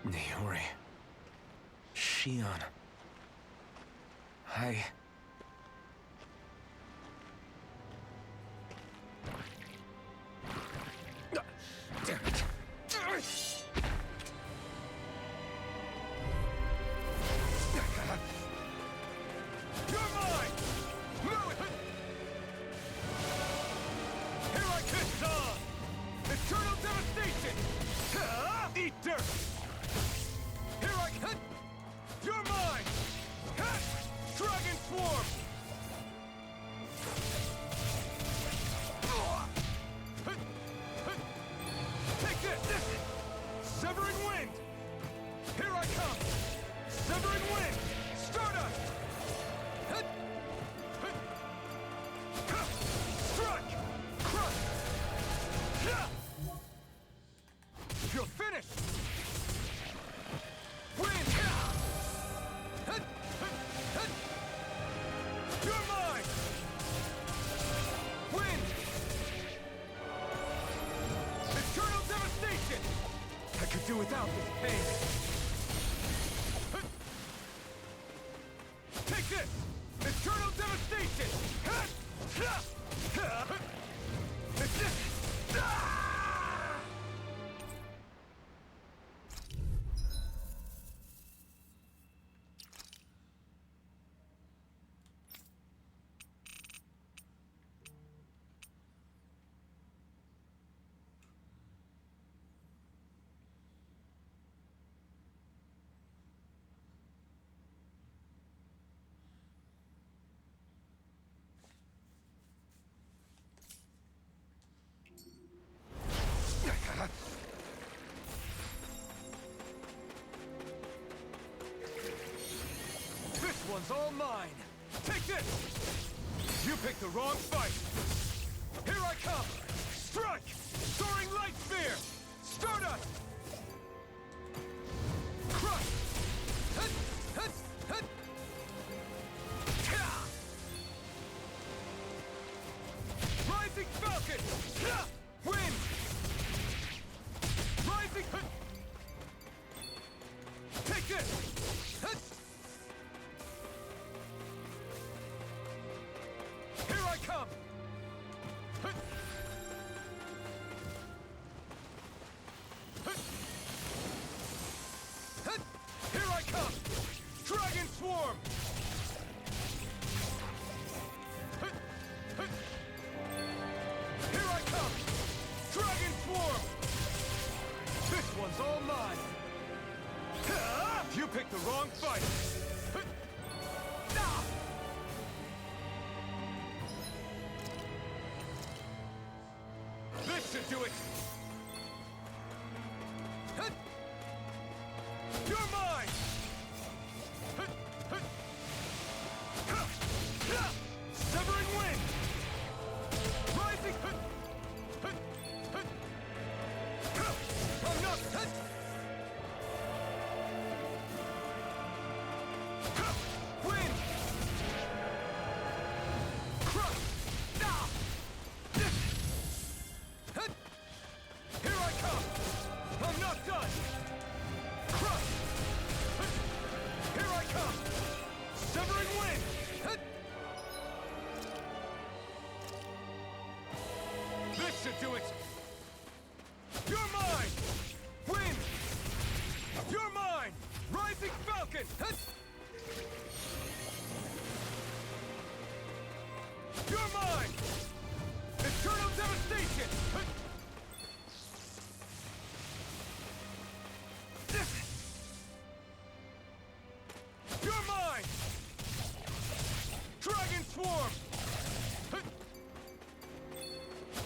Naori. Shion. I... Damn it. You're mine! Move it! Here I kiss on! Eternal devastation! Eat dirt! Here I cut! You're mine! Dragon swarm! Take this! Severing wind! Here I come! Severing wind! Stardust! Strike! Crush! You're finished! Wind! You're mine! Wind! Eternal devastation! I could do without this pain! Take this! Eternal devastation! This one's all mine! Take this! You picked the wrong fight! Here I come! Strike! Soaring Light Spear! Stardust! Crush! Hut! Hut! Hut! Ka! Rising Falcon! Ka! Wind! Rising... Hut! Take this! Hut! Here I come! Hut! Hut! Hut! Here I come! Dragon Swarm! Hut! Hut! Here I come! Dragon Swarm! This one's all mine! You picked the wrong fight! Hut! Ah! This should do it! Hut! You're mine! Hut! Hut! Ha! Ha! Severing wind! Rising! Hut! Hut! Hut! Ha! I'm not... Hut! Ha! Wind! Crush! Ah! Hut! Here I come! I'm not done! Crush! Hut! Here I come! Severing wind! Hut! This should do it! You're mine! Wind! You're mine! Rising Falcon! Hut! You're mine! Eternal devastation! Hut! You're mine! Dragon Swarm! Hut!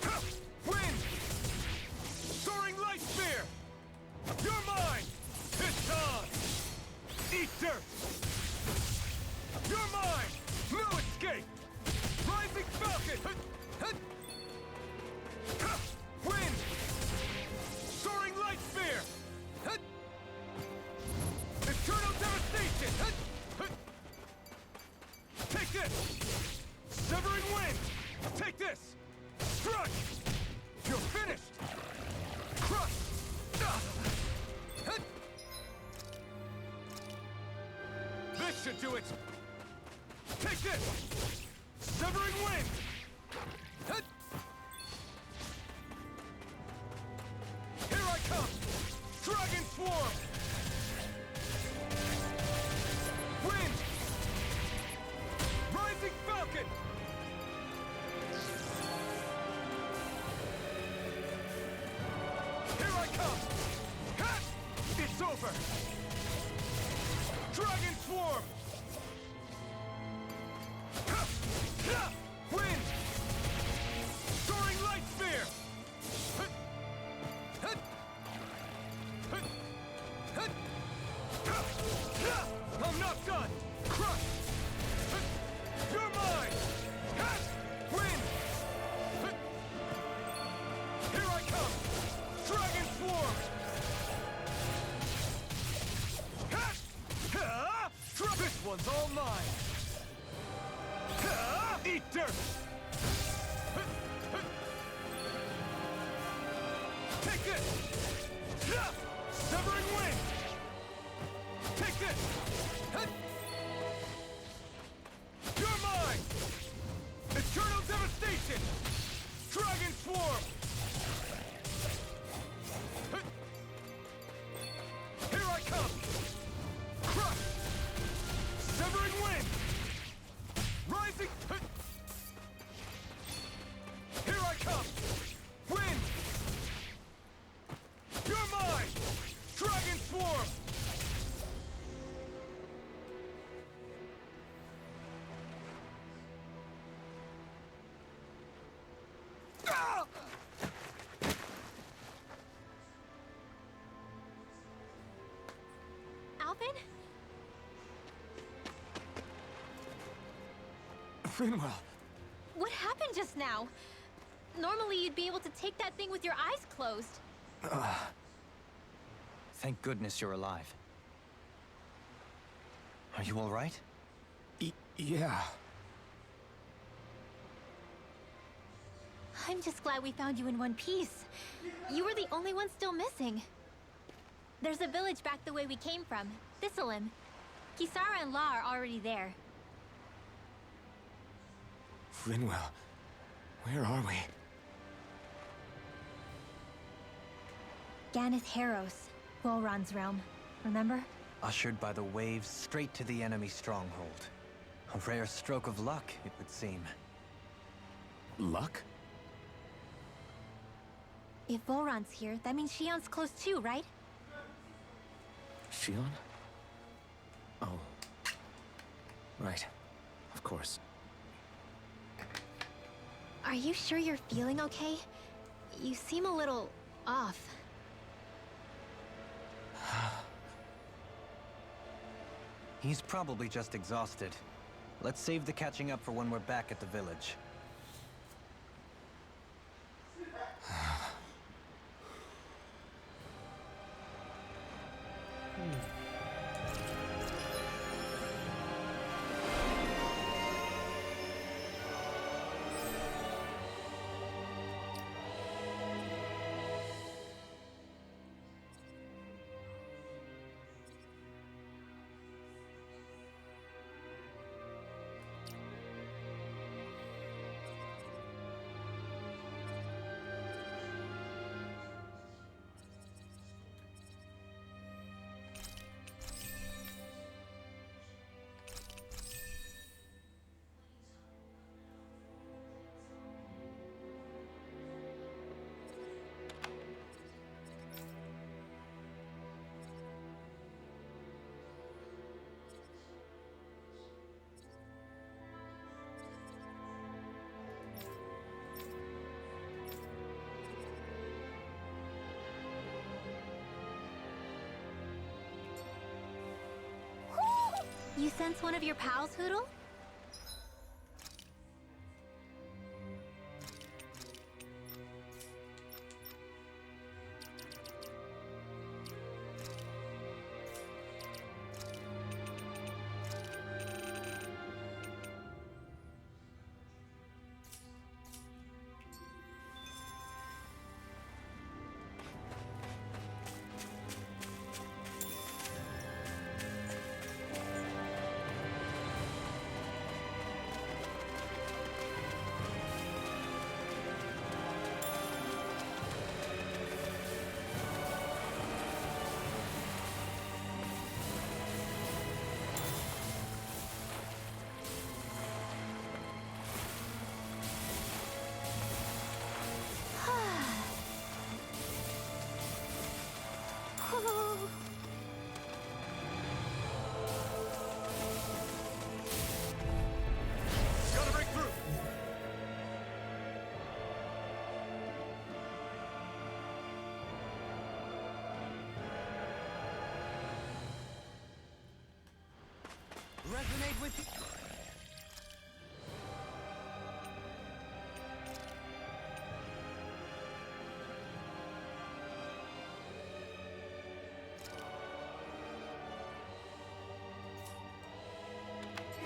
Ha! Wind! Soaring Light Spear! You're mine! It's on! Eat dirt! You're mine! No escape! Rising Falcon! Hut! Hut! Ha! Wind! Soaring Light Spear! Hut! Eternal devastation! Hut! Hut! Take this! Severing wind! Take this! Strike! You're finished! Crush! Ah! Hut! should do it! Take this! Severing Wind! Hut! Here I come! Dragon Swarm! Wind! Rising Falcon! Here I come! Ha! It's over! Dragon Swarm! Ha! Ha! Wind! Soaring Light Sphere! Hut! Hut! Hut! Hut! Ha! Ha! I'm not done! Crush! Hut! You're mine! Ha! Wind! Hut! Here I come! Dragon Swarm! Ha! Ha! This one's all mine! Ha! Eat dirt! Hut! Hut! Take this! Ha! Severing Wind! Take this! Hut! You're mine! Eternal Devastation! Dragon Swarm! Hut! Here I come! Crush! Severing Wind! Rising! Hut! Here I come! Wind! You're mine! Dragon Swarm! Ah! Alvin? Finwell! What happened just now? Normally you'd be able to take that thing with your eyes closed. Thank goodness you're alive. Are you all right? Yeah. I'm just glad we found you in one piece. You were the only one still missing. There's a village back the way we came from, Thistleim. Kisara and La are already there. Finwell, where are we? Ganeth Haros, Volron's realm. Remember? Ushered by the waves straight to the enemy stronghold. A rare stroke of luck, it would seem. Luck? If Volron's here, that means Shion's close too, right? Shion? Oh. Right. Of course. Are you sure you're feeling okay? You seem a little off. He's probably just exhausted. Let's save the catching up for when we're back at the village. You sense one of your pals, Hootle? resonate with you?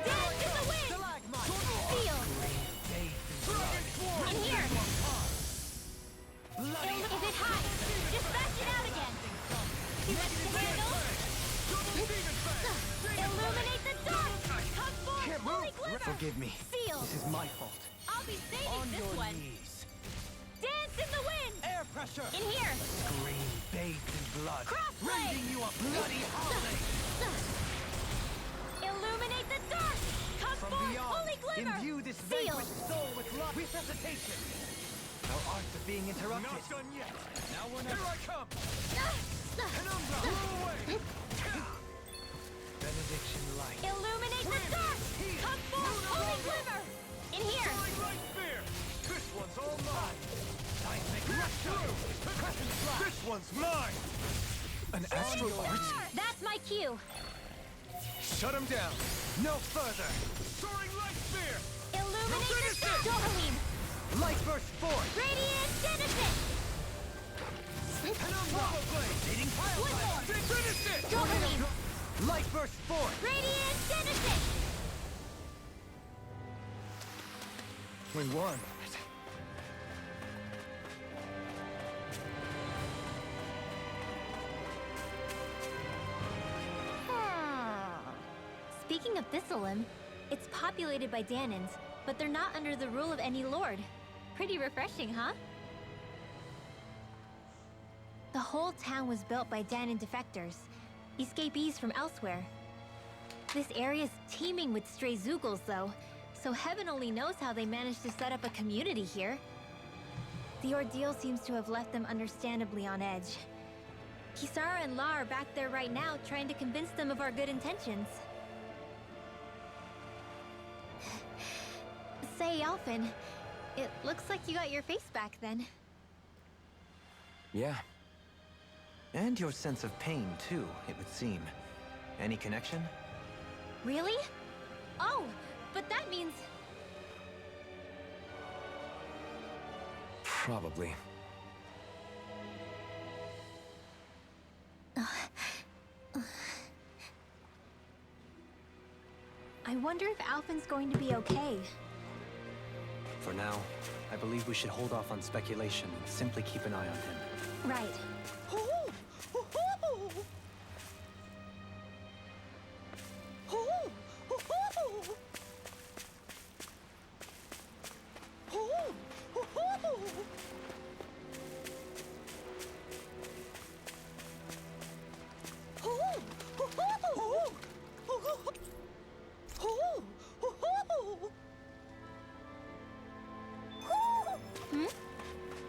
Dance in the wind! Feel! In here! If it hides, dispatch it out again! See what's to handle? Illuminate the dark! Come forth, holy glimmer! Forgive me. Feel! This is my fault. I'll be saving this one! knees. Dance in the wind! Air pressure! In here! Scream bathed in blood. Crossblade! Rending you a bloody holiday! Illuminate the dark! Come From forth, beyond, holy glimmer! imbue this Seal! vanquished soul with love. Resuscitation! Our arts are being interrupted. Not done yet. Now we're Here not... I come. Ah! Penumbra, blow away. Benediction light. Illuminate the dark! Come forth, holy glimmer! In here! Soaring light spear. This one's all mine. Seismic Get rupture. through. Crescent flash. This one's mine. An astral art? That's my cue! Shut him down. No further. Soaring light spear. Illuminate the Finish dark! it! Dohalim! Light burst forth. Radiant Genesis! Penumbra. Blade. Leading pile Woodlord! Finish it. Dohalim! Light burst forth. Radiant Genesis! We won. Speaking of Thistleum, it's populated by Danans, but they're not under the rule of any lord. Pretty refreshing, huh? The whole town was built by Danan defectors, escapees from elsewhere. This area's teeming with stray Zeugles, though, so heaven only knows how they managed to set up a community here. The ordeal seems to have left them understandably on edge. Kisara and La are back there right now trying to convince them of our good intentions. Say, Alphen, it looks like you got your face back then. Yeah. And your sense of pain, too, it would seem. Any connection? Really? Oh, but that means... Probably. I wonder if Alphen's going to be okay. For now, I believe we should hold off on speculation and simply keep an eye on him. Right. Hmm?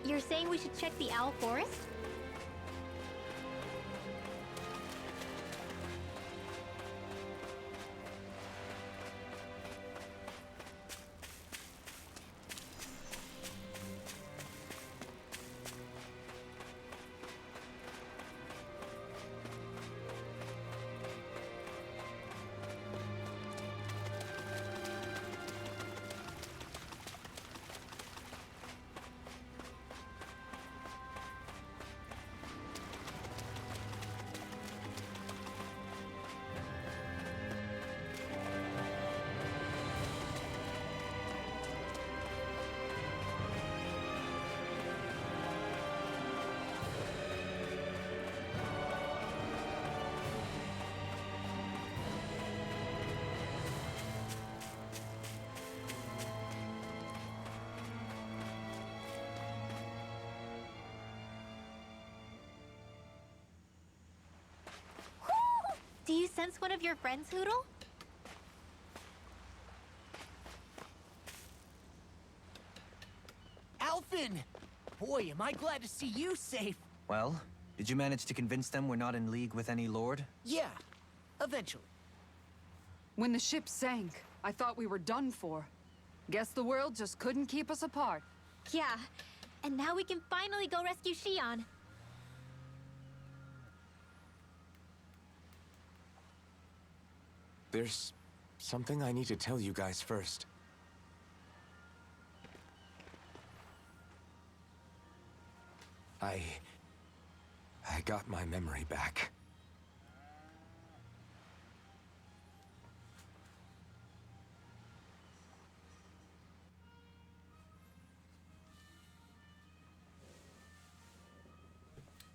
You're saying we should check the Owl Forest? Do you sense one of your friends, Hootle? Alphen! Boy, am I glad to see you safe. Well, did you manage to convince them we're not in league with any lord? Yeah, eventually. When the ship sank, I thought we were done for. Guess the world just couldn't keep us apart. Yeah, and now we can finally go rescue Shion. There's something I need to tell you guys first. I got my memory back.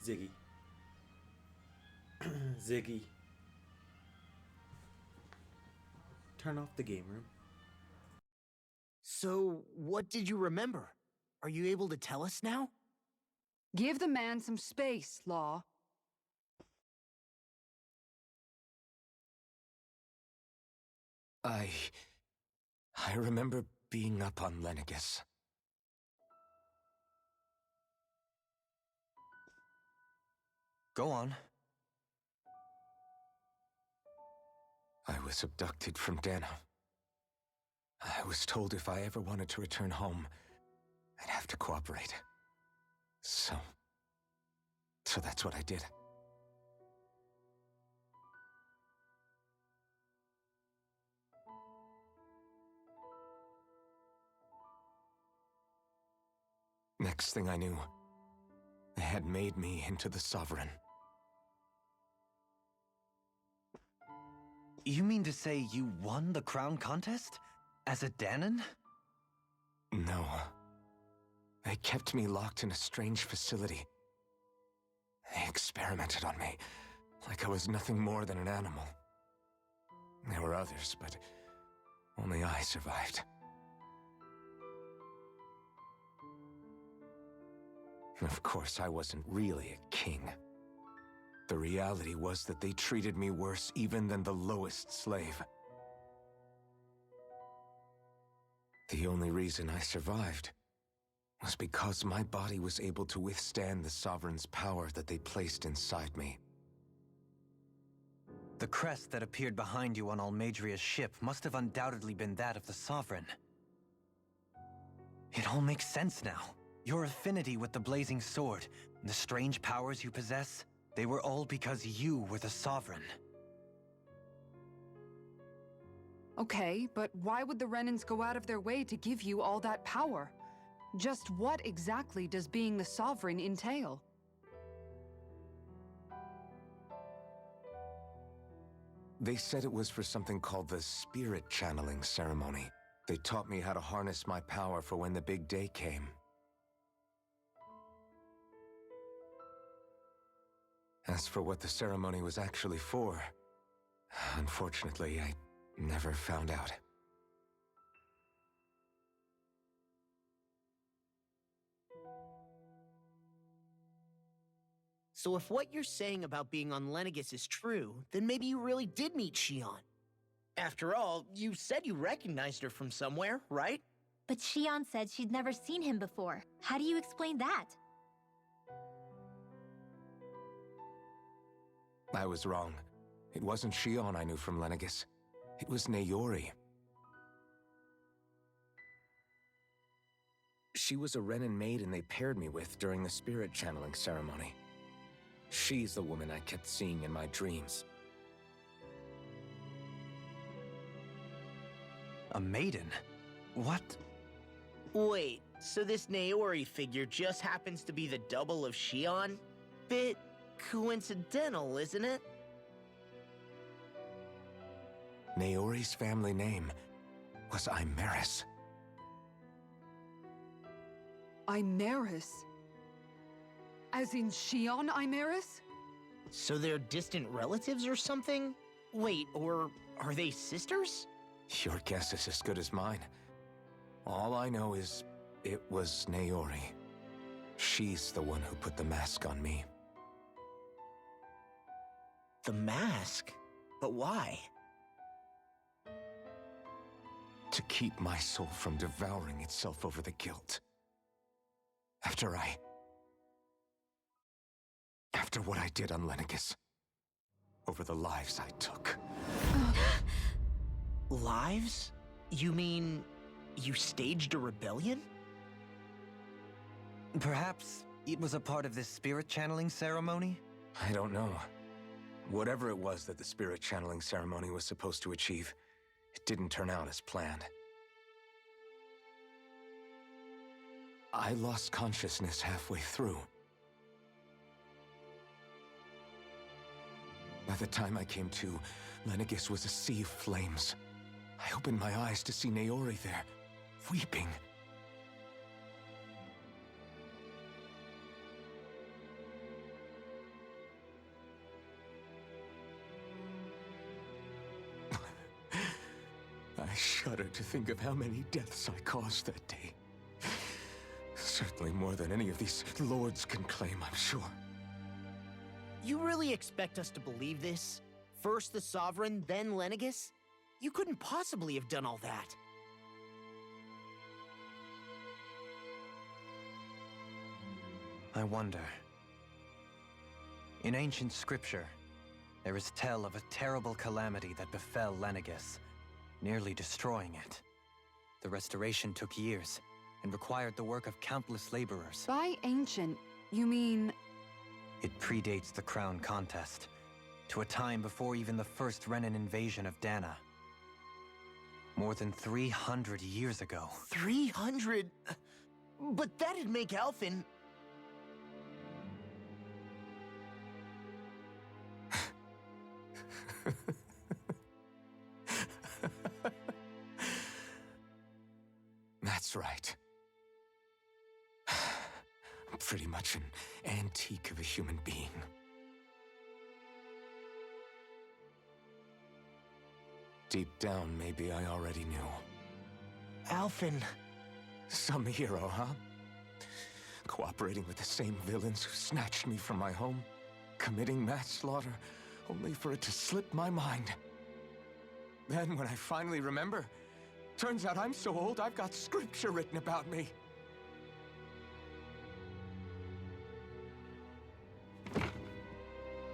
Ziggy. Ziggy. Turn off the game room. So, what did you remember? Are you able to tell us now? Give the man some space, Law. I remember being up on Lenegus. Go on. I was abducted from Dano. I was told if I ever wanted to return home, I'd have to cooperate. So that's what I did. Next thing I knew, they had made me into the Sovereign. You mean to say you won the crown contest? As a Dahnan? No. They kept me locked in a strange facility. They experimented on me, like I was nothing more than an animal. There were others, but only I survived. Of course, I wasn't really a king. The reality was that they treated me worse even than the lowest slave. The only reason I survived was because my body was able to withstand the Sovereign's power that they placed inside me. The crest that appeared behind you on Almadria's ship must have undoubtedly been that of the Sovereign. It all makes sense now. Your affinity with the Blazing Sword, and the strange powers you possess, they were all because you were the Sovereign. Okay, but why would the Renans go out of their way to give you all that power? Just what exactly does being the Sovereign entail? They said it was for something called the Spirit Channeling Ceremony. They taught me how to harness my power for when the big day came. As for what the ceremony was actually for, unfortunately, I never found out. So if what you're saying about being on Lenegus is true, then maybe you really did meet Xion. After all, you said you recognized her from somewhere, right? But Xion said she'd never seen him before. How do you explain that? I was wrong. It wasn't Xion I knew from Lenegus. It was Naori. She was a Renan maiden they paired me with during the Spirit Channeling Ceremony. She's the woman I kept seeing in my dreams. A maiden? What? Wait, so this Naori figure just happens to be the double of Xion? Bit coincidental, isn't it? Naori's family name was Imeris. Imeris? As in Xion Imeris? So they're distant relatives or something? Wait, or are they sisters? Your guess is as good as mine. All I know is it was Naori. She's the one who put the mask on me. The mask? But why? To keep my soul from devouring itself over the guilt. After what I did on Lenegus. Over the lives I took. Lives? You mean you staged a rebellion? Perhaps it was a part of this spirit channeling ceremony? I don't know. Whatever it was that the Spirit Channeling Ceremony was supposed to achieve, it didn't turn out as planned. I lost consciousness halfway through. By the time I came to, Lenegis was a sea of flames. I opened my eyes to see Naori there, weeping. I shudder to think of how many deaths I caused that day. Certainly more than any of these lords can claim, I'm sure. You really expect us to believe this? First the Sovereign, then Lenegis? You couldn't possibly have done all that. I wonder. In ancient scripture, there is tell of a terrible calamity that befell Lenegis, nearly destroying it. The restoration took years, and required the work of countless laborers. By ancient, you mean... It predates the crown contest, to a time before even the first Renan invasion of Dana. More than 300 years ago. 300? But that'd make Alphen... That's right. I'm pretty much an antique of a human being. Deep down, maybe I already knew. Alphen... Some hero, huh? Cooperating with the same villains who snatched me from my home, committing mass slaughter, only for it to slip my mind. Then, when I finally remember, turns out I'm so old I've got scripture written about me.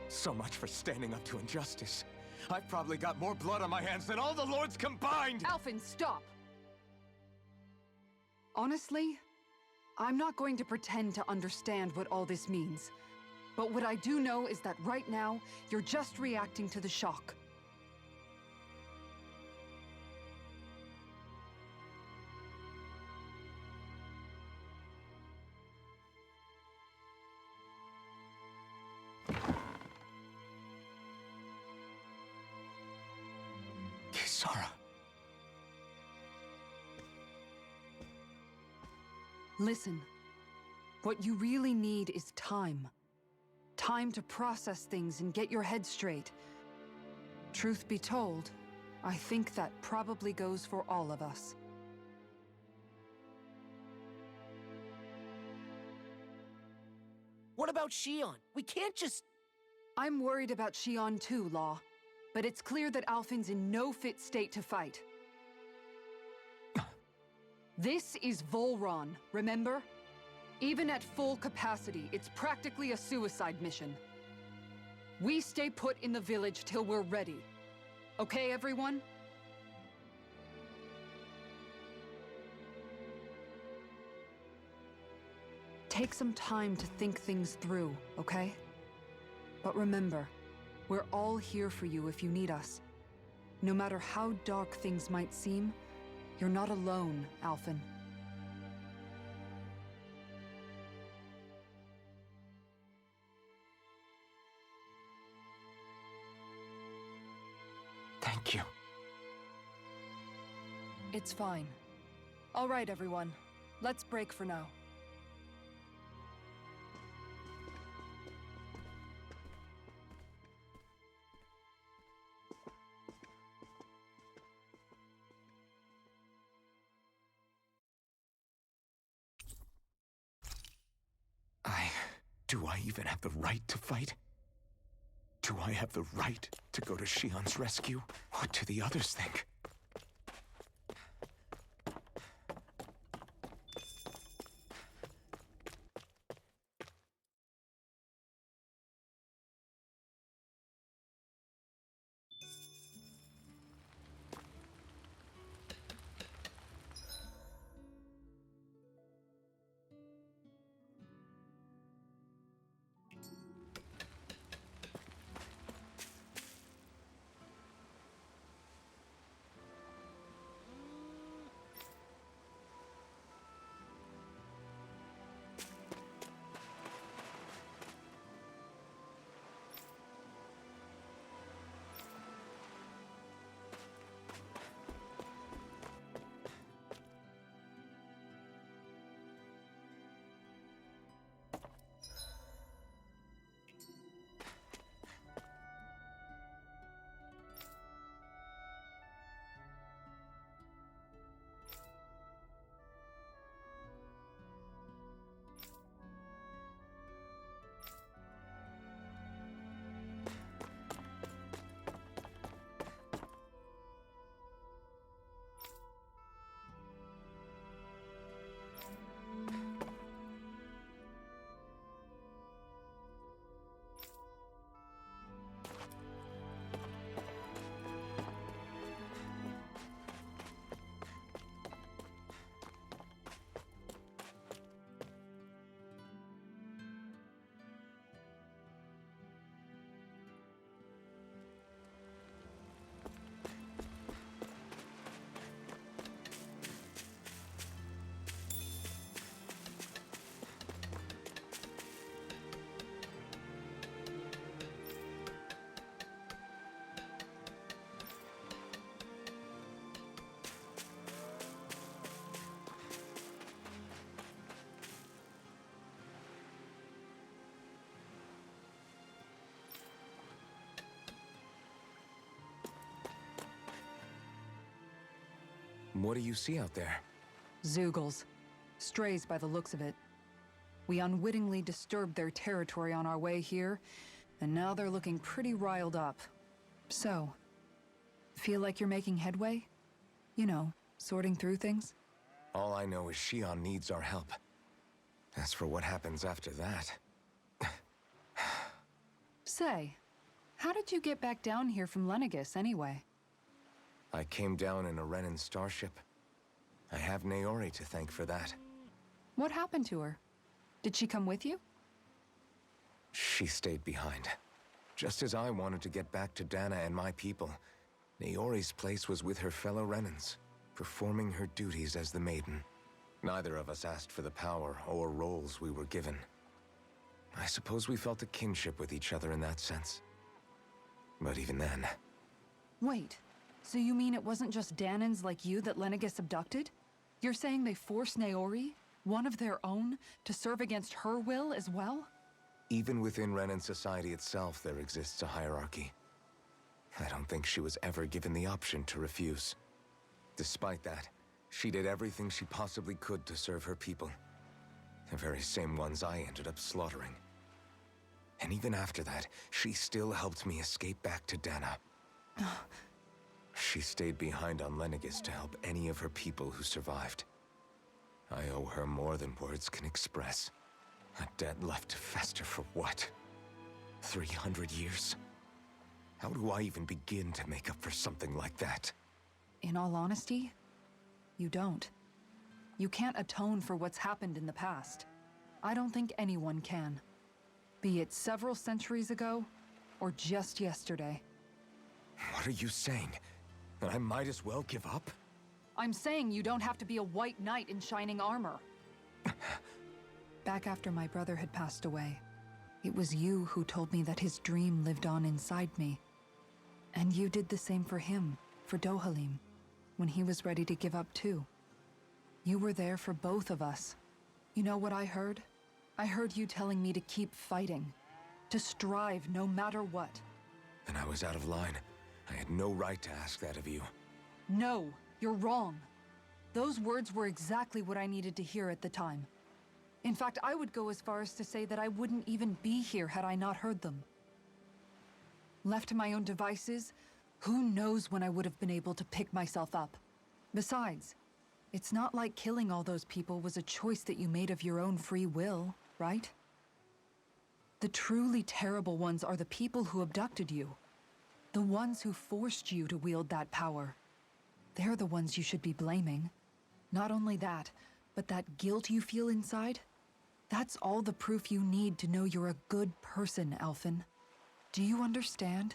So much for standing up to injustice. I've probably got more blood on my hands than all the lords combined! Alphen, stop! Honestly, I'm not going to pretend to understand what all this means. But what I do know is that right now, you're just reacting to the shock. Kisara. Listen, what you really need is time. Time to process things and get your head straight. Truth be told, I think that probably goes for all of us. What about Shion? We can't just... I'm worried about Shion too, Law. But it's clear that Alphen's in no fit state to fight. This is Volron, remember? Even at full capacity, it's practically a suicide mission. We stay put in the village till we're ready. Okay, everyone? Take some time to think things through, okay? But remember, we're all here for you if you need us. No matter how dark things might seem, you're not alone, Alphen. Thank you. It's fine. All right, everyone. Let's break for now. Do I even have the right to fight? Do I have the right to go to Shion's rescue? What do the others think? What do you see out there? Zeugles. Strays by the looks of it. We unwittingly disturbed their territory on our way here, and now they're looking pretty riled up. So, feel like you're making headway? You know, sorting through things? All I know is Shion needs our help. As for what happens after that... Say, how did you get back down here from Lenegis, anyway? I came down in a Renan starship. I have Naori to thank for that. What happened to her? Did she come with you? She stayed behind. Just as I wanted to get back to Dana and my people, Naori's place was with her fellow Renans, performing her duties as the Maiden. Neither of us asked for the power or roles we were given. I suppose we felt a kinship with each other in that sense. But even then... Wait, so you mean it wasn't just Danans like you that Lenegis abducted? You're saying they forced Naori, one of their own, to serve against her will as well? Even within Renan society itself, there exists a hierarchy. I don't think she was ever given the option to refuse. Despite that, she did everything she possibly could to serve her people. The very same ones I ended up slaughtering. And even after that, she still helped me escape back to Dana. She stayed behind on Lenegis to help any of her people who survived. I owe her more than words can express. A debt left to fester for what? 300 years? How do I even begin to make up for something like that? In all honesty, you don't. You can't atone for what's happened in the past. I don't think anyone can. Be it several centuries ago, or just yesterday. What are you saying? That I might as well give up? I'm saying you don't have to be a white knight in shining armor. Back after my brother had passed away, it was you who told me that his dream lived on inside me. And you did the same for him, for Dohalim, when he was ready to give up too. You were there for both of us. You know what I heard? I heard you telling me to keep fighting, to strive no matter what. Then I was out of line. I had no right to ask that of you. No, you're wrong. Those words were exactly what I needed to hear at the time. In fact, I would go as far as to say that I wouldn't even be here had I not heard them. Left to my own devices, who knows when I would have been able to pick myself up. Besides, it's not like killing all those people was a choice that you made of your own free will, right? The truly terrible ones are the people who abducted you. The ones who forced you to wield that power. They're the ones you should be blaming. Not only that, but that guilt you feel inside, that's all the proof you need to know you're a good person, Alphen. Do you understand?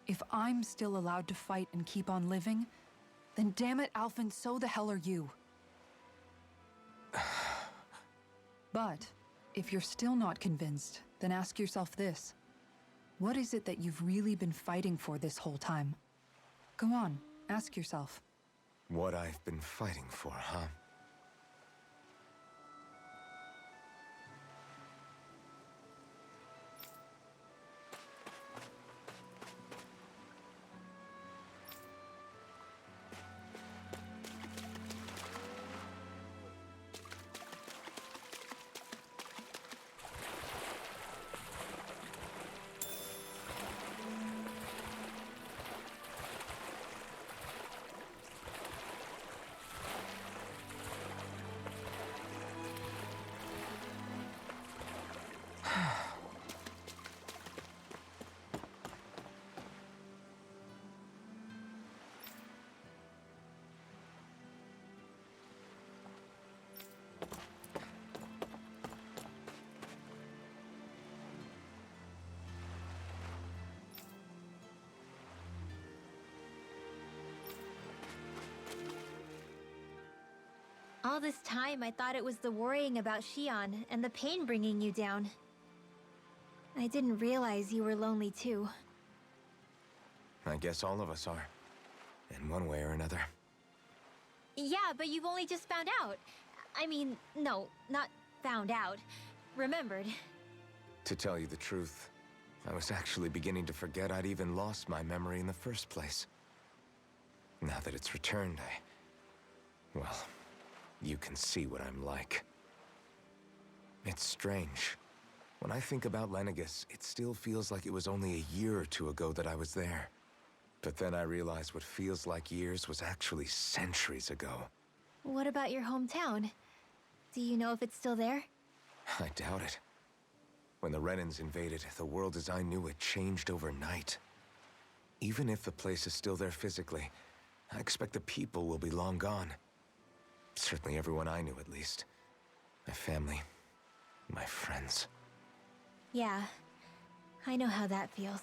If I'm still allowed to fight and keep on living, then damn it, Alphen, so the hell are you. But, if you're still not convinced, then ask yourself this. What is it that you've really been fighting for this whole time? Go on, ask yourself. What I've been fighting for, huh? All this time, I thought it was the worrying about Shion and the pain bringing you down. I didn't realize you were lonely too. I guess all of us are. In one way or another. Yeah, but you've only just found out. I mean, no, not found out. Remembered. To tell you the truth, I was actually beginning to forget I'd even lost my memory in the first place. Now that it's returned, Well, you can see what I'm like. It's strange. When I think about Lenegis, it still feels like it was only a year or two ago that I was there. But then I realized what feels like years was actually centuries ago. What about your hometown? Do you know if it's still there? I doubt it. When the Renans invaded, the world as I knew it changed overnight. Even if the place is still there physically, I expect the people will be long gone. Certainly everyone I knew, at least. My family, my friends. Yeah, I know how that feels.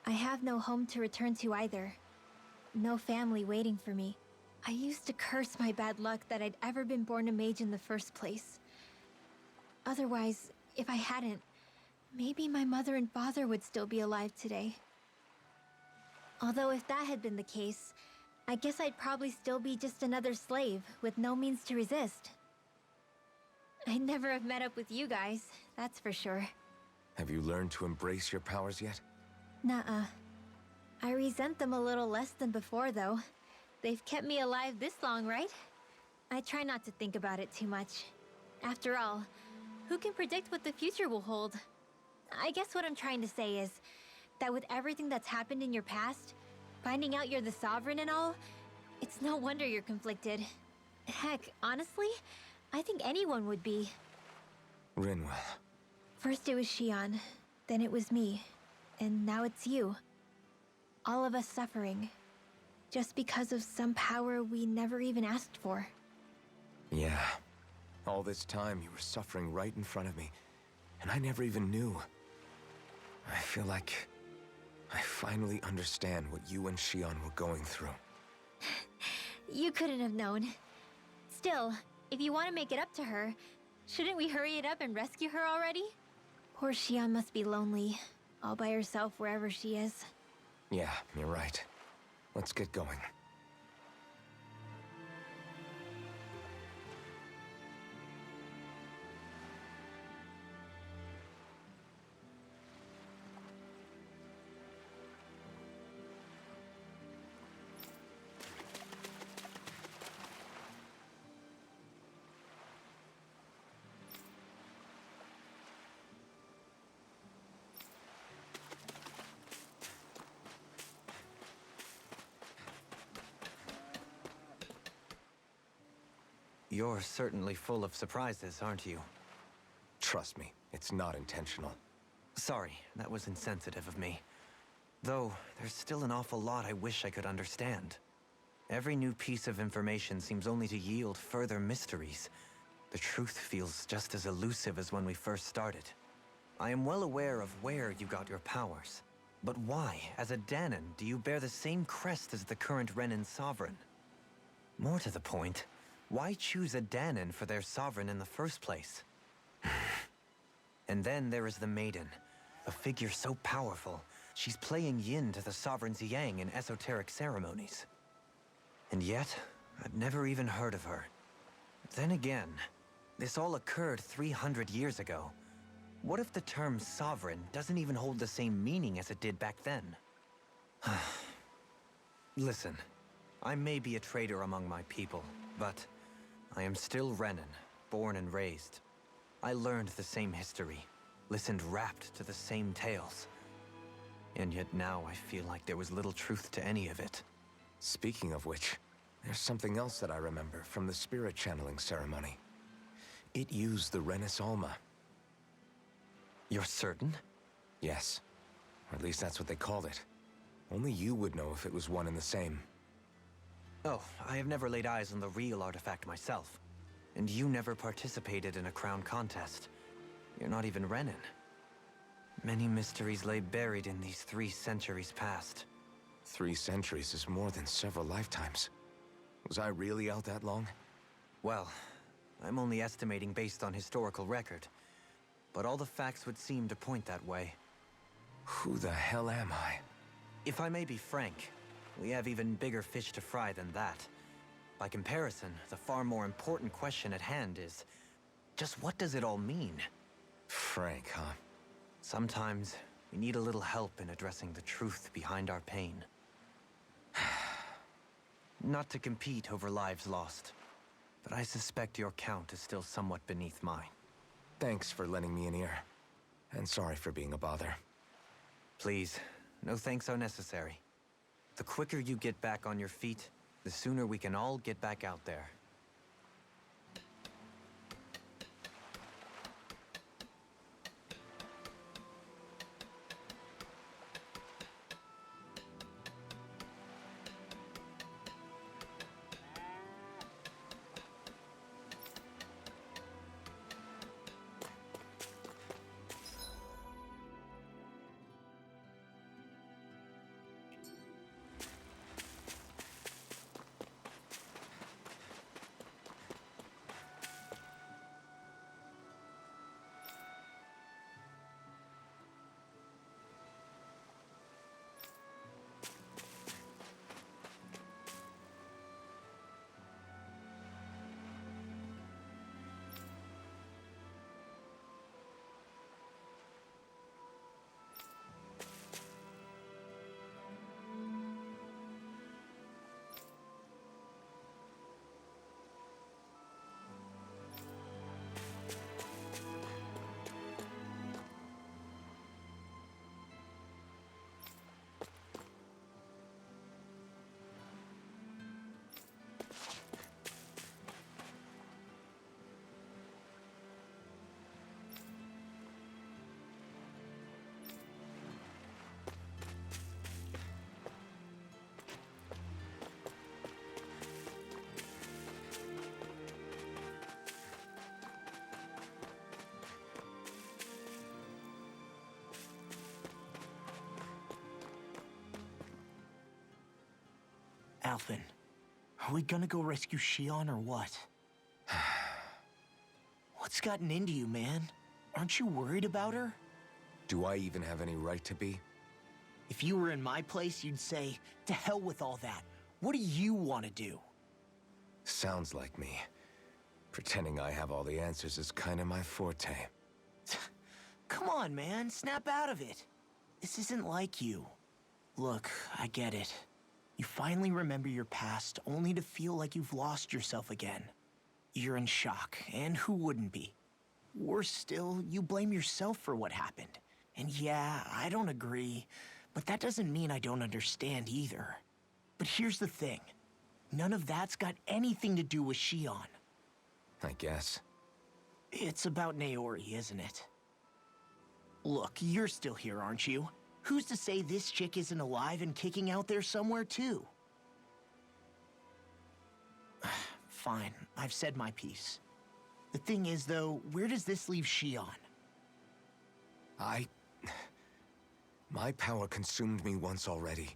I have no home to return to either. No family waiting for me. I used to curse my bad luck that I'd ever been born a mage in the first place. Otherwise, if I hadn't, maybe my mother and father would still be alive today. Although if that had been the case, I guess I'd probably still be just another slave with no means to resist. I'd never have met up with you guys, that's for sure. Have you learned to embrace your powers yet? Nuh-uh. I resent them a little less than before, though. They've kept me alive this long, right? I try not to think about it too much. After all, who can predict what the future will hold? I guess what I'm trying to say is that with everything that's happened in your past, finding out you're the Sovereign and all, it's no wonder you're conflicted. Heck, honestly, I think anyone would be. Rinwell. First it was Xion, then it was me, and now it's you. All of us suffering, just because of some power we never even asked for. Yeah. All this time you were suffering right in front of me, and I never even knew. I feel like I finally understand what you and Xion were going through. You couldn't have known. Still, if you want to make it up to her, shouldn't we hurry it up and rescue her already? Poor Xion must be lonely, all by herself wherever she is. Yeah, you're right. Let's get going. You're certainly full of surprises, aren't you? Trust me, it's not intentional. Sorry, that was insensitive of me. Though, there's still an awful lot I wish I could understand. Every new piece of information seems only to yield further mysteries. The truth feels just as elusive as when we first started. I am well aware of where you got your powers. But why, as a Dahnan, do you bear the same crest as the current Renan Sovereign? More to the point, why choose a Dahnan for their sovereign in the first place? And then there is the Maiden, a figure so powerful, she's playing yin to the Sovereign's yang in esoteric ceremonies. And yet, I've never even heard of her. Then again, this all occurred 300 years ago. What if the term sovereign doesn't even hold the same meaning as it did back then? Listen, I may be a traitor among my people, but I am still Renan, born and raised. I learned the same history, listened rapt to the same tales. And yet now I feel like there was little truth to any of it. Speaking of which, there's something else that I remember from the spirit channeling ceremony. It used the Renis Alma. You're certain? Yes. Or at least that's what they called it. Only you would know if it was one and the same. Oh, I have never laid eyes on the real artifact myself. And you never participated in a crown contest. You're not even Renan. Many mysteries lay buried in these 3 centuries past. 3 centuries is more than several lifetimes. Was I really out that long? Well, I'm only estimating based on historical record. But all the facts would seem to point that way. Who the hell am I? If I may be frank, we have even bigger fish to fry than that. By comparison, the far more important question at hand is, just what does it all mean? Frank, huh? Sometimes, we need a little help in addressing the truth behind our pain. not to compete over lives lost. But I suspect your count is still somewhat beneath mine. Thanks for lending me an ear. And sorry for being a bother. Please, no thanks are necessary. The quicker you get back on your feet, the sooner we can all get back out there. Alphen, are we gonna go rescue Shion or what? What's gotten into you, man? Aren't you worried about her? Do I even have any right to be? If you were in my place, you'd say, to hell with all that. What do you want to do? Sounds like me. Pretending I have all the answers is kind of my forte. Come on, man. Snap out of it. This isn't like you. Look, I get it. You finally remember your past, only to feel like you've lost yourself again. You're in shock, and who wouldn't be? Worse still, you blame yourself for what happened. And yeah, I don't agree, but that doesn't mean I don't understand either. But here's the thing. None of that's got anything to do with Shion. I guess. It's about Naori, isn't it? Look, you're still here, aren't you? Who's to say this chick isn't alive and kicking out there somewhere, too? Fine, I've said my piece. The thing is, though, where does this leave Shion? My power consumed me once already.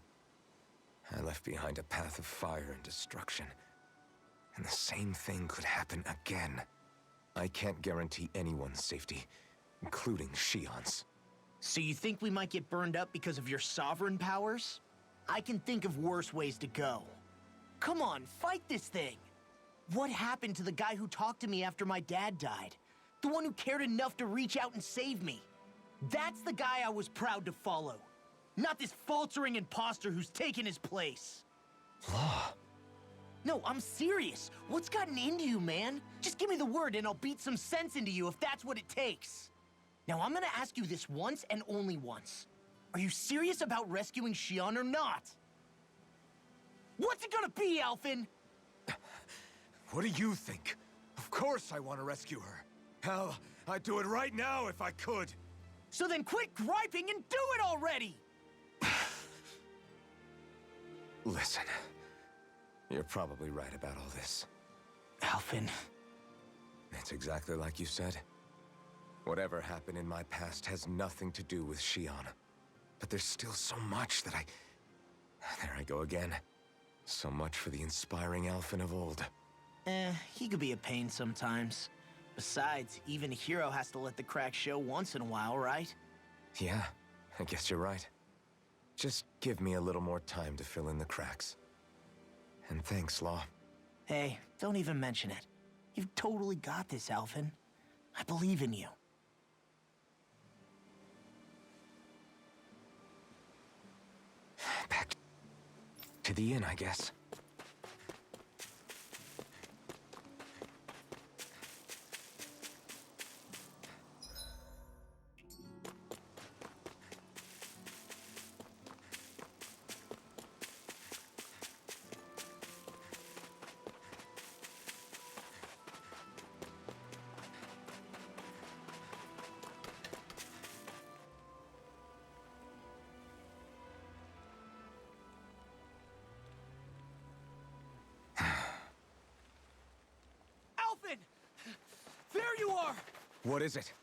I left behind a path of fire and destruction. And the same thing could happen again. I can't guarantee anyone's safety, including Shion's. So you think we might get burned up because of your sovereign powers? I can think of worse ways to go. Come on, fight this thing! What happened to the guy who talked to me after my dad died? The one who cared enough to reach out and save me? That's the guy I was proud to follow. Not this faltering imposter who's taken his place. Law. No, I'm serious. What's gotten into you, man? Just give me the word and I'll beat some sense into you if that's what it takes. Now, I'm gonna ask you this once and only once. Are you serious about rescuing Shion or not? What's it gonna be, Alphen? What do you think? Of course I want to rescue her. Hell, I'd do it right now if I could. So then quit griping and do it already! Listen, you're probably right about all this. Alphen. It's exactly like you said. Whatever happened in my past has nothing to do with Shion. But there's still so much that There I go again. So much for the inspiring Alphen of old. He could be a pain sometimes. Besides, even a hero has to let the cracks show once in a while, right? Yeah, I guess you're right. Just give me a little more time to fill in the cracks. And thanks, Law. Hey, don't even mention it. You've totally got this, Alphen. I believe in you. Back to the inn, I guess. There you are! What is it?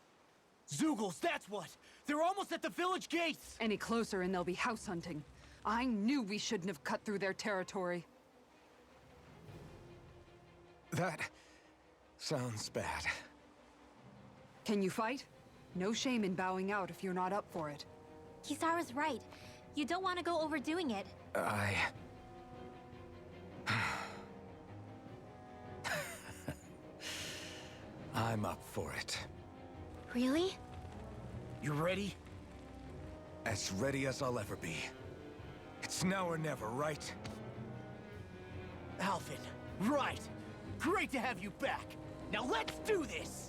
Zeugles, that's what! They're almost at the village gates! Any closer and they'll be house hunting. I knew we shouldn't have cut through their territory. That sounds bad. Can you fight? No shame in bowing out if you're not up for it. Kisara's right. You don't want to go overdoing it. I'm up for it. Really? You ready? As ready as I'll ever be. It's now or never, right? Alvin, right! Great to have you back! Now let's do this!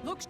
Look.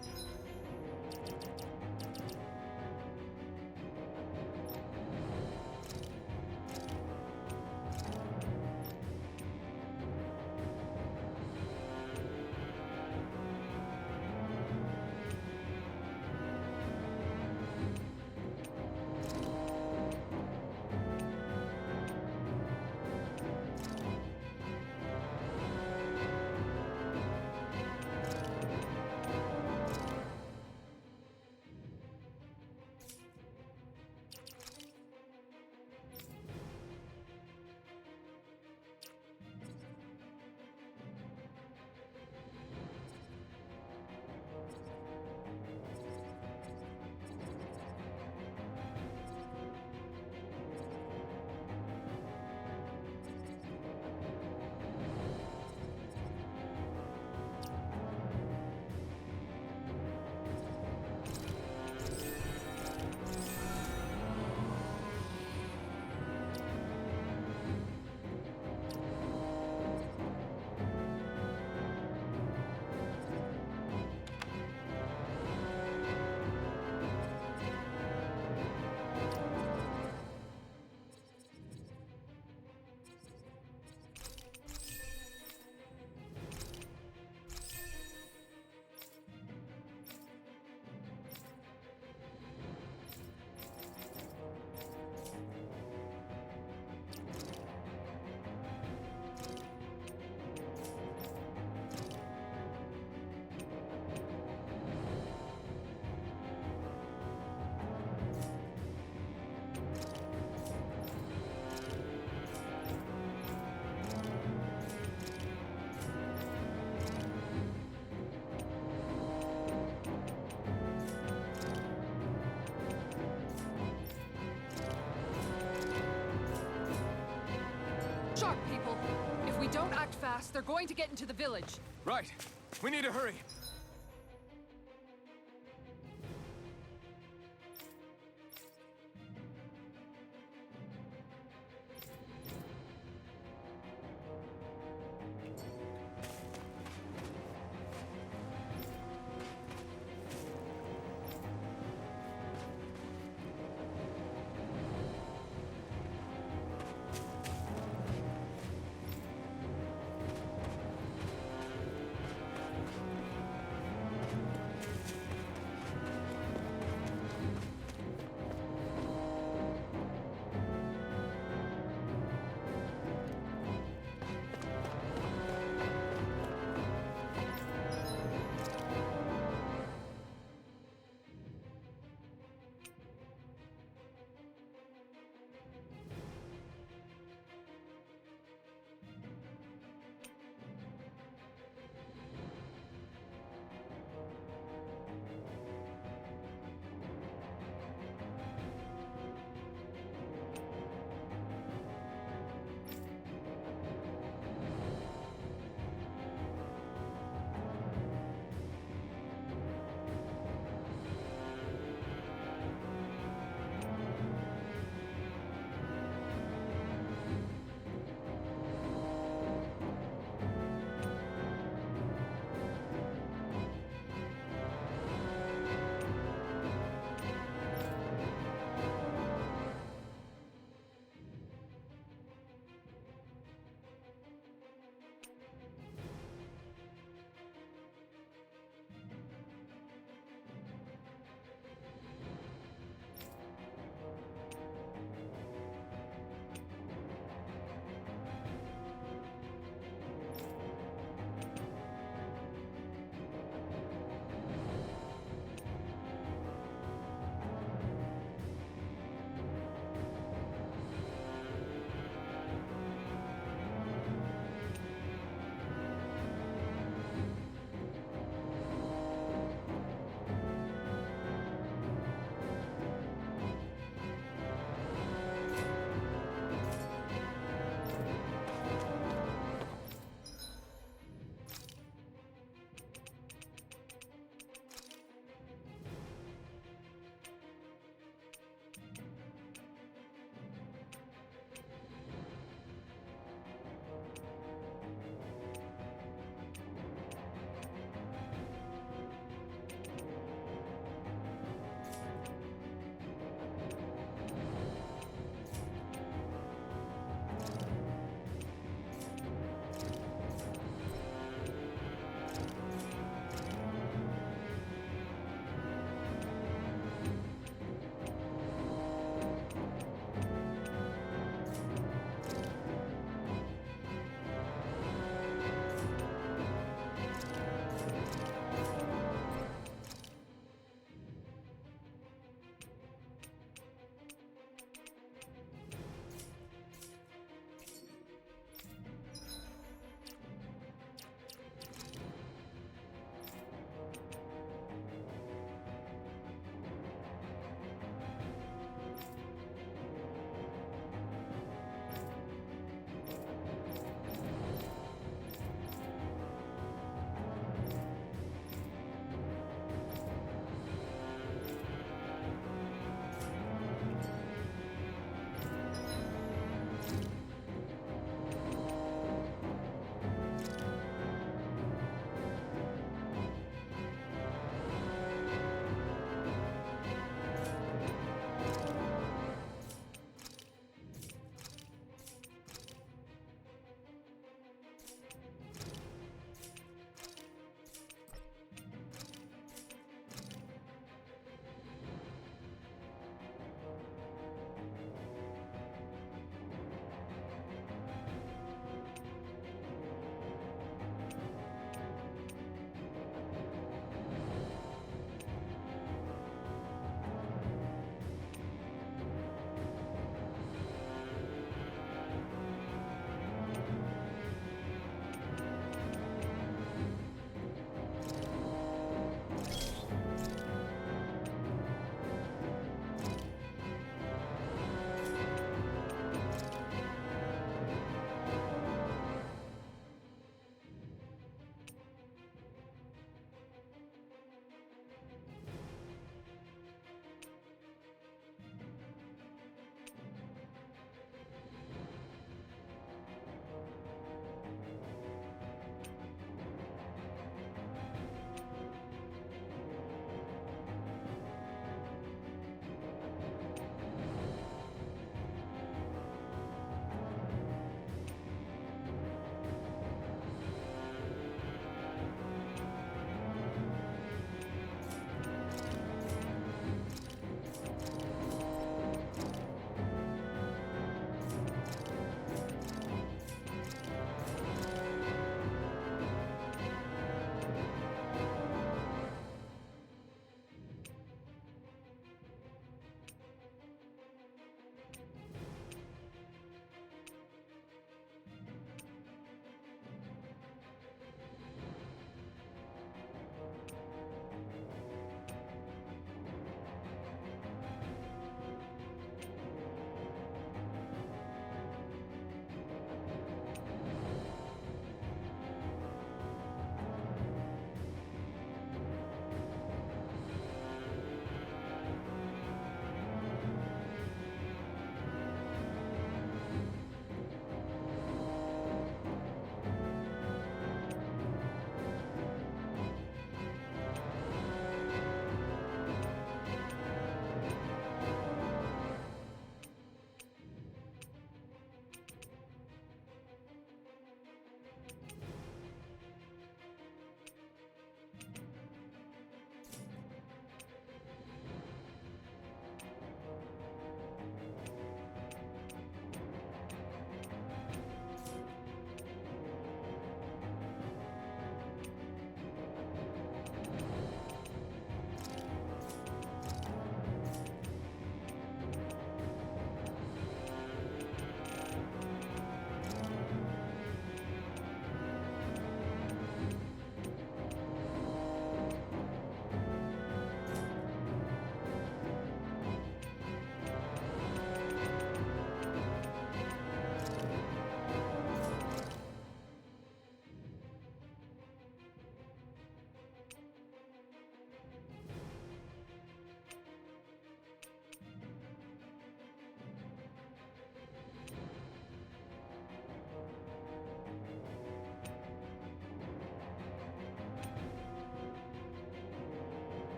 Sharp, people! If we don't act fast, they're going to get into the village. Right. We need to hurry.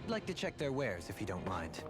I'd like to check their wares, if you don't mind.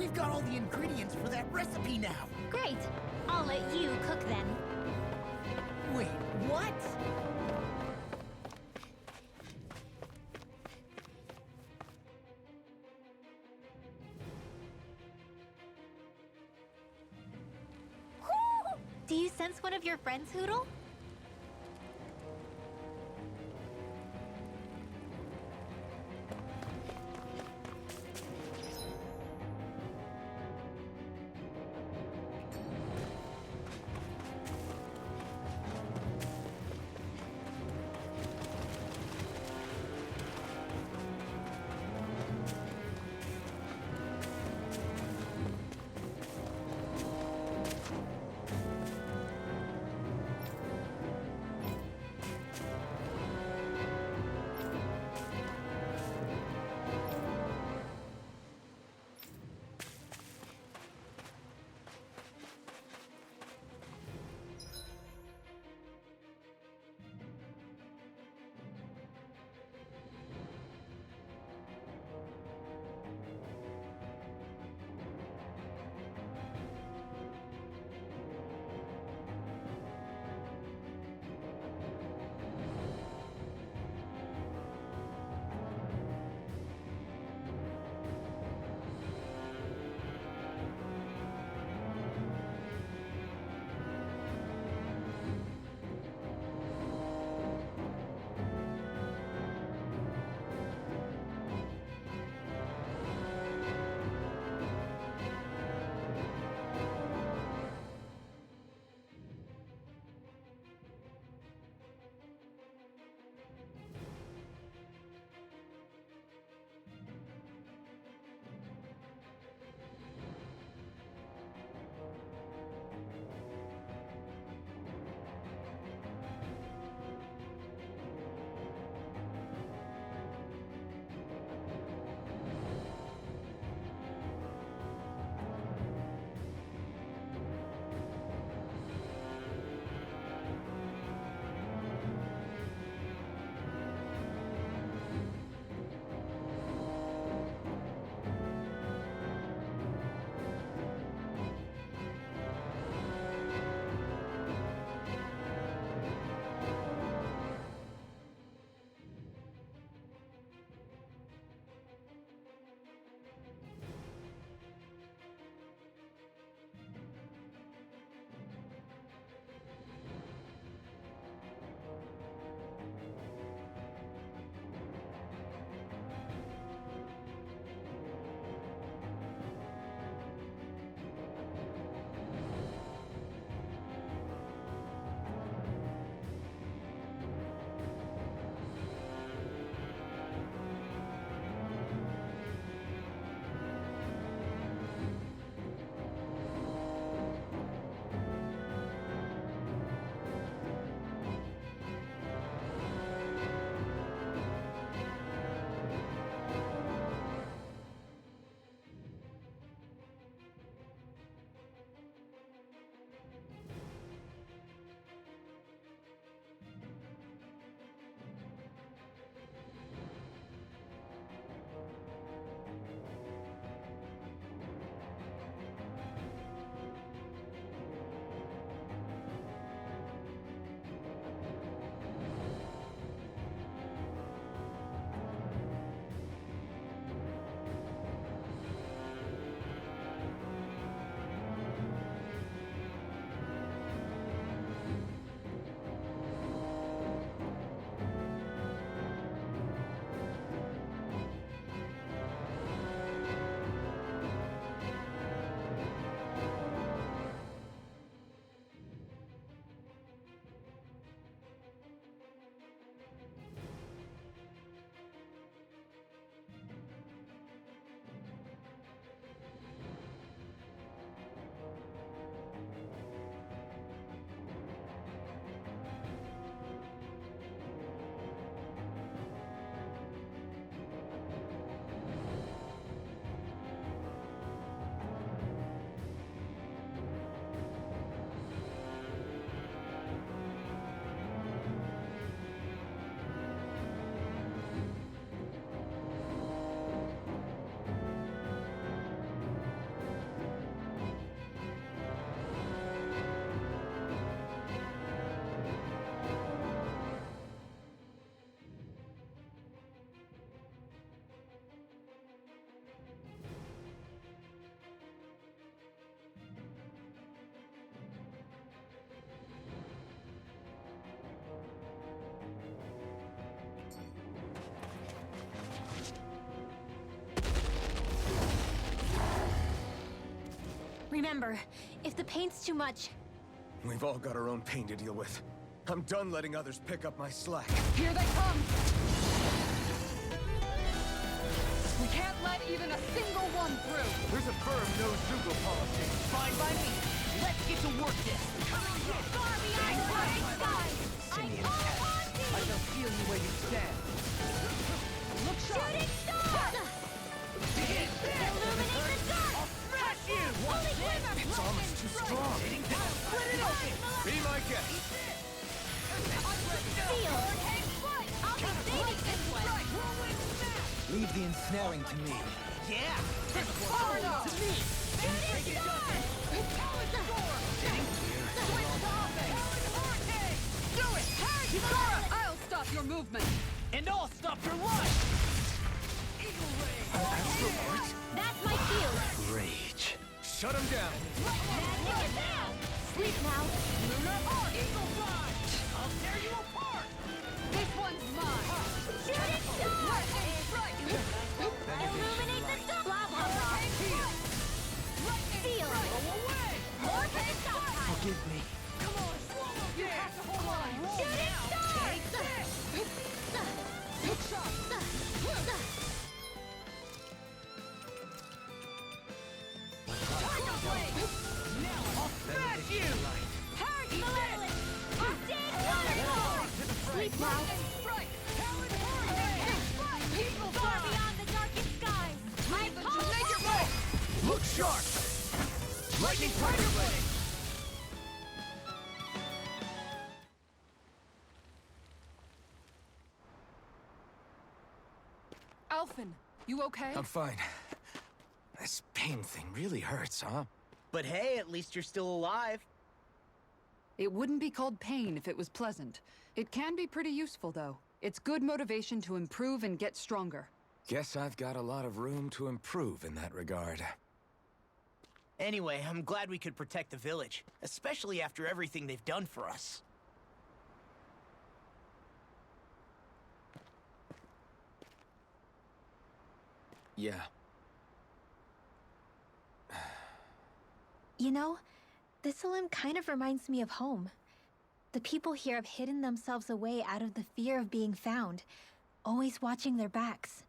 We've got all the ingredients for that recipe now. Great. I'll let you cook then. Wait, what? Do you sense one of your friends, Hootle? remember, if the pain's too much... We've all got our own pain to deal with. I'm done letting others pick up my slack. Here they come! We can't let even a single one through! There's a firm no-Zoogle policy. Fine by me. Let's get to work this. Far beyond the dark skies! I call upon thee! I shall feel you where you stand. Look sharp! Shooting star! Illuminate the dark! I'll smash you! Holy quiver! It's almost too strong. Split it open! Be my guest. Seal! I'll be saving this one! Leave the ensnaring to me. Yeah. Far enough! Shooting star! Do it! Yukara! I'll stop your movement! And I'll stop your lunch. That's my shield! Rage. Shut him down. Sleep now! Lunar Arc! Eagle Fly! I'll tear you apart! This one's mine! Shooting star! Lightning strike! Illuminate the dark! Blah, blah, blah! Seal! More for the shot time! Forgive me. Come on! You have to hold on! Shooting star! Look sharp! Smash you. Malevolent! Arcane Waterfall! Sleep now! Strike! Talon Hurricane! Eagle Far Fly! beyond the darkest skies! I call Make your upon way! Look sharp. Lightning Tiger Blade. Alphen, you okay? I'm fine. This pain thing really hurts, huh? But hey, at least you're still alive. It wouldn't be called pain if it was pleasant. It can be pretty useful, though. It's good motivation to improve and get stronger. Guess I've got a lot of room to improve in that regard. Anyway, I'm glad we could protect the village, especially after everything they've done for us. Yeah. You know, Thistleum kind of reminds me of home. The people here have hidden themselves away out of the fear of being found, always watching their backs.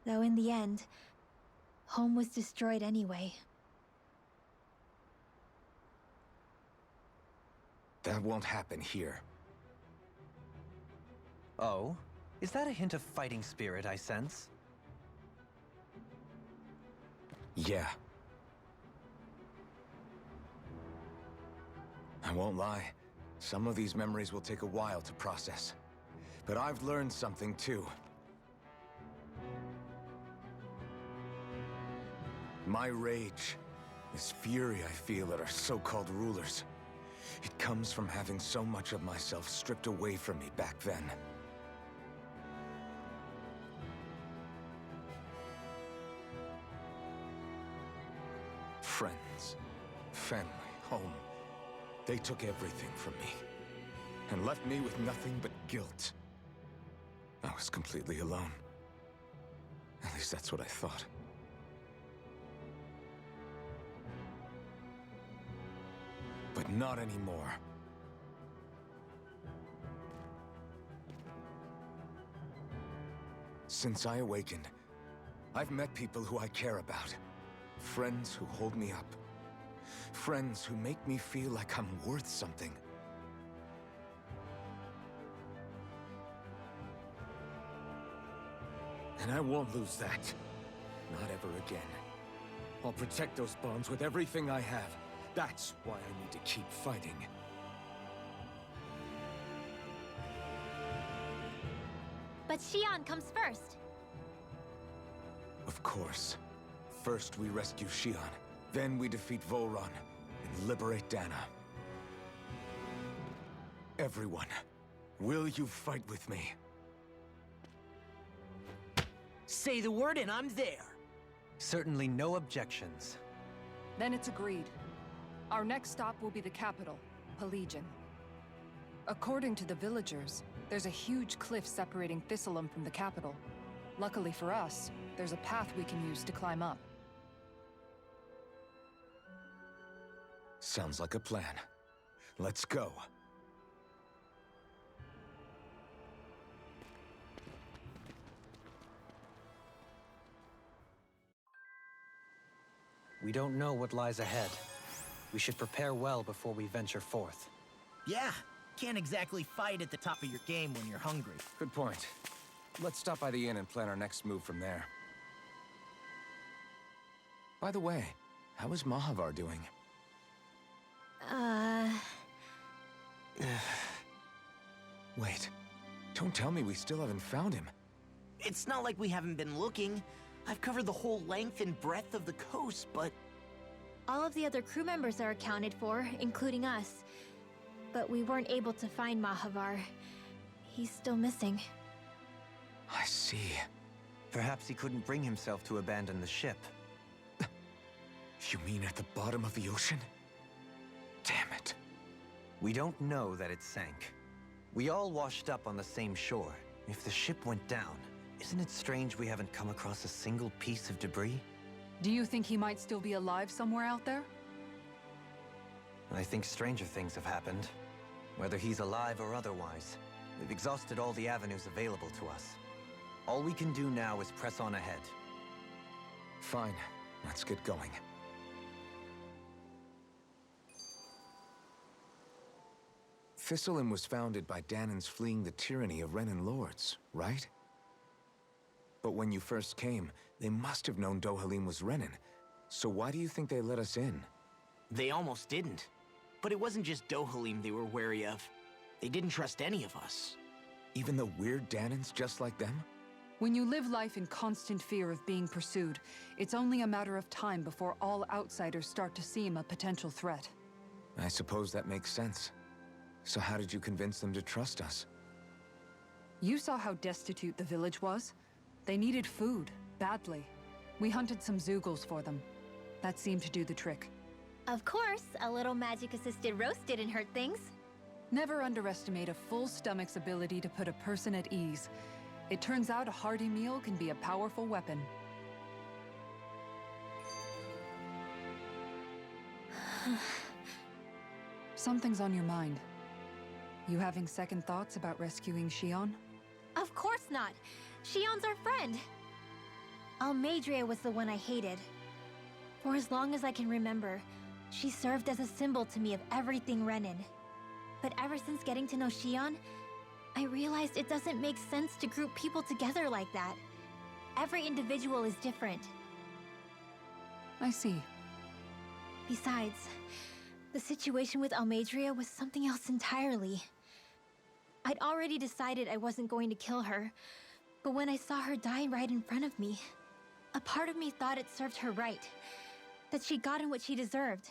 Though in the end, home was destroyed anyway. That won't happen here. Oh? Is that a hint of fighting spirit I sense? Yeah. I won't lie. Some of these memories will take a while to process. But I've learned something too. My rage, this fury I feel at our so-called rulers, it comes from having so much of myself stripped away from me back then. Friends, family, home. They took everything from me and left me with nothing but guilt. I was completely alone. At least that's what I thought. But not anymore. Since I awakened, I've met people who I care about. Friends who hold me up. Friends who make me feel like I'm worth something. And I won't lose that. Not ever again. I'll protect those bonds with everything I have. That's why I need to keep fighting. But Xion comes first. Of course. First we rescue Xion, then we defeat Volron and liberate Dana. Everyone, will you fight with me? Say the word and I'm there. Certainly no objections. Then it's agreed. Our next stop will be the capital, Pelegion. According to the villagers, there's a huge cliff separating Thistleum from the capital. Luckily for us, there's a path we can use to climb up. Sounds like a plan. Let's go. We don't know what lies ahead. We should prepare well before we venture forth. Yeah, can't exactly fight at the top of your game when you're hungry. Good point. Let's stop by the inn and plan our next move from there. By the way, how is Mahavar doing? Wait. Don't tell me we still haven't found him. It's not like we haven't been looking. I've covered the whole length and breadth of the coast, but All of the other crew members are accounted for, including us. But we weren't able to find Mahavar. He's still missing. I see. Perhaps he couldn't bring himself to abandon the ship. You mean at the bottom of the ocean? Damn it. We don't know that it sank. We all washed up on the same shore. If the ship went down, isn't it strange we haven't come across a single piece of debris? Do you think he might still be alive somewhere out there? I think stranger things have happened. Whether he's alive or otherwise, we've exhausted all the avenues available to us. All we can do now is press on ahead. Fine. Let's get going. Thistlein was founded by Danan's fleeing the tyranny of Renan lords, right? But when you first came, they must have known Dohalim was Renan. So why do you think they let us in? they almost didn't. But it wasn't just Dohalim they were wary of. They didn't trust any of us. Even the weird Danans just like them? When you live life in constant fear of being pursued, it's only a matter of time before all outsiders start to seem a potential threat. I suppose that makes sense. So how did you convince them to trust us? You saw how destitute the village was. They needed food, badly. We hunted some Zeugles for them. That seemed to do the trick. Of course, a little magic-assisted roast didn't hurt things. Never underestimate a full stomach's ability to put a person at ease. It turns out a hearty meal can be a powerful weapon. Something's on your mind. You having second thoughts about rescuing Shion? Of course not. Shion's our friend. Almeidrea was the one I hated. For as long as I can remember, she served as a symbol to me of everything Renan. But ever since getting to know Shion, I realized it doesn't make sense to group people together like that. Every individual is different. I see. Besides, the situation with Almeidrea was something else entirely. I'd already decided I wasn't going to kill her, but when I saw her die right in front of me, a part of me thought it served her right, that she'd gotten what she deserved.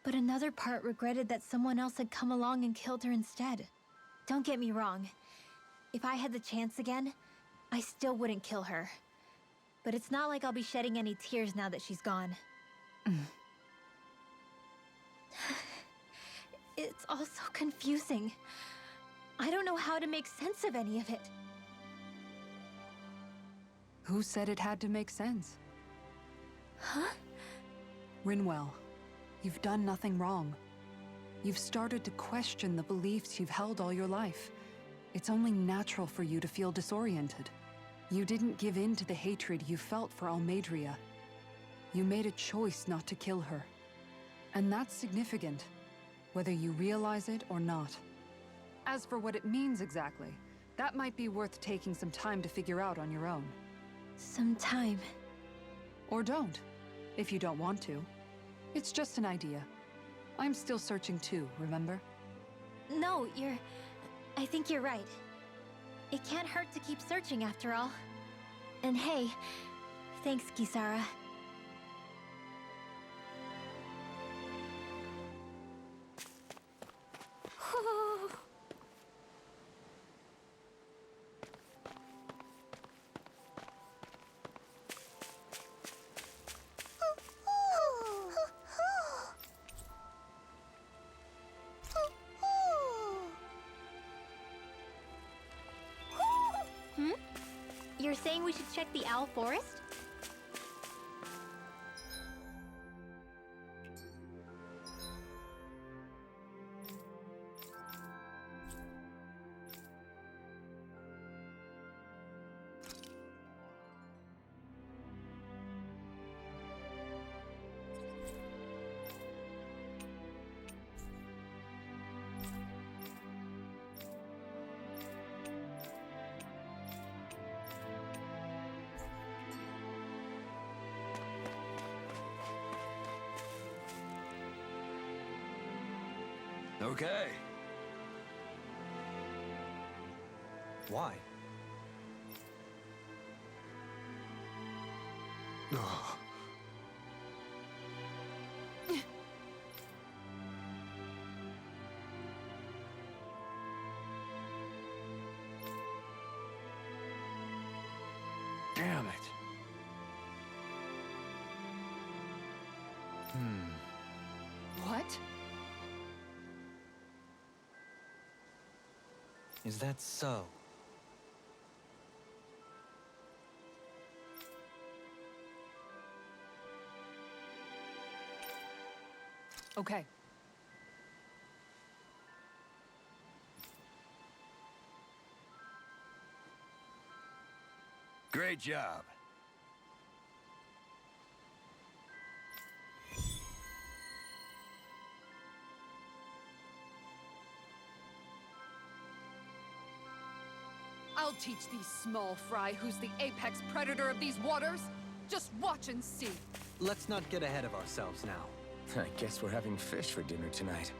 But another part regretted that someone else had come along and killed her instead. Don't get me wrong. If I had the chance again, I still wouldn't kill her. But it's not like I'll be shedding any tears now that she's gone. It's all so confusing. I don't know how to make sense of any of it. Who said it had to make sense? Huh? Rinwell, you've done nothing wrong. You've started to question the beliefs you've held all your life. It's only natural for you to feel disoriented. You didn't give in to the hatred you felt for Almeidrea. You made a choice not to kill her. And that's significant, whether you realize it or not. As for what it means exactly, that might be worth taking some time to figure out on your own. Some time. Or don't, if you don't want to. It's just an idea. I'm still searching too, remember? No, I think you're right. It can't hurt to keep searching after all. And hey, thanks, Kisara. You're saying we should check the Owl Forest? Okay. Why? Damn it. What? Is that so? Okay. Great job. I'll teach these small fry who's the apex predator of these waters. Just watch and see. Let's not get ahead of ourselves now. I guess we're having fish for dinner tonight.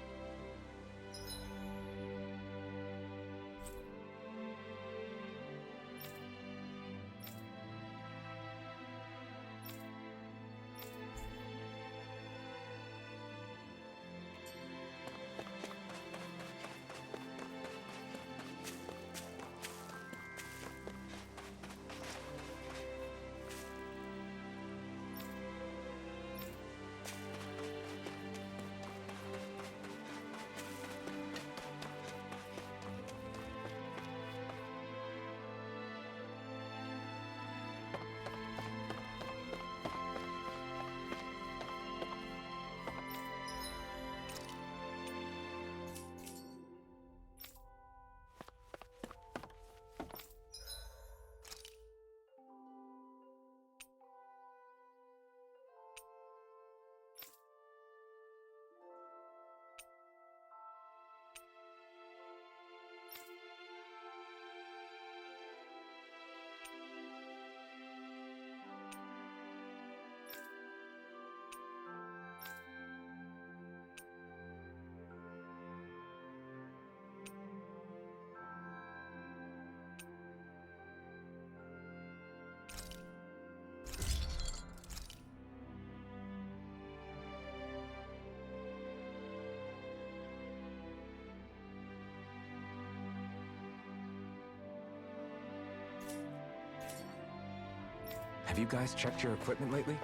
Have you guys checked your equipment lately?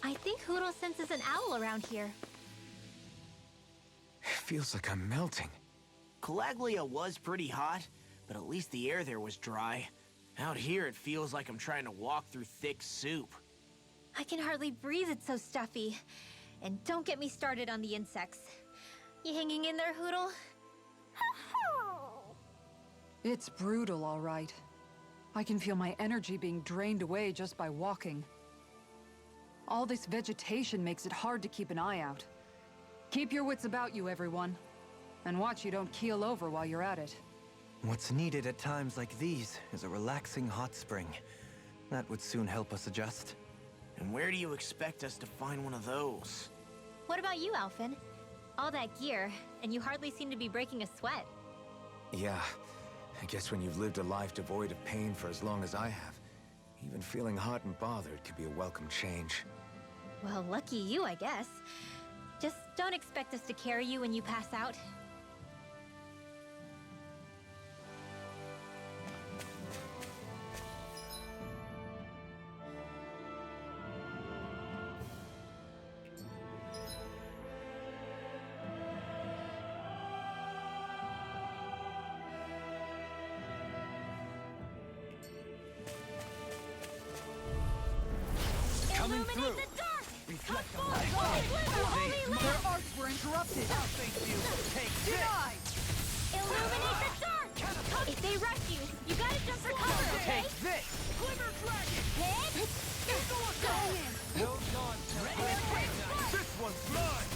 I think Hootle senses an owl around here. It feels like I'm melting. Calaglia was pretty hot, but at least the air there was dry. Out here, it feels like I'm trying to walk through thick soup. I can hardly breathe, it's so stuffy. And don't get me started on the insects. You hanging in there, Hootle? It's brutal, all right. I can feel my energy being drained away just by walking. All this vegetation makes it hard to keep an eye out. Keep your wits about you, everyone. And watch you don't keel over while you're at it. What's needed at times like these is a relaxing hot spring. That would soon help us adjust. And where do you expect us to find one of those? What about you, Alphen? All that gear, and you hardly seem to be breaking a sweat. Yeah, I guess when you've lived a life devoid of pain for as long as I have, even feeling hot and bothered could be a welcome change. Well, lucky you, I guess. Just don't expect us to carry you when you pass out. coming through. Illuminate the dark! Reflect Come on forth, my holy light. glimmer, holy Their lamp! arts were interrupted. Take Denied! Illuminate the dark! If they rush you, you gotta jump for cover, okay? Take this! Glimmer Dragon! Hit! Go in! No dawn This one's mine!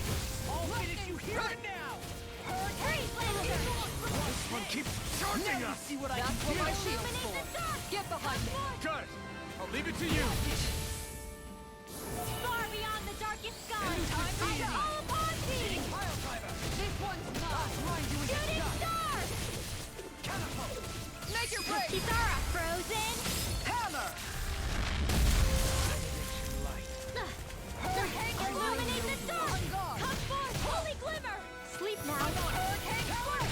I'll finish you here and now! Freeze, Lancer! This one keeps charging us! See what That's what my shield's Illuminate for. the dark! Get behind me. Got it! I'll leave it to you! Far beyond the darkest skies! Time to I shine. call upon thee! Pile driver! This one's mine. Shooting star! Catapult! Make your break! Kisara, frozen! Hammer! Illuminate the dark! On guard. Come forth, holy glimmer! Sleep now. Hurricane Storm!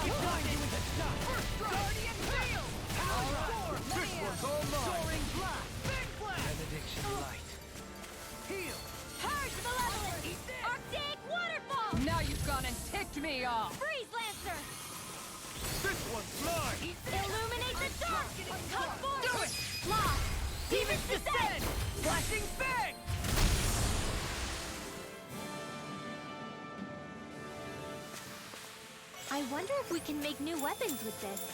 Guardian with the dust! Guardian field! Power storm! This one's all mine! Soaring blast! Big blast! Benediction light! Heal! Purge malevolence! Arctic waterfall! Now you've gone and ticked me off! Freeze, Lancer! This one's mine! Illuminate the dark! Come forth! Do it! Lost! Demons descend! Flashing bang! I wonder if we can make new weapons with this.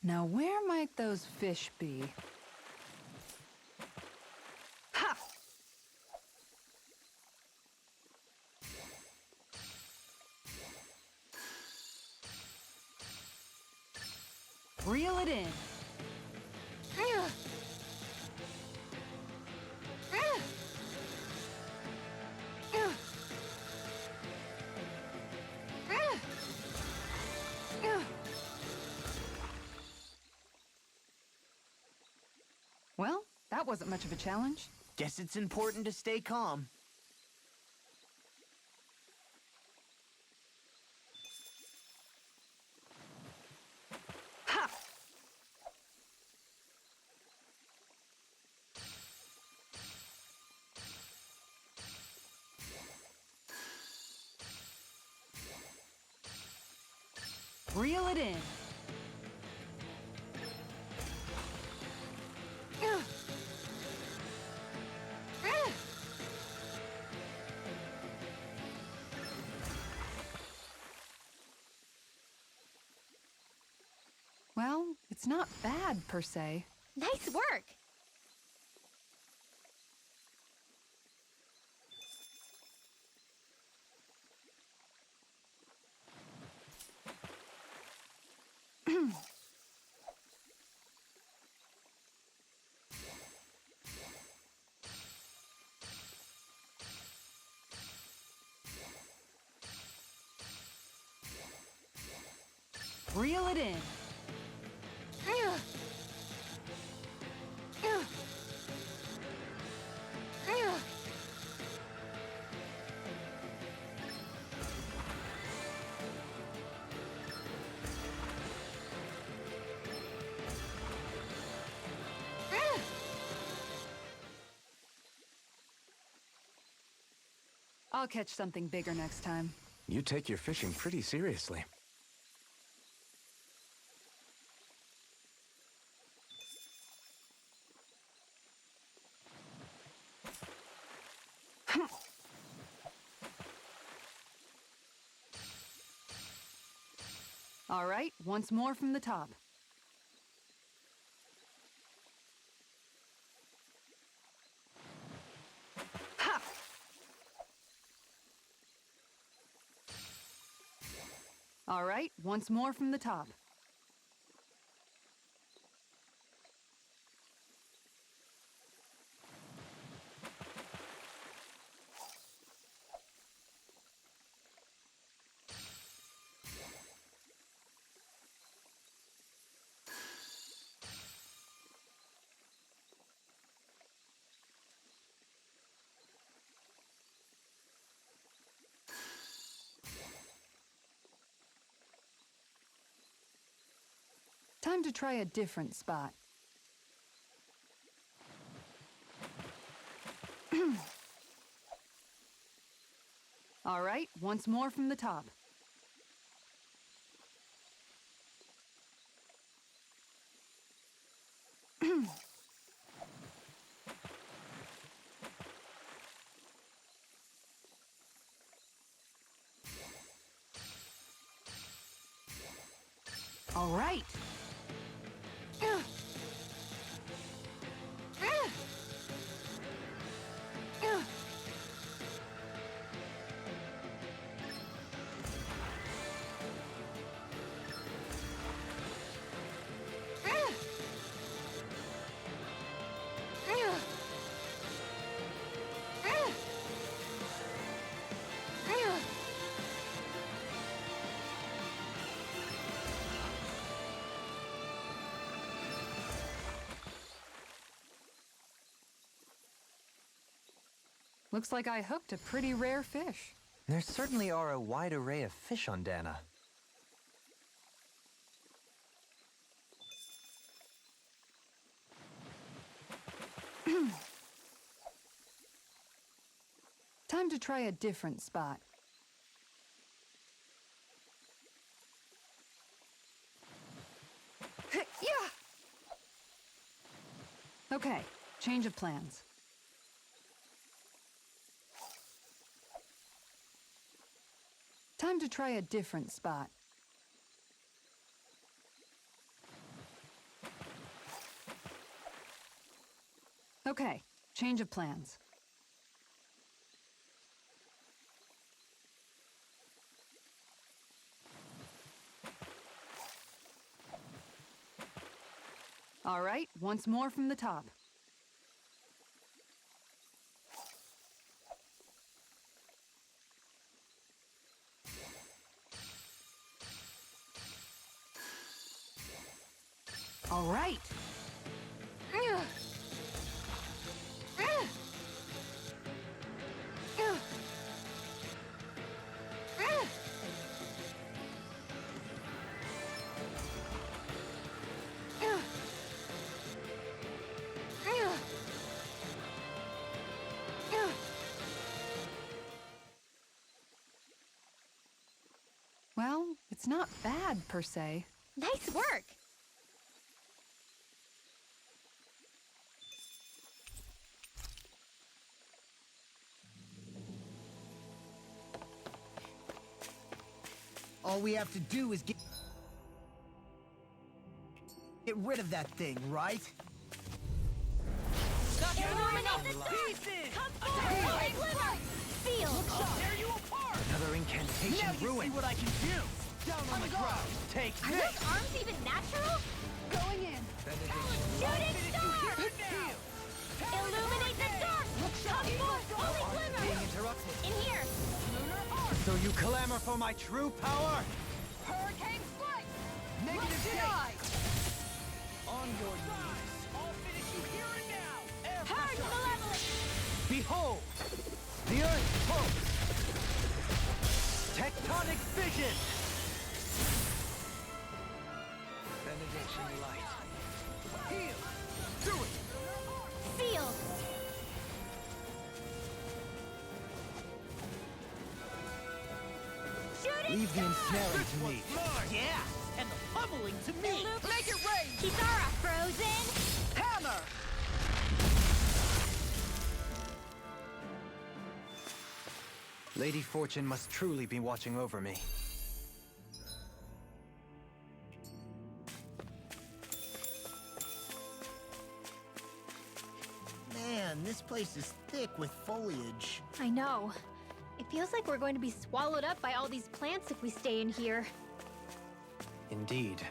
Now where might those fish be? Ha! Reel it in. Well, that wasn't much of a challenge. Guess it's important to stay calm. Ha! Reel it in. Well, it's not bad, per se. Nice work! Reel it in. I'll catch something bigger next time. You take your fishing pretty seriously. All right, once more from the top. Ha! All right, once more from the top. Time to try a different spot. All right, once more from the top. All right. Looks like I hooked a pretty rare fish. There certainly are a wide array of fish on Dana. Time to try a different spot. Yeah! Okay, change of plans. Time to try a different spot. Okay, change of plans. All right, once more from the top. All right. Well, it's not bad per se. Nice work! All we have to do is get rid of that thing, right? Illuminate the dark! Come forward! Holy glimmer! Sealed! Tear you apart! Another incantation Now you see ruined. what I can do! Down on the ground! Take Are this! those arms even natural? Going in. Shooting star! Illuminate the dark! Come forth! Holy glimmer! Being interrupted. In here! So you clamor for my true power? Hurricane strike! Negative Denied! On your knees! I'll finish you here and now! Air Purge pressure! malevolence! Behold! The Earth pulse! Tectonic vision! Benediction light. Heal! Do it! Sealed! Leave the ensnaring to me. Yeah, and the pummeling to me. Make it rain! Kisara, frozen! Hammer! Lady Fortune must truly be watching over me. Man, this place is thick with foliage. I know. It feels like we're going to be swallowed up by all these plants if we stay in here. Indeed.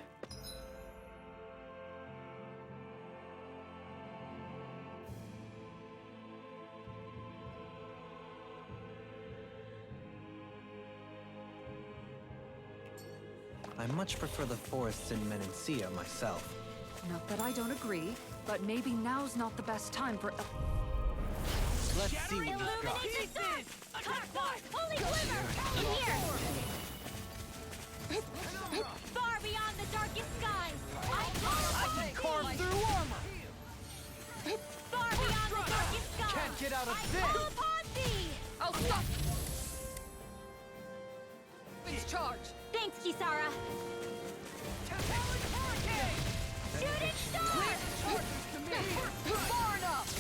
I much prefer the forests in Menancia myself. Not that I don't agree, but maybe now's not the best time for... Let's see what you've got. Illuminate the dark! Cockforce! Holy Glimmer! In here! Far beyond the darkest skies! I can carve through armor! Far beyond the darkest skies! Can't get out of I this! call upon thee! I'll stop! Please charge! Thanks, Kisara! Shooting star! Far enough!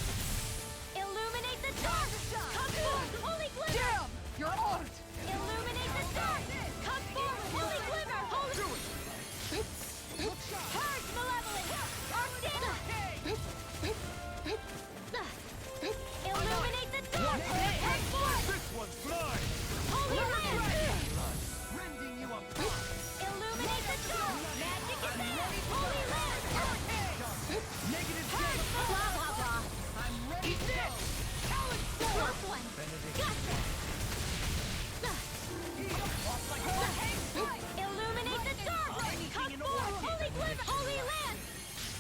Illuminate the dark! Come forth, holy glimmer! Damn! You're art! Illuminate the dark! Come forth, holy glimmer! Holy... Purge malevolence! Arctic! Illuminate the dark! Come forth! This one's mine! Holy land! Rending you apart! Illuminate the dark! Magic is there! Holy land! Negative Purge! Blah, blah, blah! I'm ready! Eat this! Close one! Gotcha! Illuminate the dark! Come forth, holy glimmer! Holy land!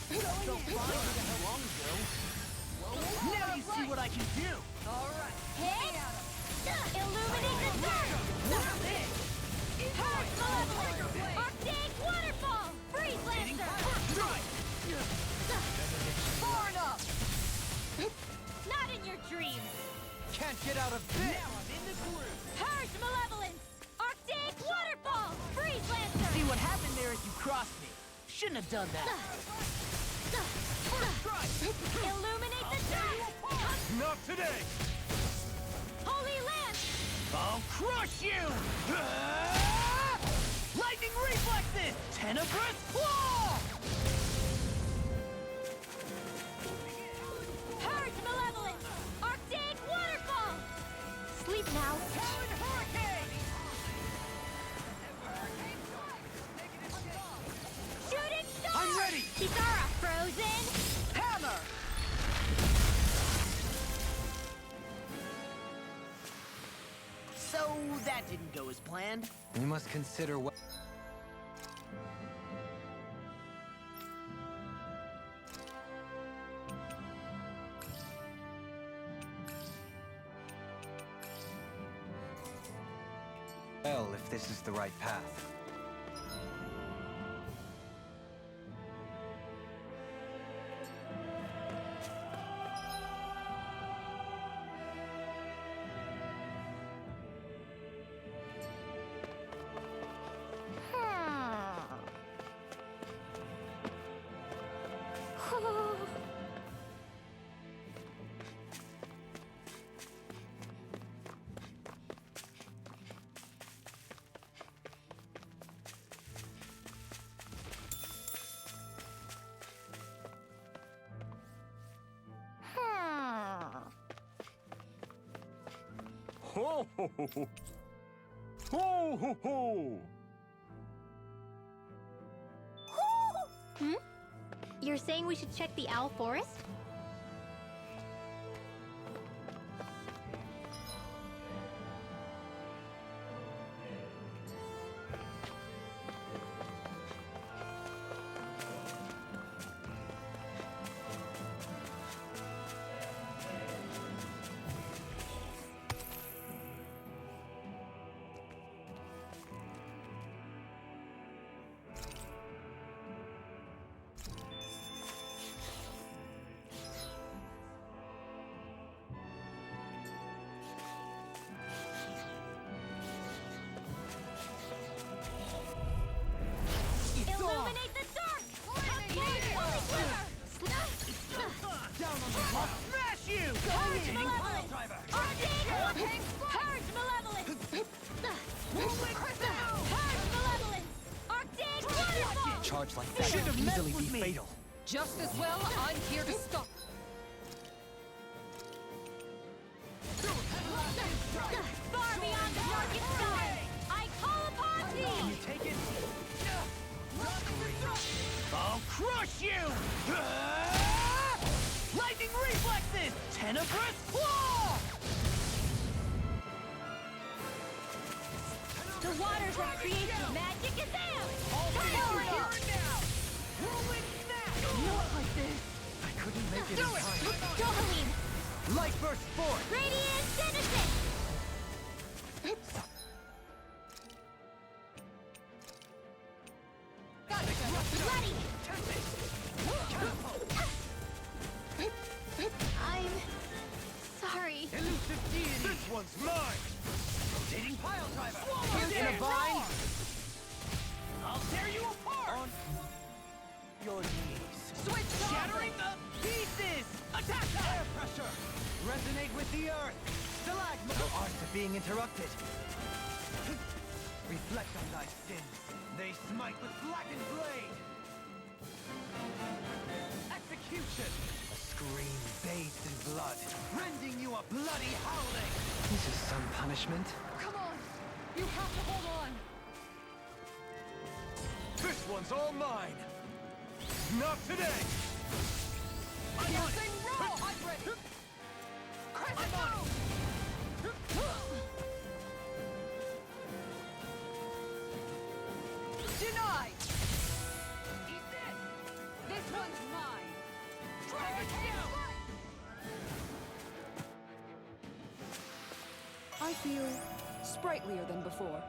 So fine how long ago. Now you see what I can do. Hit! Illuminate the dark! Purge malevolence! Arctic waterfall! Freeze lancer! Far enough! Not in your dreams! Can't get out of this! Purge malevolence! Arctic waterfall! Freeze lancer! See what happened there as you crossed me. Shouldn't have done that. Illuminate the dark! Not today! Holy land! I'll crush you! Lightning reflexes! Tenebrous claw! Purge malevolence! Arctic waterfall! Sleep now. Shooting star! I'm ready! Kisara, frozen! Hammer! So that didn't go as planned. We must consider what... Well, if this is the right path. Ho ho ho ho! Ho ho ho! Hmm? You're saying we should check the Owl Forest? Purge Malevolence! Purge Malevolence! Arctic Waterfall! Charge like that Should've could messed easily with be me. fatal. Just as well, I'm here to stop. Far beyond the darkest sky! I call upon thee! Take it. I'll crush you! Lightning reflexes! Tenebrous claw! The waters of creation magic is out! Turn over Here and now! Whirlwind snap! Not like this! I couldn't make it in time. Dohalim! Light burst forth. Radiant Genesis! Bloody! I'm sorry. Elusive deity. This one's mine! Rotating pile driver. Swallow In a their vine. roar! I'll tear you apart! On your knees. Switch shattering the pieces! Attack Air pressure. Resonate with the earth. Stalagma. The arts are being interrupted. Reflect on thy sins. They smite with blackened blade. Execution. A scream bathed in blood, rending you a bloody howling. This is some punishment. Come on! You have to hold on! This one's all mine! Not today! Piercing roar! I'm ready! Crescent moon! Denied! Eat this! This one's mine! Dragon Tail! I feel sprightlier than before.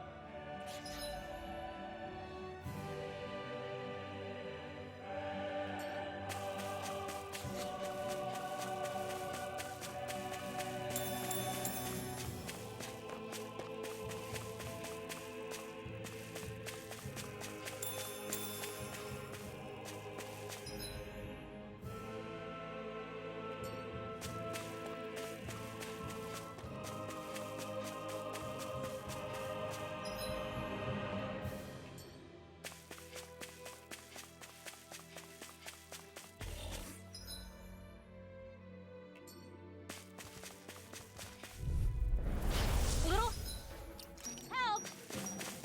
Little help!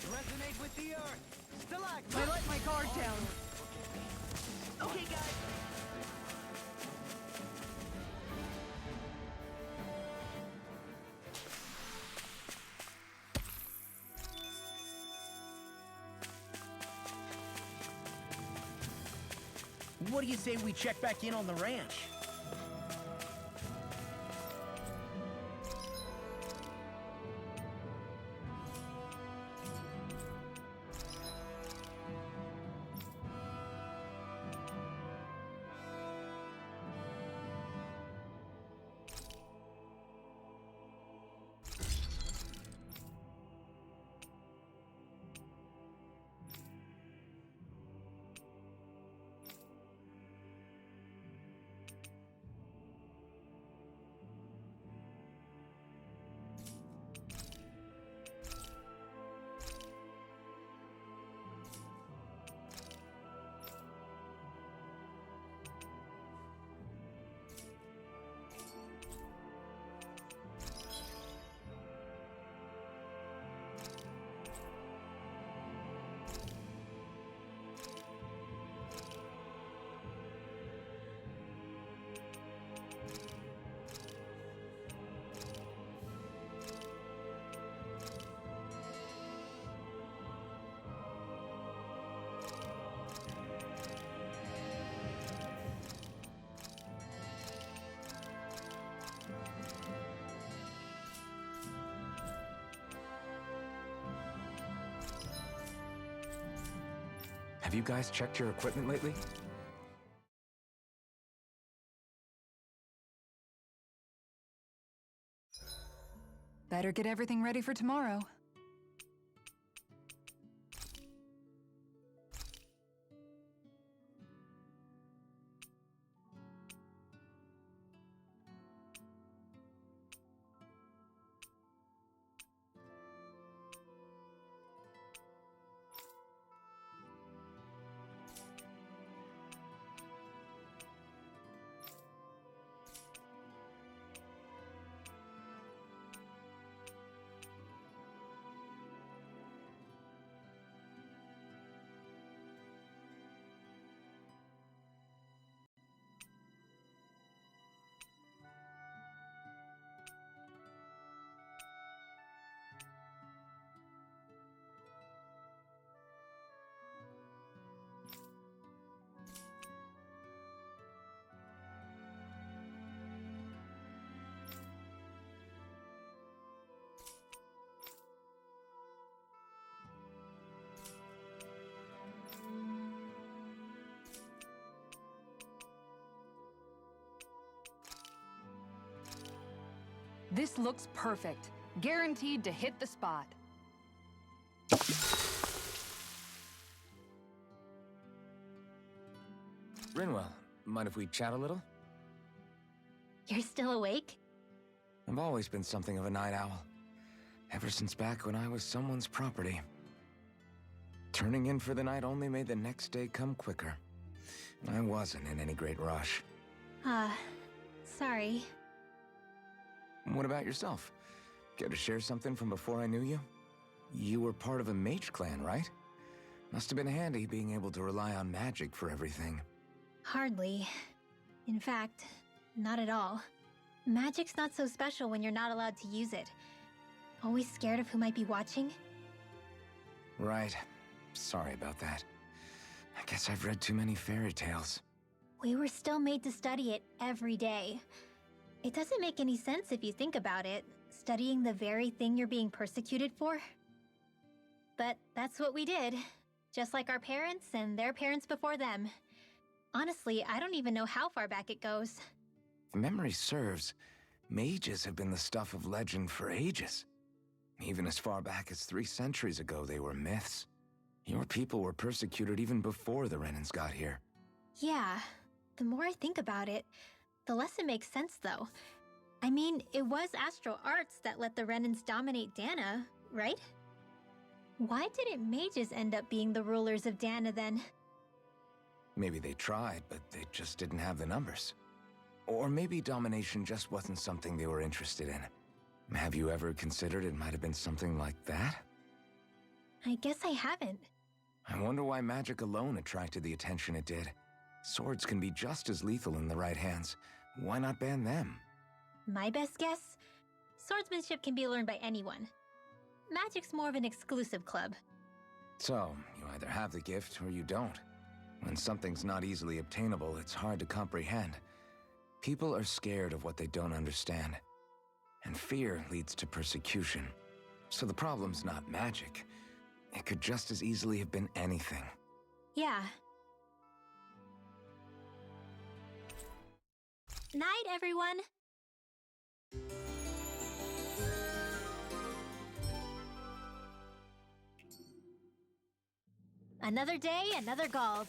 Resonate with the earth. Stalagma. I let my guard down. Okay, guys. What do you say we check back in on the ranch? Have you guys checked your equipment lately? Better get everything ready for tomorrow. This looks perfect. Guaranteed to hit the spot. Rinwell, mind if we chat a little? You're still awake? I've always been something of a night owl. Ever since back when I was someone's property. Turning in for the night only made the next day come quicker. I wasn't in any great rush. Sorry. What about yourself? Care to share something from before I knew you? You were part of a mage clan, right? Must have been handy being able to rely on magic for everything. Hardly. In fact, not at all. Magic's not so special when you're not allowed to use it. Always scared of who might be watching? Right. Sorry about that. I guess I've read too many fairy tales. We were still made to study it every day. It doesn't make any sense if you think about it, studying the very thing you're being persecuted for. But that's what we did, just like our parents and their parents before them. Honestly, I don't even know how far back it goes. If memory serves, mages have been the stuff of legend for ages. Even as far back as 3 centuries ago, they were myths. Your people were persecuted even before the Renans got here. Yeah, the more I think about it, the less it makes sense though. I mean, it was Astral Arts that let the Renans dominate Dana, right? Why didn't mages end up being the rulers of Dana then? Maybe they tried, but they just didn't have the numbers. Or maybe domination just wasn't something they were interested in. Have you ever considered it might have been something like that? I guess I haven't. I wonder why magic alone attracted the attention it did. Swords can be just as lethal in the right hands. Why not ban them? My best guess? Swordsmanship can be learned by anyone. Magic's more of an exclusive club. So, you either have the gift or you don't. When something's not easily obtainable, it's hard to comprehend. People are scared of what they don't understand. And fear leads to persecution. So the problem's not magic. It could just as easily have been anything. Yeah. Night, everyone! Another day, another Gald.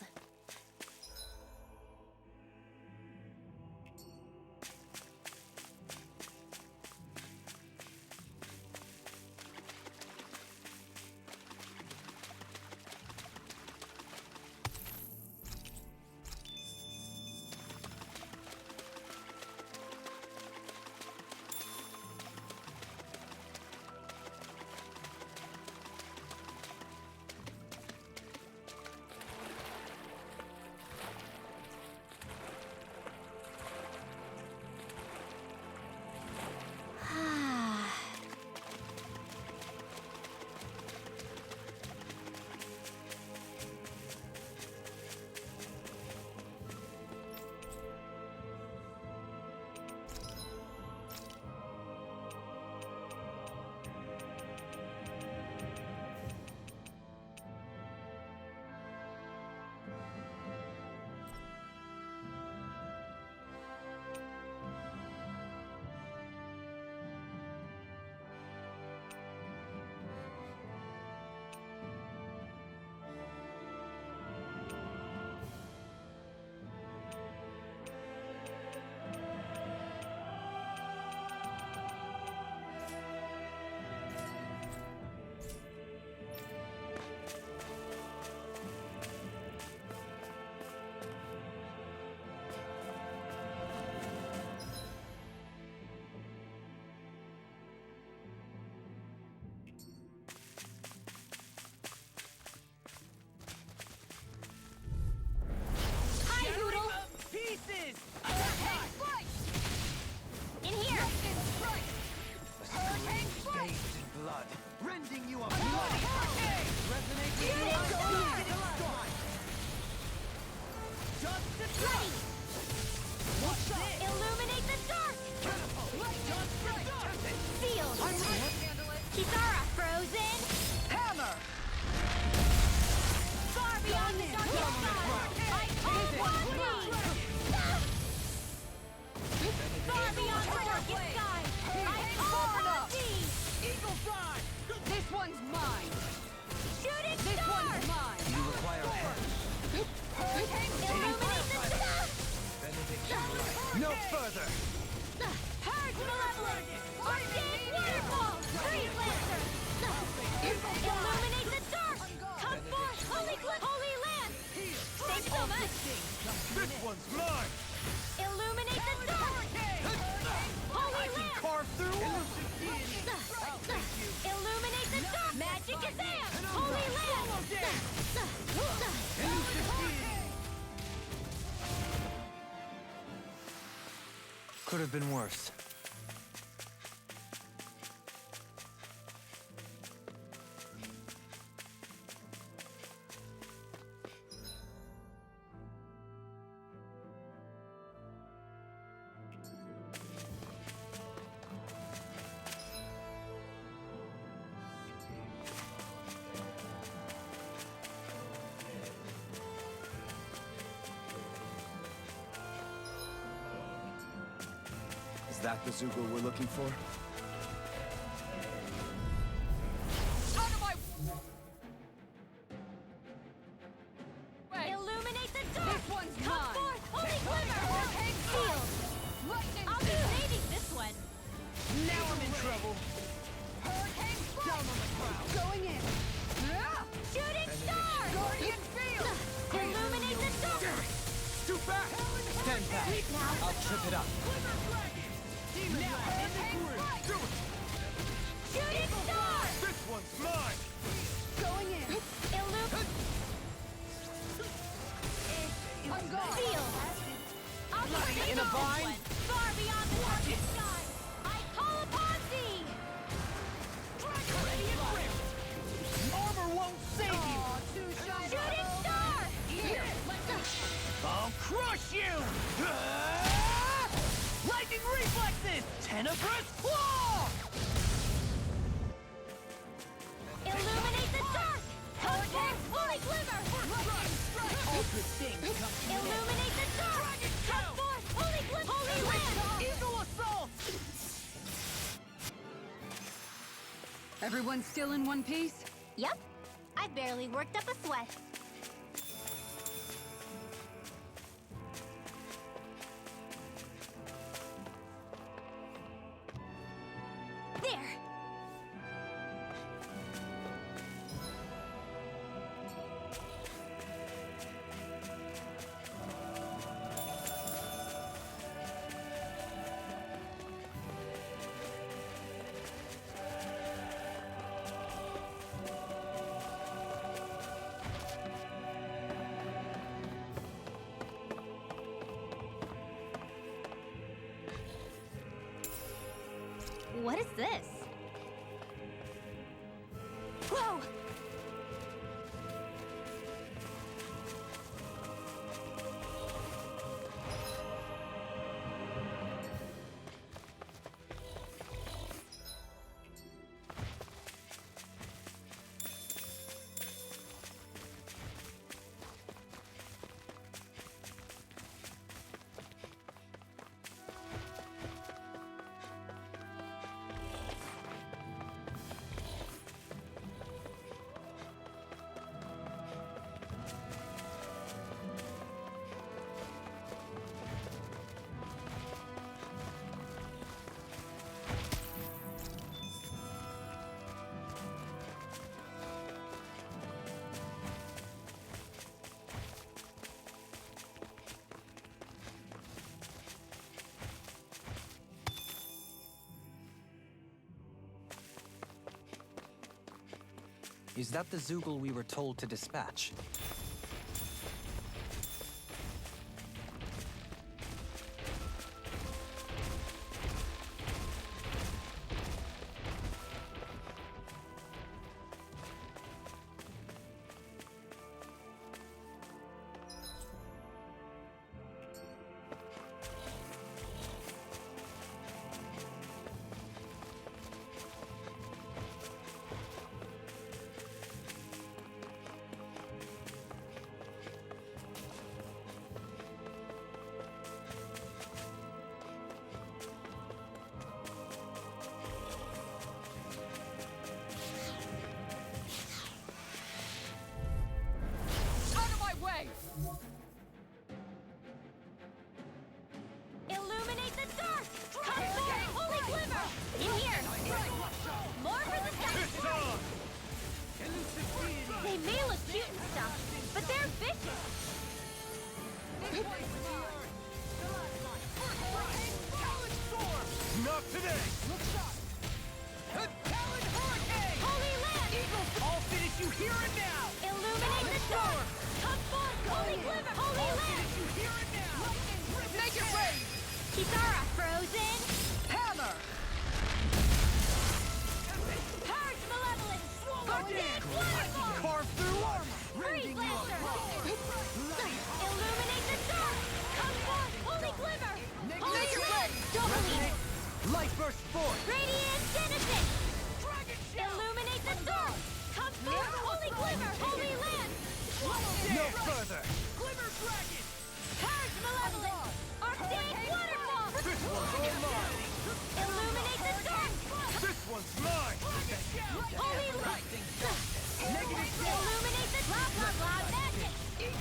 together! Purge Malevolence! Arcane Waterfall! Freeze Lancer! Illuminate the dark! Come forth, Holy Cliff! Holy Land! Thanks so much! This one's mine! Illuminate the dark! Holy Land! Carve through! Illuminate the dark! Magic Kazam! Holy Land! Could have been worse. Is that the Zoogle we're looking for? Illuminate the dark! This one's Come mine. forth, Holy Glimmer! Hurricane Field! Lightning I'll be saving this one! Now I'm in trouble! Hurricane Down on the ground. Going in. Shooting Star! Guardian Field. Illuminate the dark! Too fast! Stand back. I'll trip it up. Do it! Shooting Star! This one's mine! Going in. I'm gone. Field! I'll be in a vine? Far beyond the darkest sky! I call upon thee! Armor won't save you! Shooting Star! I'll crush you! Lightning reflexes! Tenebrous claw! Illuminate the dark! Hurricane Holy Glimmer! Illuminate the dark! Come forth, Holy Glimmer! Holy Land! Eagle assault! Everyone still in one piece? Yep. I barely worked up a sweat. There! What is this? Whoa! Is that the Zoogle we were told to dispatch? Kisara, frozen! Hammer! Purge malevolence! Arctic waterfall! Carve through armor! Freeze blaster! Illuminate the dark! Come forth, holy glimmer! Holy red! Doubling! Light burst forth! Radiant genesis! Illuminate the dark! Come forth, holy glimmer! Holy land! No further! Glimmer dragon! Purge malevolence! Arctic waterfall! This one's all mine! Illuminate the dark! This one's mine! Holy light! Illuminate the dark! Magic!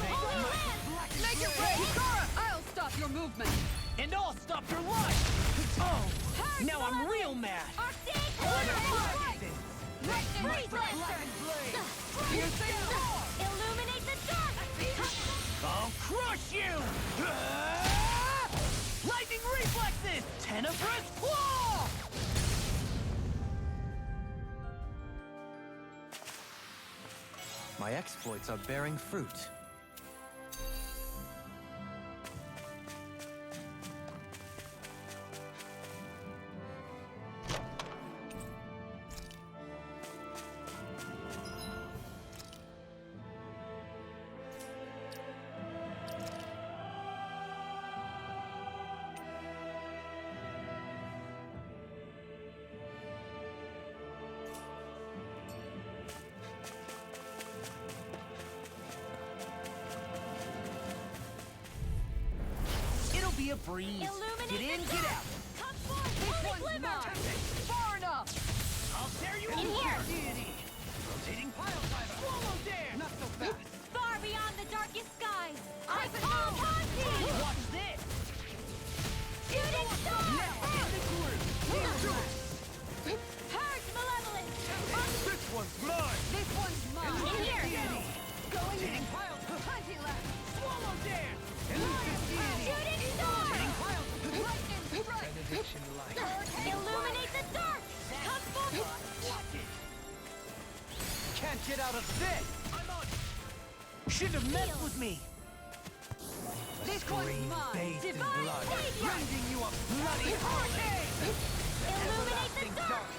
Holy land! Make it rain! Kisara! I'll stop your movement! And I'll stop your life! Oh, Purge now I'm real mad! Arctic waterfall! Freeze blaster! Illuminate the dark! I'll crush you! Lightning reflexes! Tenebrous claw! My exploits are bearing fruit. It'll be a breeze. Illuminate Get in, the get dark! out. Come forth, This holy one's glimmer! mine! Far enough! I'll tear you In apart, here. deity! Rotating pile driver! Swallow dare! Not so fast! Far beyond the darkest skies! I call Kanji! Watch this! Shooting star! Now in the groove! Purge malevolence! This one's mine! This one's mine! In here! Going in! Rotating pile! Plenty left! Swallow dare! Elusive deity! Shooting star! Lightning strike! Illuminate the dark! Come forth! Can't get out of this! I'm on! Shouldn't have messed with me! This one's mine! Bathed in Divine blood, savior! rending you a bloody hurricane! Illuminate the dark!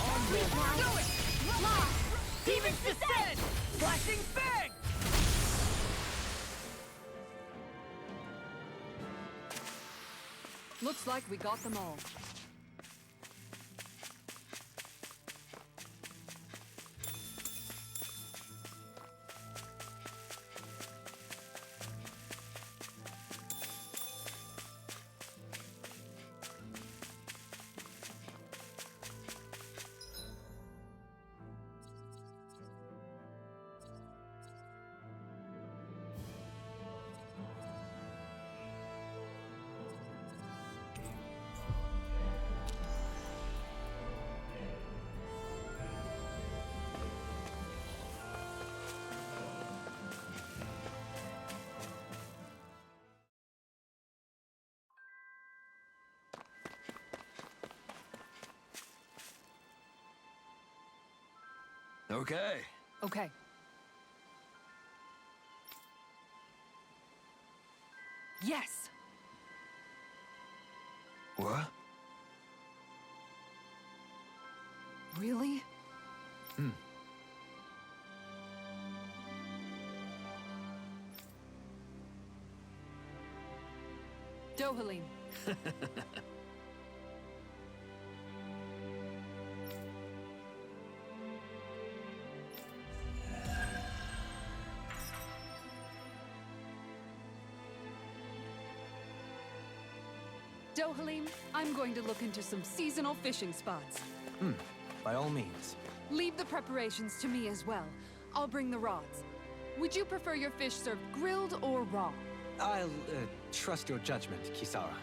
Onward! Do it! Lost! Demons descend! Flashing bang! Looks like we got them all. Okay. Okay. Yes! What? Really? Dohalim. Dohalim, I'm going to look into some seasonal fishing spots. By all means. Leave the preparations to me as well. I'll bring the rods. Would you prefer your fish served grilled or raw? I'll trust your judgment, Kisara.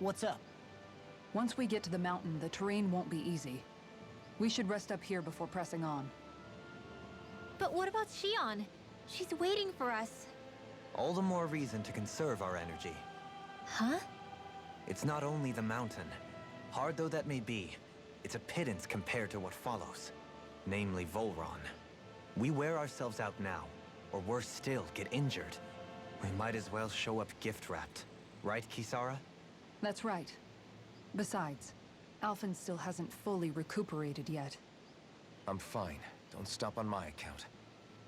What's up? Once we get to the mountain, the terrain won't be easy. We should rest up here before pressing on. But what about Shion? She's waiting for us. All the more reason to conserve our energy. Huh? It's not only the mountain. Hard though that may be, it's a pittance compared to what follows. Namely Volron. We wear ourselves out now, or worse still, get injured. We might as well show up gift-wrapped. Right, Kisara? That's right. Besides, Alphen still hasn't fully recuperated yet. I'm fine. Don't stop on my account.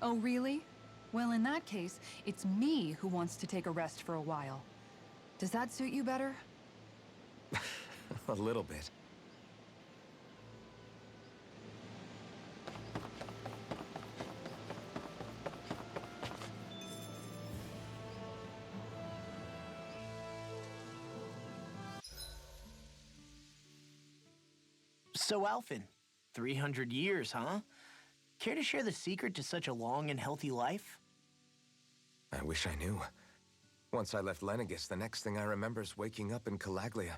Oh, really? Well, in that case, it's me who wants to take a rest for a while. Does that suit you better? A little bit. So, Alphen, 300 years, huh? Care to share the secret to such a long and healthy life? I wish I knew. Once I left Lenegis, the next thing I remember is waking up in Calaglia.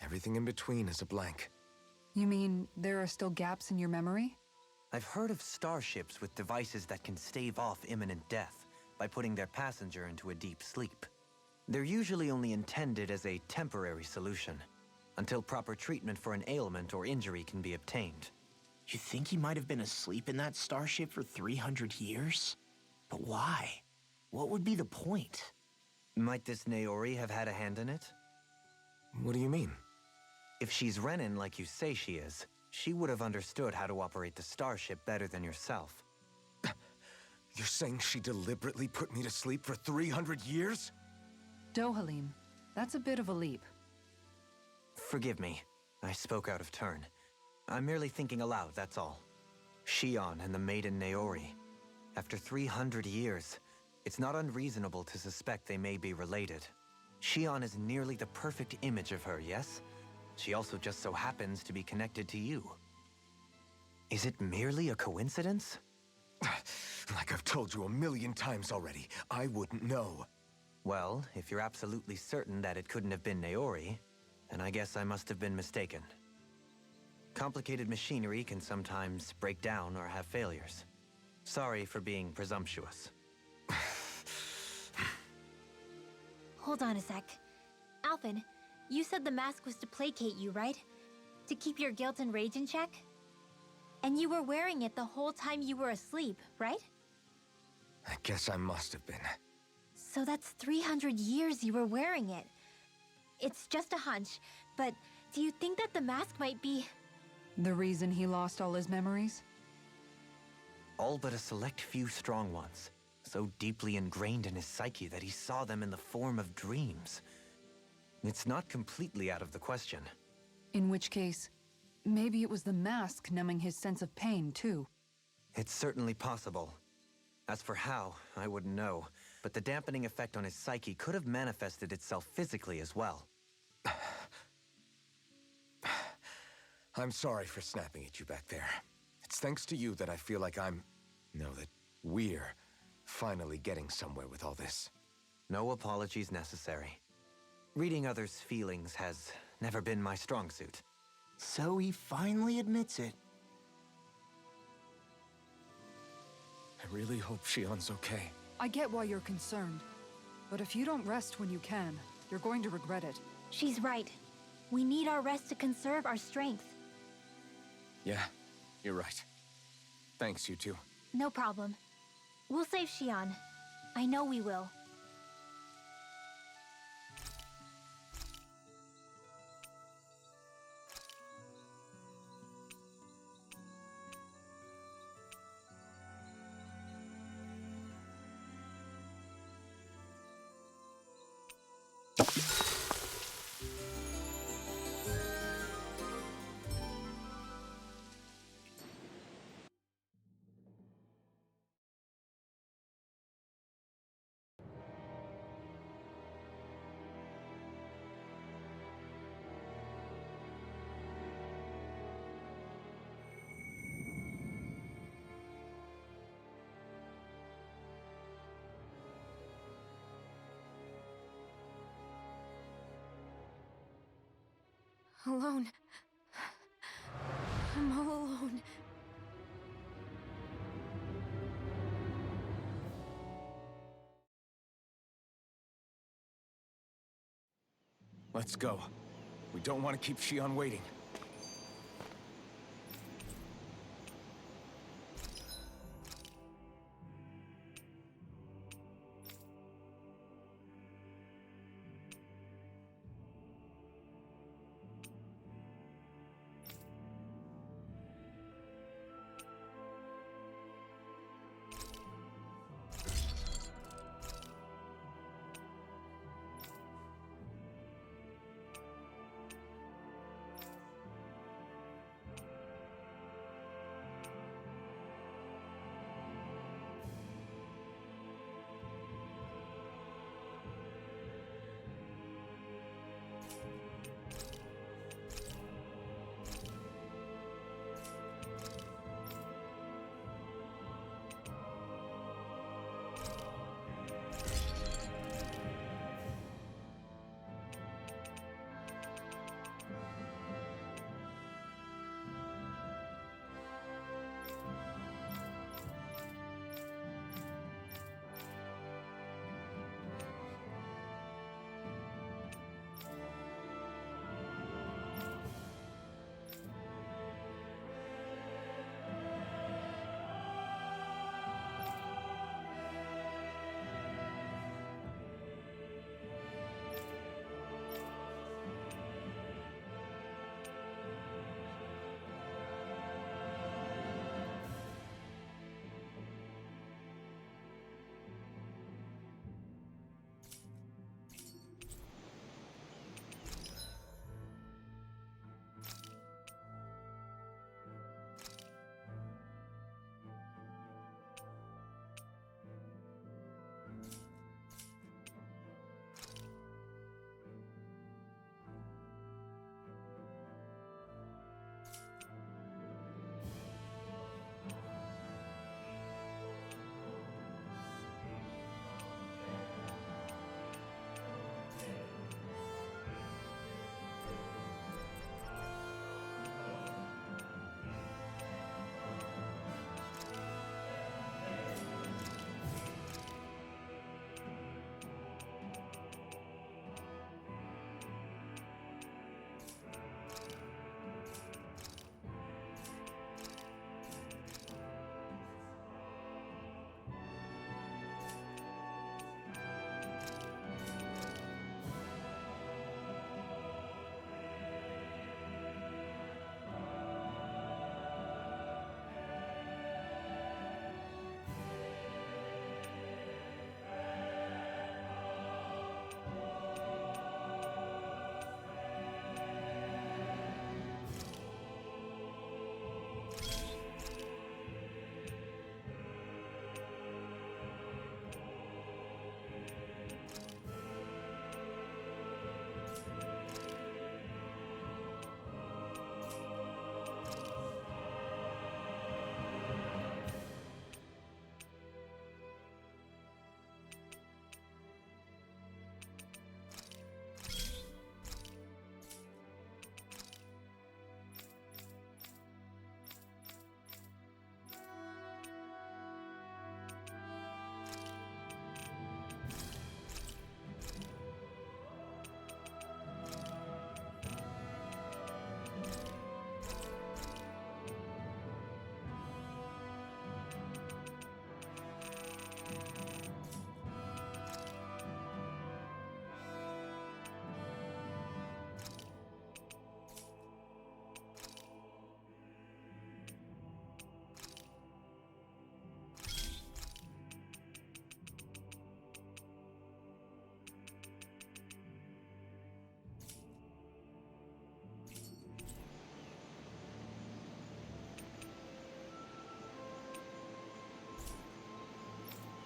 Everything in between is a blank. You mean there are still gaps in your memory? I've heard of starships with devices that can stave off imminent death by putting their passenger into a deep sleep. They're usually only intended as a temporary solution, until proper treatment for an ailment or injury can be obtained. You think he might have been asleep in that starship for 300 years? But why? What would be the point? Might this Naori have had a hand in it? What do you mean? If she's Renin like you say she is, she would have understood how to operate the starship better than yourself. You're saying she deliberately put me to sleep for 300 years? Dohalim, that's a bit of a leap. Forgive me. I spoke out of turn. I'm merely thinking aloud, that's all. Shion and the maiden Naori. After 300 years, it's not unreasonable to suspect they may be related. Shion is nearly the perfect image of her, yes? She also just so happens to be connected to you. Is it merely a coincidence? Like I've told you 1,000,000 times already, I wouldn't know. Well, if you're absolutely certain that it couldn't have been Naori, then I guess I must have been mistaken. Complicated machinery can sometimes break down or have failures. Sorry for being presumptuous. Hold on a sec. Alphen, you said the mask was to placate you, right? To keep your guilt and rage in check? And you were wearing it the whole time you were asleep, right? I guess I must have been. So that's 300 years you were wearing it. It's just a hunch, but do you think that the mask might be... The reason he lost all his memories? All but a select few strong ones, so deeply ingrained in his psyche that he saw them in the form of dreams. It's not completely out of the question. In which case, maybe it was the mask numbing his sense of pain, too. It's certainly possible. As for how, I wouldn't know, but the dampening effect on his psyche could have manifested itself physically as well. I'm sorry for snapping at you back there. It's thanks to you that I feel like that we're finally getting somewhere with all this. No apologies necessary. Reading others' feelings has never been my strong suit. So he finally admits it. I really hope Shion's okay. I get why you're concerned. But if you don't rest when you can, you're going to regret it. She's right. We need our rest to conserve our strength. Yeah, you're right. Thanks, you two. No problem. We'll save Shion. I know we will. Alone. I'm all alone. Let's go. We don't want to keep Shion waiting.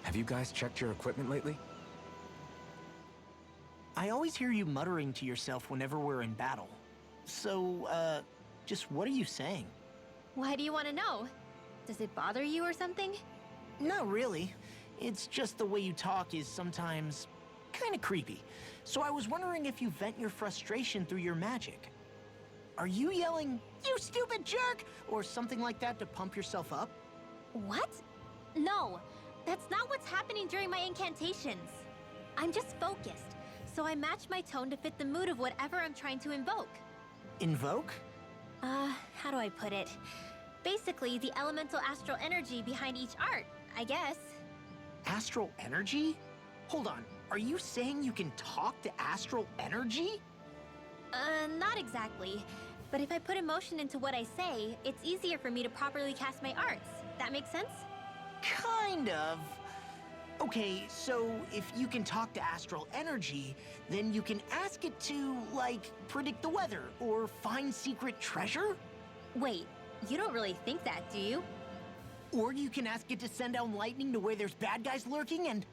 Have you guys checked your equipment lately? I always hear you muttering to yourself whenever we're in battle. So, just what are you saying? Why do you want to know? Does it bother you or something? Not really. It's just the way you talk is sometimes kind of creepy. So I was wondering if you vent your frustration through your magic. Are you yelling, "You stupid jerk," or something like that to pump yourself up? What? No, that's not what's happening during my incantations. I'm just focused, so I match my tone to fit the mood of whatever I'm trying to invoke. Invoke? How do I put it? Basically, the elemental astral energy behind each art, I guess. Astral energy? Hold on, are you saying you can talk to astral energy? Not exactly. But if I put emotion into what I say, it's easier for me to properly cast my arts. That makes sense? Kind of. Okay, so if you can talk to astral energy, then you can ask it to, like, predict the weather or find secret treasure? Wait, you don't really think that, do you? Or you can ask it to send down lightning to where there's bad guys lurking and...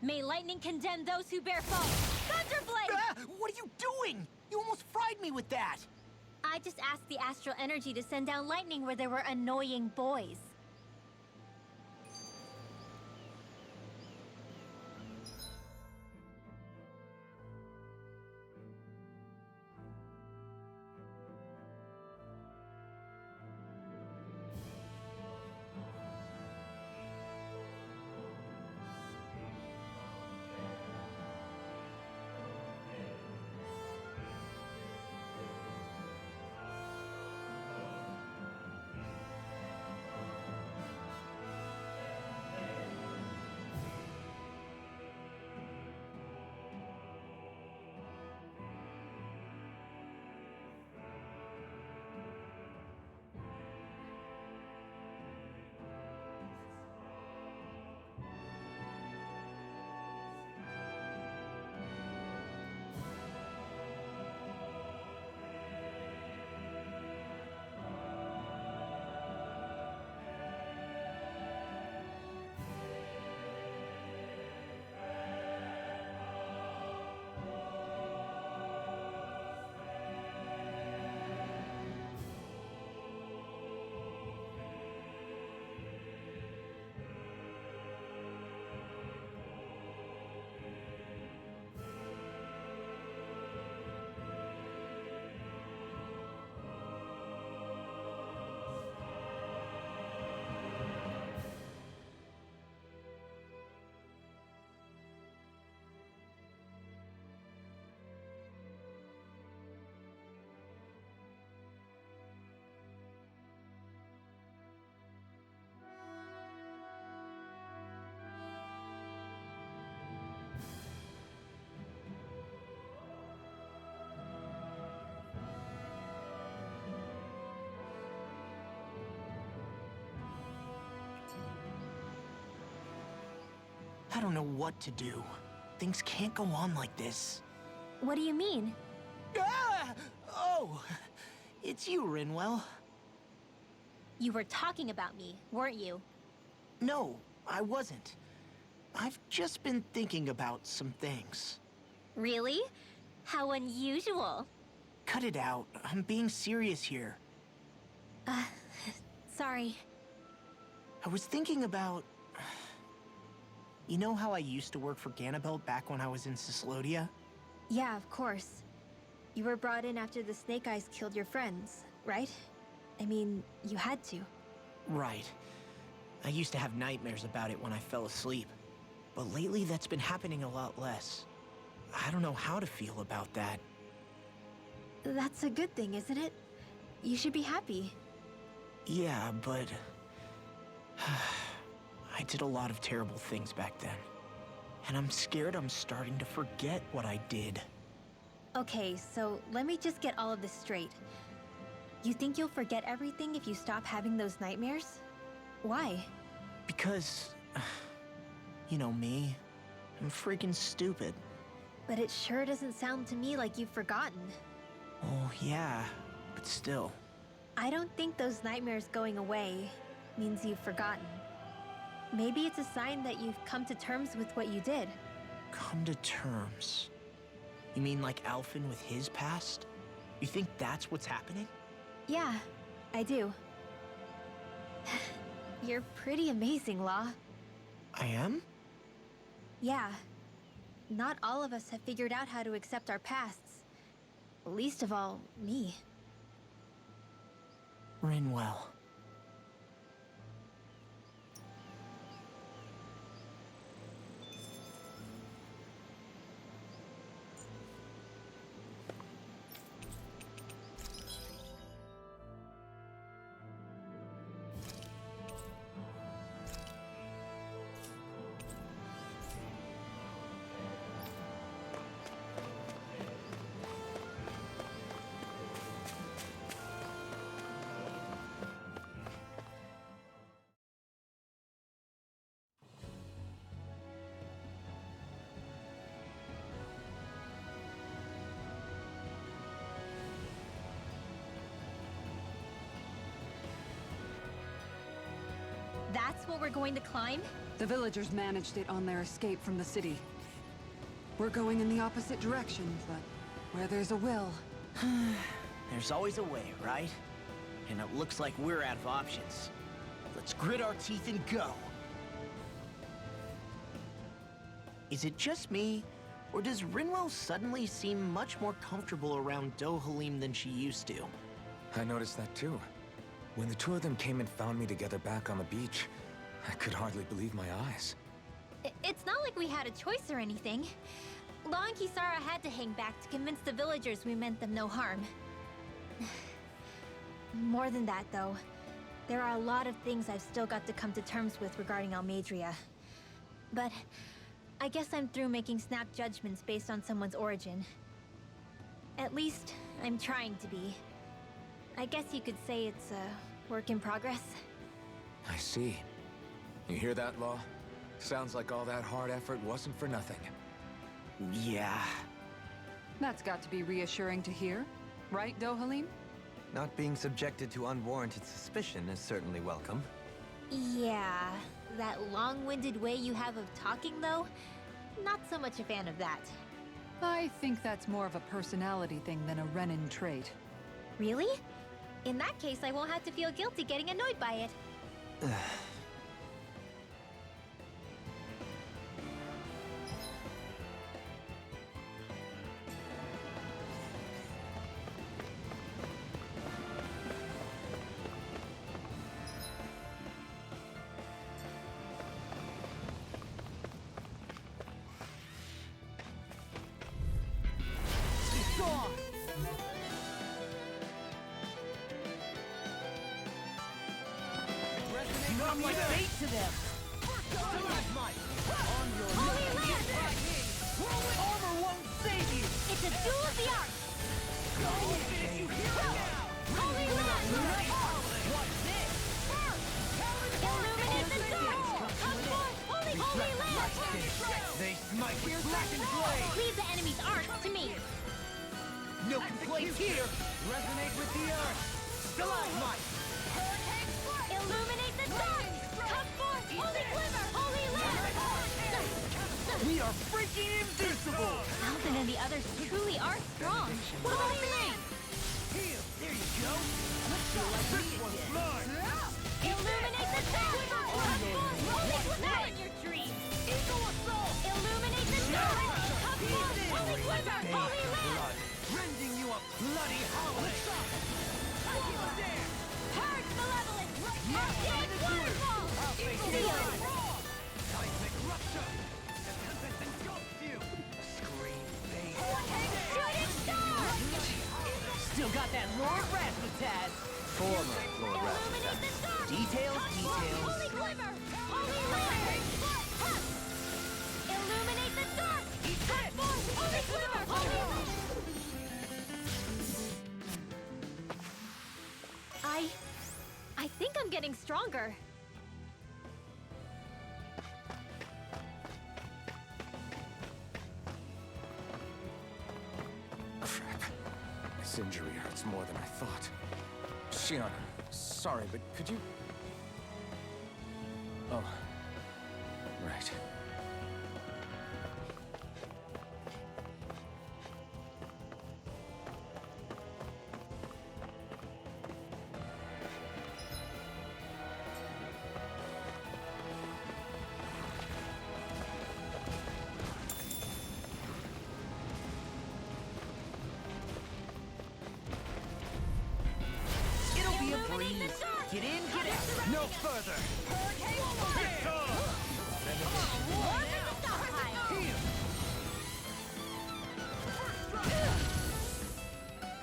May lightning condemn those who bear false! Thunderblade! Ah! What are you doing? You almost fried me with that! I just asked the astral energy to send down lightning where there were annoying boys. I don't know what to do. Things can't go on like this. What do you mean? Ah! Oh, it's you, Rinwell. You were talking about me, weren't you? No, I wasn't. I've just been thinking about some things. Really? How unusual. Cut it out. I'm being serious here. Sorry. I was thinking about... You know how I used to work for Ganabelt back when I was in Cyslodia? Yeah, of course. You were brought in after the Snake Eyes killed your friends, right? I mean, you had to. Right. I used to have nightmares about it when I fell asleep. But lately that's been happening a lot less. I don't know how to feel about that. That's a good thing, isn't it? You should be happy. Yeah, but... I did a lot of terrible things back then. And I'm scared I'm starting to forget what I did. Okay, so let me just get all of this straight. You think you'll forget everything if you stop having those nightmares? Why? Because... You know me. I'm freaking stupid. But it sure doesn't sound to me like you've forgotten. Oh, yeah. But still. I don't think those nightmares going away means you've forgotten. Maybe it's a sign that you've come to terms with what you did. Come to terms? You mean like Alphen with his past? You think that's what's happening? Yeah, I do. You're pretty amazing, Law. I am? Yeah. Not all of us have figured out how to accept our pasts. Least of all, me. Rinwell. That's what we're going to climb? The villagers managed it on their escape from the city. We're going in the opposite direction, but where there's a will... There's always a way, right? And it looks like we're out of options. Let's grit our teeth and go. Is it just me, or does Rinwell suddenly seem much more comfortable around Dohalim than she used to? I noticed that too. When the two of them came and found me together back on the beach, I could hardly believe my eyes. It's not like we had a choice or anything. Law and Kisara had to hang back to convince the villagers we meant them no harm. More than that, though, there are a lot of things I've still got to come to terms with regarding Almeidrea. But I guess I'm through making snap judgments based on someone's origin. At least, I'm trying to be. I guess you could say it's a work in progress. I see. You hear that, Law? Sounds like all that hard effort wasn't for nothing. Yeah. That's got to be reassuring to hear, right, Dohalim? Not being subjected to unwarranted suspicion is certainly welcome. Yeah, that long-winded way you have of talking, though? Not so much a fan of that. I think that's more of a personality thing than a Renin trait. Really? In that case, I won't have to feel guilty getting annoyed by it. Come like bait to them! Holy Land! Armor won't save you! It's a duel of the arts! Holy Land! What's this? Illuminate the dark! Come forth, Holy Land! They smite with blackened blade! Leave the enemy's arts to me! No complaints here! Resonate with the earth! Stalagmite! Illuminate the dark! Come forth, Holy Glimmer! Holy Land! We are freaking invincible! Alvin and the others truly are strong. Holy Land! Here, there you go! This one's mine! Illuminate the dark! Come forth, Holy Glimmer! in your dreams! Eagle assault! Illuminate the dark! Come forth, Holy Glimmer! Holy Land! Rending you a bloody holiday! Purge malevolence! Arcade waterfall! Seal! Seismic rupture! The tempest engulfs you! Scream face! Shooting star! Still got that Lord Razzmatazz! Former Lord Illuminate the dark! Details, Come forth, details. Holy Glimmer! Holy Land! Illuminate the dark! Come forth, Holy Glimmer! Holy Land! I think I'm getting stronger. Crap. This injury hurts more than I thought. Shiona, sorry, but could you... Oh. Right. It'll be a breeze. no further! It's on!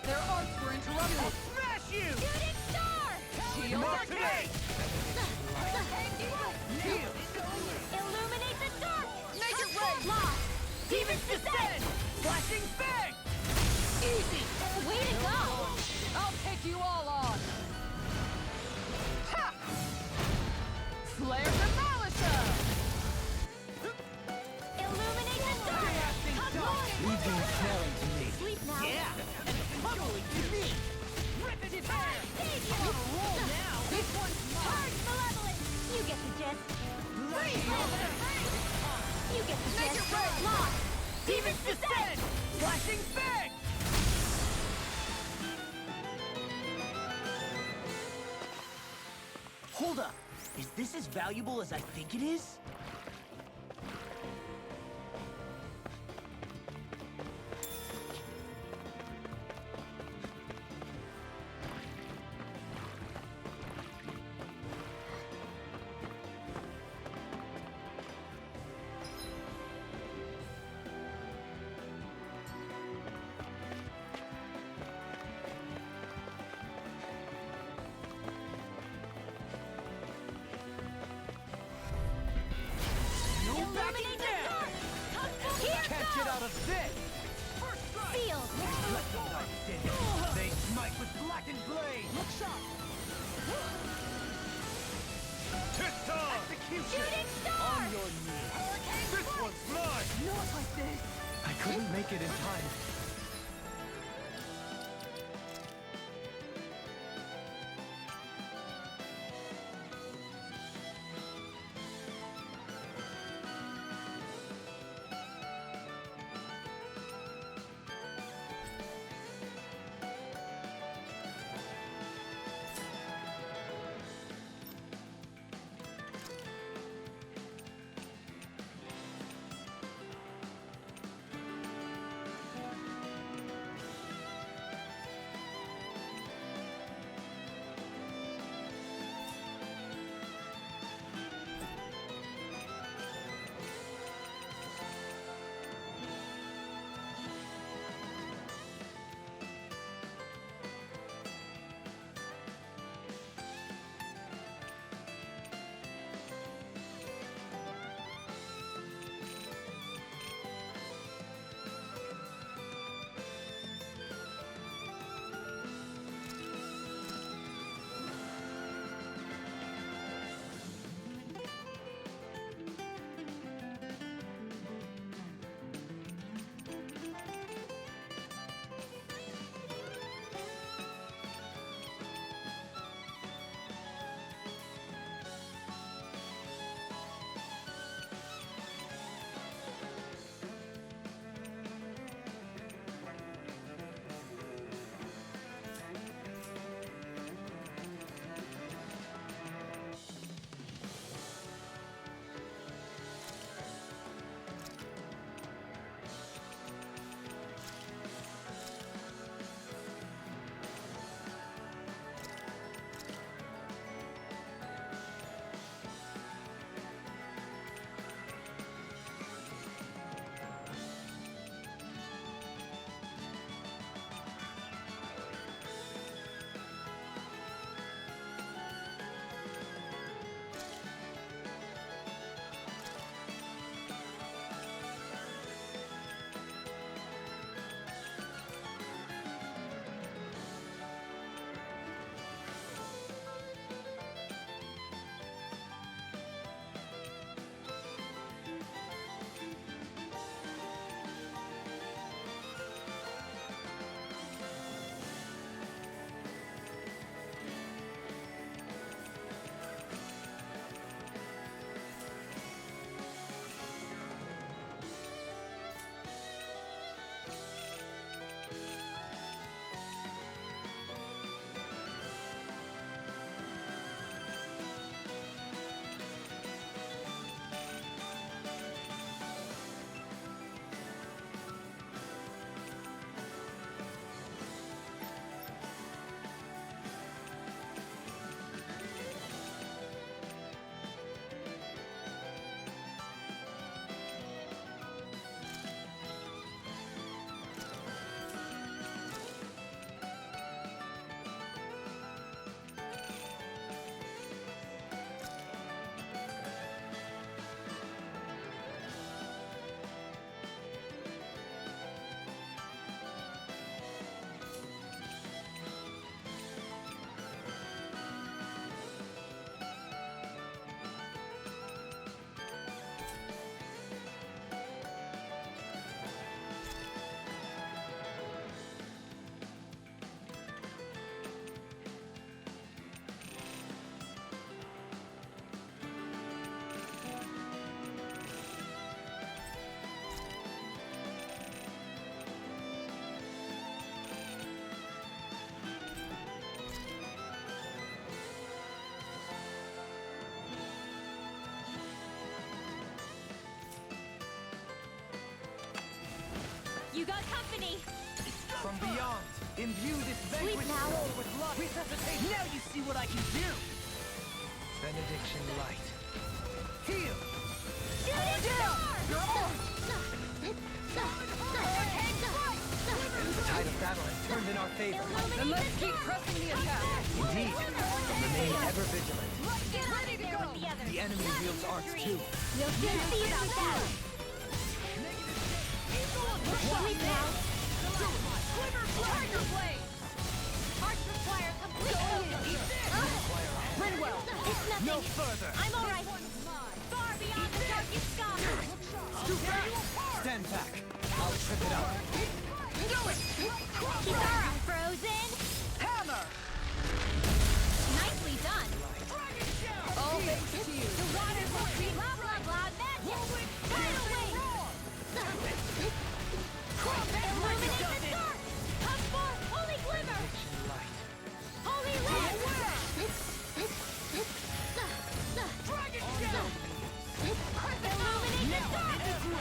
Their arts were interrupted. Smash you! Shooting star! Shield Not are today! Heal. Illuminate the dark! Make it rain. Lost! Demons descend! Flashing bang! Easy! Way to go! I'll take you all on. Ha! Flare the Malisa! Illuminate the dark! Come on! Legion smelling to me. Sleep now! Yeah, and pummeling to me. Rip it apart! Roll now! This one's Charge Malevolent! You get the gist. You get the Make gist. it rain. Lost! Demons descend! Flashing bang! Hold up. Is this as valuable as I think it is? Illuminate the dark! Come forth! Here Can't get out of this! Sealed! They smite with blackened blade! Look sharp! Tistar! Execution! Shooting star! On your knees! This one's mine! Not like this. I couldn't make it in time. got company! From beyond, imbue this Sleep vanquished now. soul with light. Resuscitation. Now you see what I can do! Benediction light. Heal. Shoot it down! The tide of battle has turned in our favor. Then let's keep pressing the attack. Indeed. Remain ever vigilant. Get ready to go! With the others. The enemy wields arts too. We'll soon see about that! Sleep now! Tiger Blade! Hearts require complete focus! Linwell! It's nothing! No further. I'm alright! Far beyond the darkest sky! Stand back. I'll trip it up. Kitara frozen! Hammer! Nicely done! All thanks to you. The waters will be blah blah blah magic! Tidal wave! Illuminate the dark! Come forth, holy glimmer! Holy lamp! Illuminate the dark!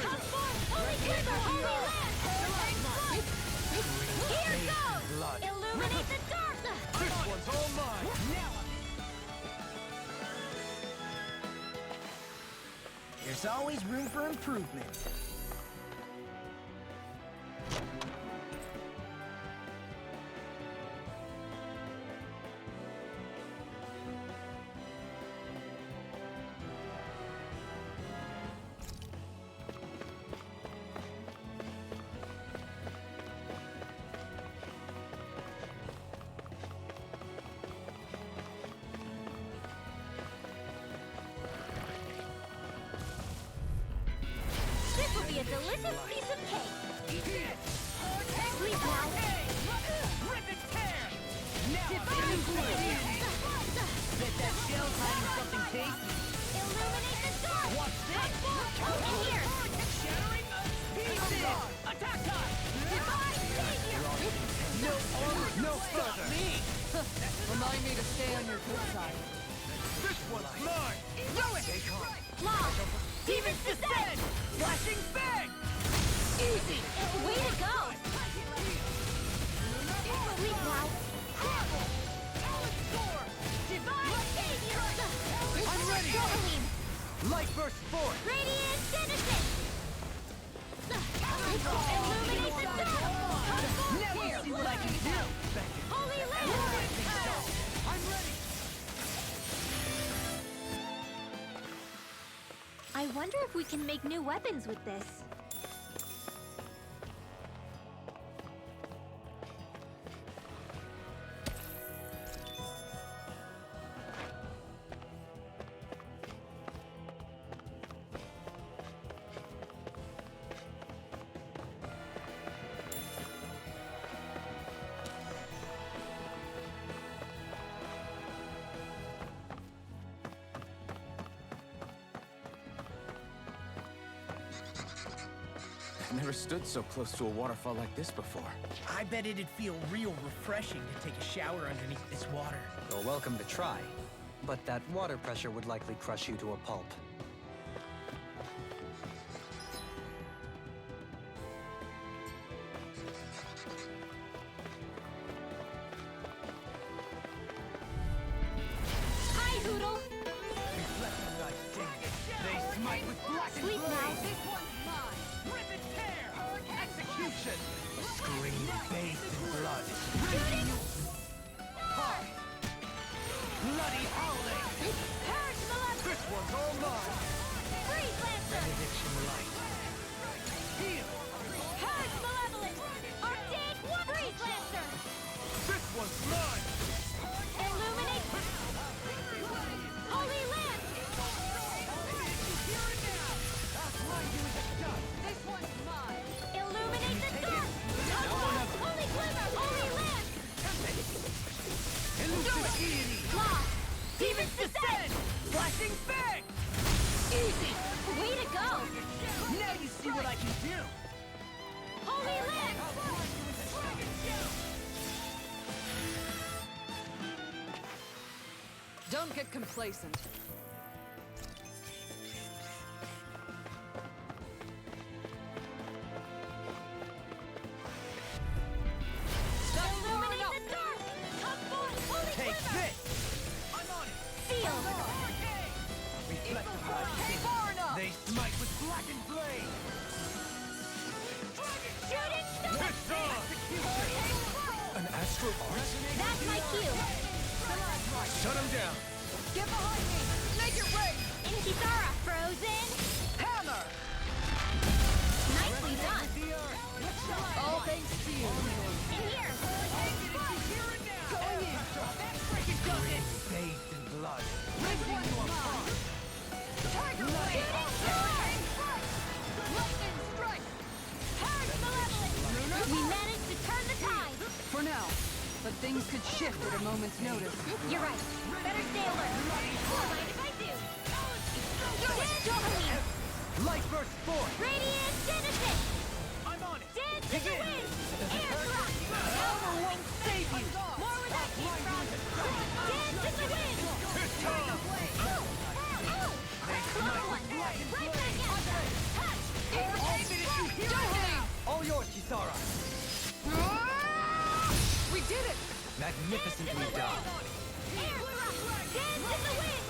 Come forth, holy glimmer, holy lamp! Here goes! Illuminate the dark! This one's all mine. There's always room for improvement. This will be a delicious piece of cake! Sleep now! Rip and tear. Divine Blade! Bet that shell's hiding something tasty. Illuminate the dark! What's this? Over here! Shattering us pieces. Attack time. Divine Savior! No further. Remind me to stay on your good side. This one's mine. Law! Demons descend! Flashing bang. Easy! Way to go! Sleep now! Divine Savior! I'm ready. Goaling! Light burst forth. Radiant Citizen! Illuminate the dark! Now you see what I can do! Holy Lamp! I'm ready. I wonder if we can make new weapons with this. I've never stood so close to a waterfall like this before. I bet it'd feel real refreshing to take a shower underneath this water. You're welcome to try. But that water pressure would likely crush you to a pulp. Hi, Hoodle! They smite with black and Sleep now! Rip and tear. Execution. Scream bathed in blood. Bloody howling. Purge Malevolent! This one's all mine. Freeze Lancer! Benediction light. Heal. Purge Malevolent! Arctic One! Freeze Lancer! This one's mine. Illuminate! Holy Lamp! This one's mine. Illuminate the dark! Holy Glimmer! Holy Lamp! Law! Demons descend! Flashing bang. Easy! Way to go! Now you see what I can do! Holy Lamp! Don't get complacent. That's my cue. Shut him down. Get behind me! Make it rain! Inkisara, frozen. Hammer! Nicely done. All thanks to you. In here. Going in! Bathed in blood. This one's mine! Tiger Blade! Lightning strike! Purge malevolence. We managed to turn the tide. For now, but things could shift at a moment's notice. You're right. Better stay alert. Don't mind if I do. Dance, Light burst forth. Radiant Genesis. I'm on it. Dance in the wind. Air thrust. Hammer won't save you! More where that came from. Dance in the wind. It's time. Ow! Ow! Close one. Right back at them. Touch. All yours, Kisara. We did it! Magnificently done. Air thrust. Dance in the wind.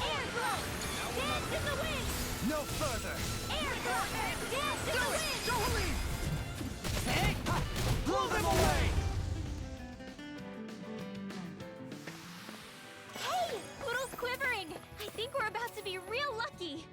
Air thrust. Dance in the wind. No further. Air thrust. Dance in the wind. Jolie! Hey! Blow them away. Hey! Poodle's quivering! I think we're about to be real lucky!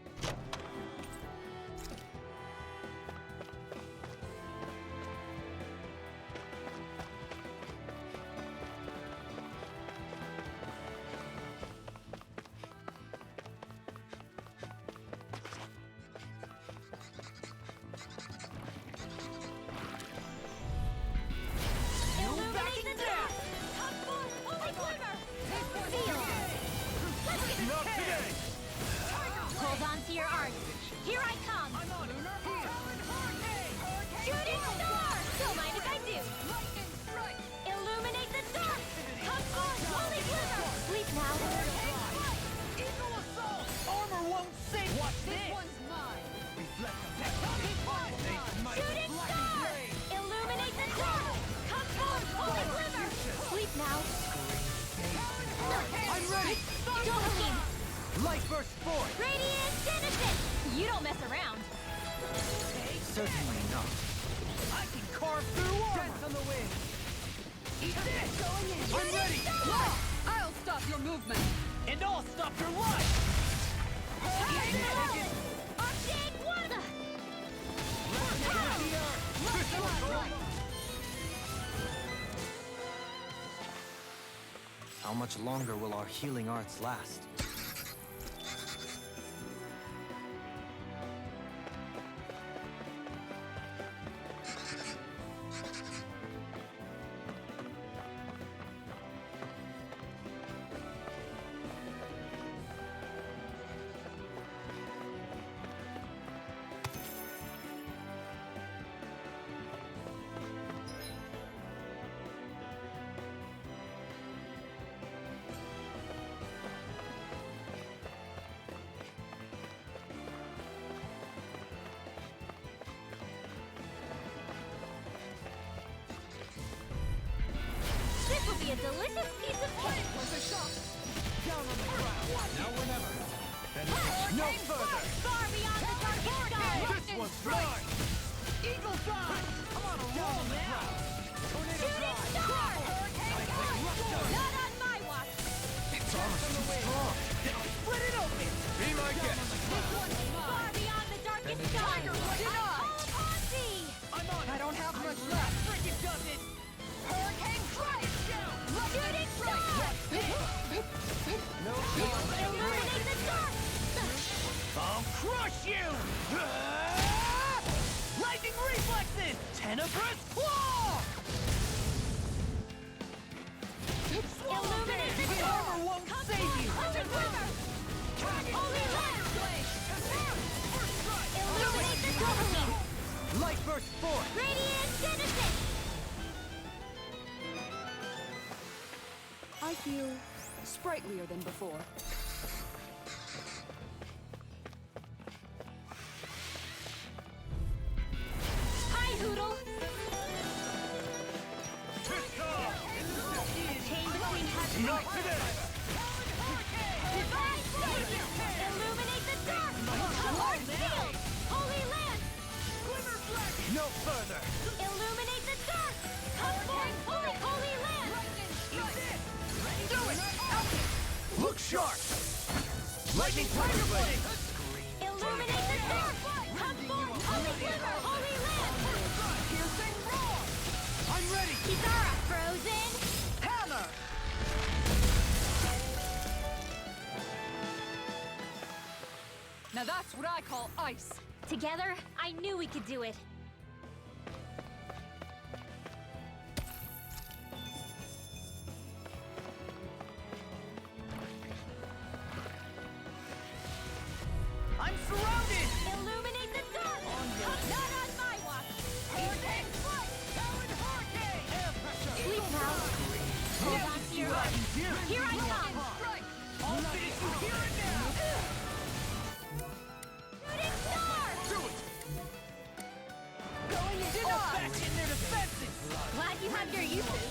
Illuminate the dark! Top four, holy quiver! Seal! Let's get Not today. Hold on to your art. Here I come! Shooting star! Don't mind if I do! Illuminate the dark! Come on, holy quiver! Sleep now! Armor won't save. Watch This one's mine! Shooting star! Illuminate the dark! Come on, holy quiver! Sleep now! I'm ready. Joachim! Light burst forth. Radiant Genesis! You don't mess around! Certainly not. I can carve through armor. Dance on the wind. Eat this. I'm ready. I'll stop your movement! And I'll stop your life. Archaic one! How much longer will our healing arts last? This will be a delicious piece of cake! Down on the ground. Now or never. No further. Far beyond the darkest sky! This one's mine. Eagle fly. I'm on a roll now. Tornado Shooting star! Not on my watch! It's almost too strong. Split it open. Be my guest. Far beyond the darkest sky! I call upon thee! I'm on. I don't have much left! Freaking does it. Hurricane strike! Shooting star! No Illuminate the dark! I'll crush you! Lightning reflexes! Tenebrous claw! Illuminate the The dark! armor won't save you! Holy quiver! Holy lance! Illuminate the dark! Light burst forth! Radiant Genesis! I feel sprightlier than before. Hi, Hoodle! Chain between heaven Not today! Divine Blade! Illuminate the dark! Lord Shield! Holy Lance! No further! Illuminate the dark! Come forth, holy Lance! Look sharp! Lightning Tiger Blade! Illuminate the dark! Come forth, holy glimmer, holy land! Piercing roar! I'm ready! Kizaru, frozen! Hammer! Now that's what I call ice. Together, I knew we could do it. I'm surrounded! Illuminate the dark! Not on my watch! Hurricane strike! Talon Hurricane! Air pressure! Sleep now. Hold on to your heart. Here I come! Strike! I'll finish you here and now! Shooting star! Do it! Going in back in their defenses! Glad you have your uses.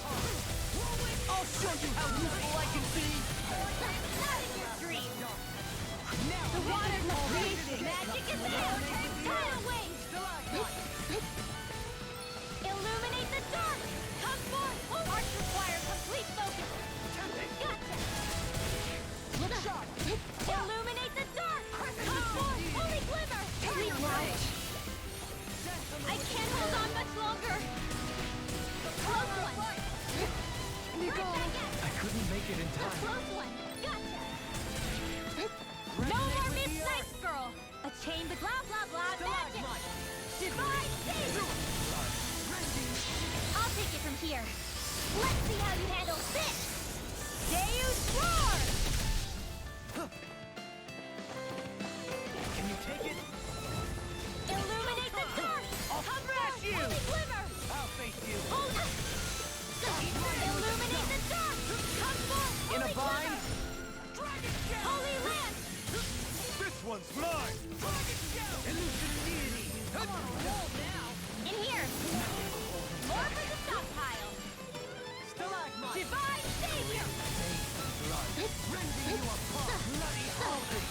I'll show you how useful I can be! Not in your dreams. The water's of creation magic is there! Tidal waves! Illuminate the dark! Come forth! Arts require complete focus! Gotcha! Illuminate the dark! Come forth! Holy glimmer! Sleep watch! I can't hold on much longer! Close one! Right back at I couldn't make it in the time. close one! Gotcha! No more midnight girl! A chain with blah blah blah magic! Divine state! I'll take it from here. Let's see how you handle this! Deus Roar! Can you take it? Illuminate the dark! I'll Come smash forth, you! holy glimmer! I'll face you! Hold up! Illuminate the dark! Come forth, In a holy vine? glimmer! Dragon Shell! Holy land! This one's mine! Dragon Shell! Elusive deity! In here! More for the stockpile! Stalagmite! Divine savior! Rending you apart! Bloody Alder!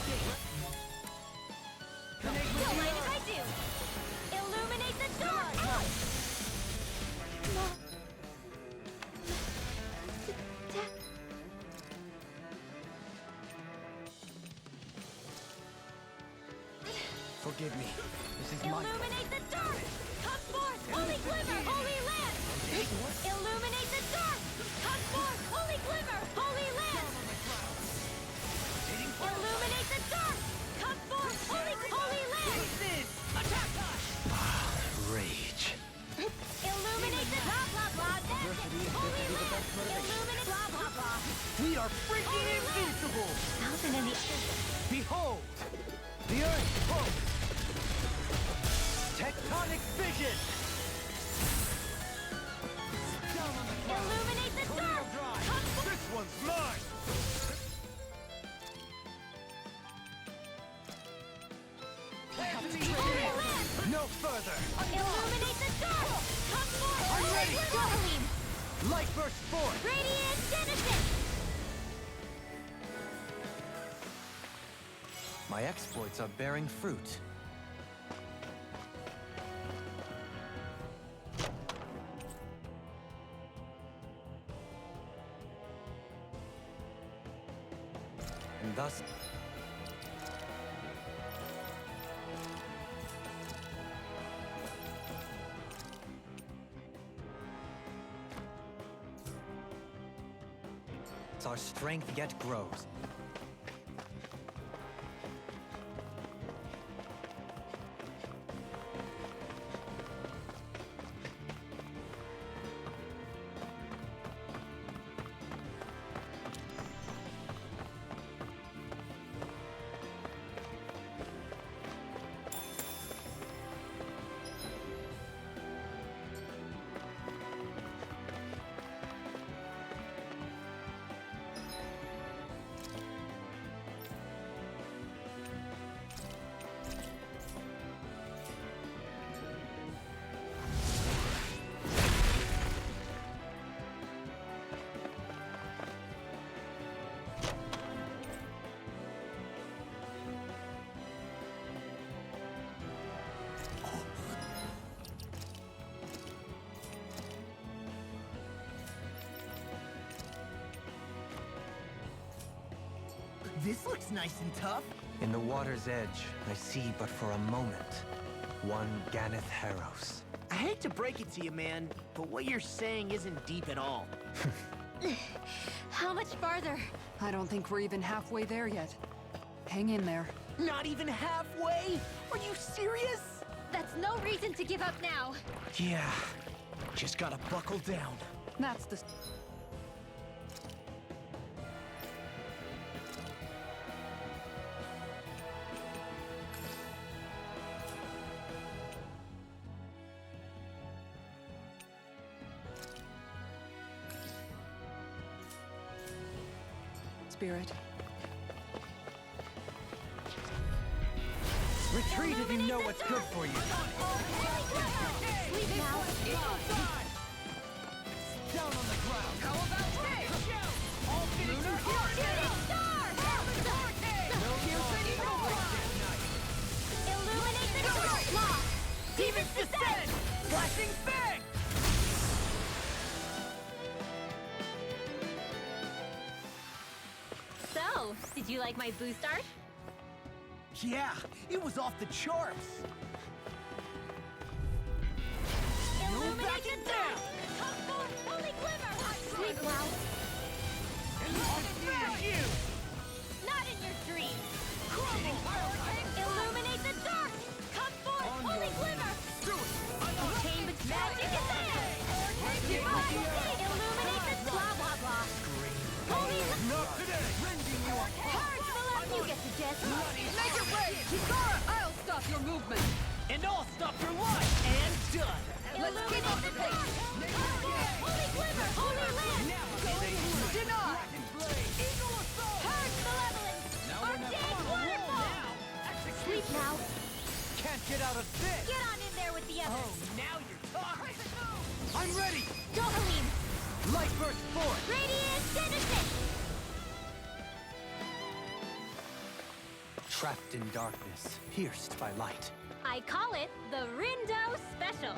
Don't mind if I do! Illuminate the dark! Forgive me. This is my... Illuminate the dark! Come forth, holy glimmer, holy land! Illuminate the dark! Come forth, holy glimmer, holy land! Illuminate the dark! Come forth, holy land! Attack us! Rage. Illuminate the blah blah blah magic! Holy land! Illuminate blah blah blah! We are freaking invincible! Thousand in the... Behold! The Earth pulse! Tectonic vision! Illuminate the dark! Come forth! This one's mine! Holy land! No further! Illuminate the dark! Come forth! I'm ready. Gleam! Light burst forth! Radiant Genesis! My exploits are bearing fruit. And thus... our strength yet grows. This looks nice and tough. In the water's edge, I see but for a moment one Ganeth Harrows. I hate to break it to you, man, but what you're saying isn't deep at all. How much farther? I don't think we're even halfway there yet. Hang in there. Not even halfway? Are you serious? That's no reason to give up now. Yeah, just gotta buckle down. That's the... Spirit. Retreat if you know what's good for you. Sleep now. Down on the ground. How about this? All Shooting star! Illuminate the dark! Lock! Demons descend! Flashing fang! So, did you like my boost art? Yeah, it was off the charts. Illuminate it the down! dark! Come forth, holy glimmer! Sleep well. Smash you! Not in your dreams! Illuminate the dark! Come forth, holy glimmer! Cambridge magic is there! Illuminate the blah blah blah! Holy Not today! Rending you Purge the left! You get the gist! Make it way! Kisara! I'll stop your movement! And I'll stop your life. And done. Let's keep up the pace! Holy glimmer! Holy lamp! Deny! Purge malevolence! Arcane waterfall! Sleep now! Can't get out of this! Get on in there with the others! Now you're talking. I'm ready! Dohalim! Light burst forth! Radiant Genesis! Trapped in darkness, pierced by light. I call it the Rindo Special.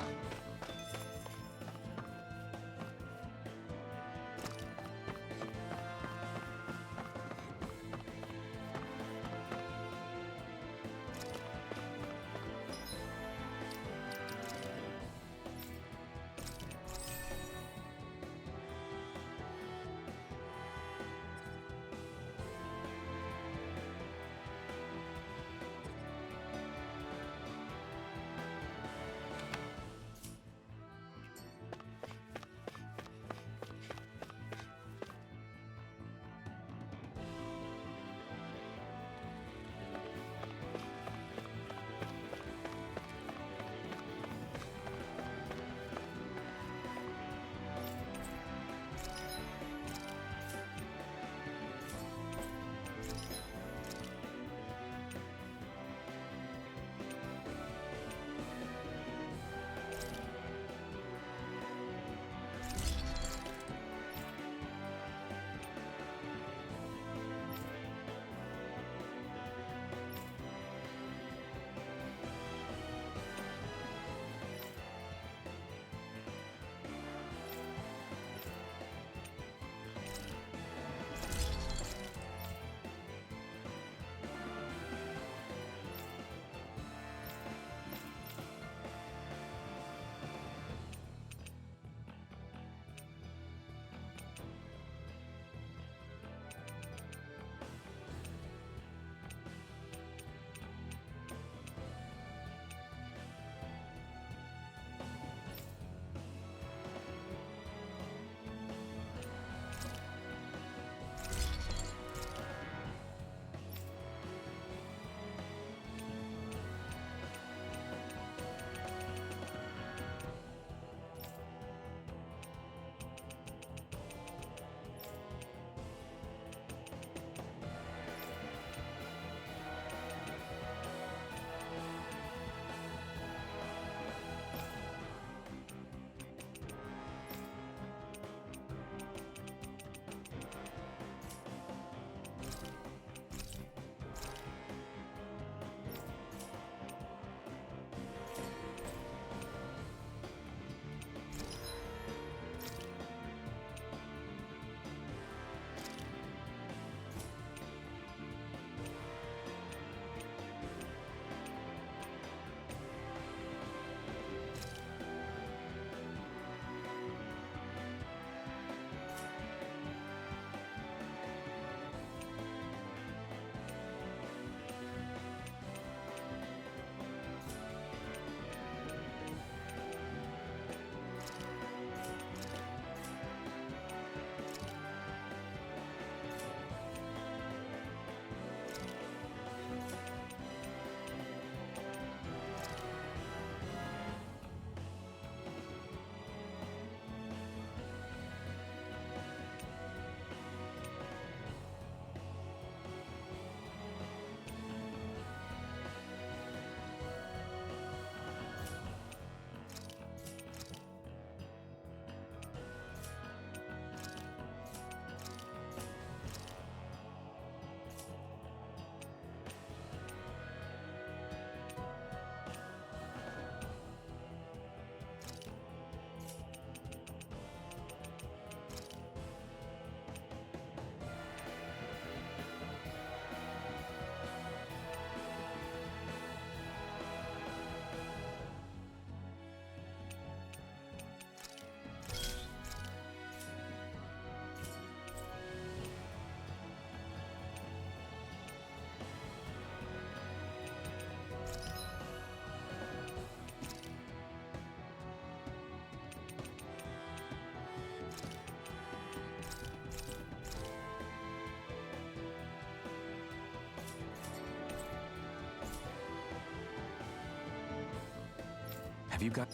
Have you got...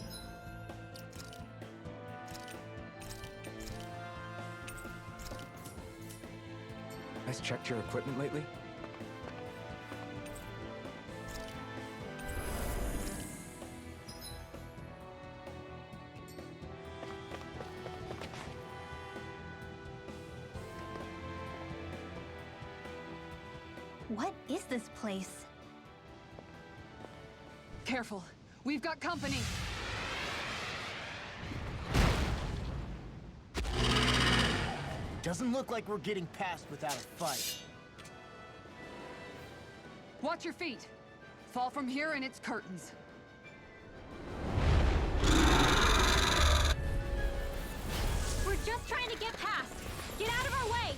Has checked your equipment lately? What is this place? Careful. We've got company. Doesn't look like we're getting past without a fight. Watch your feet. Fall from here and it's curtains. We're just trying to get past. Get out of our way!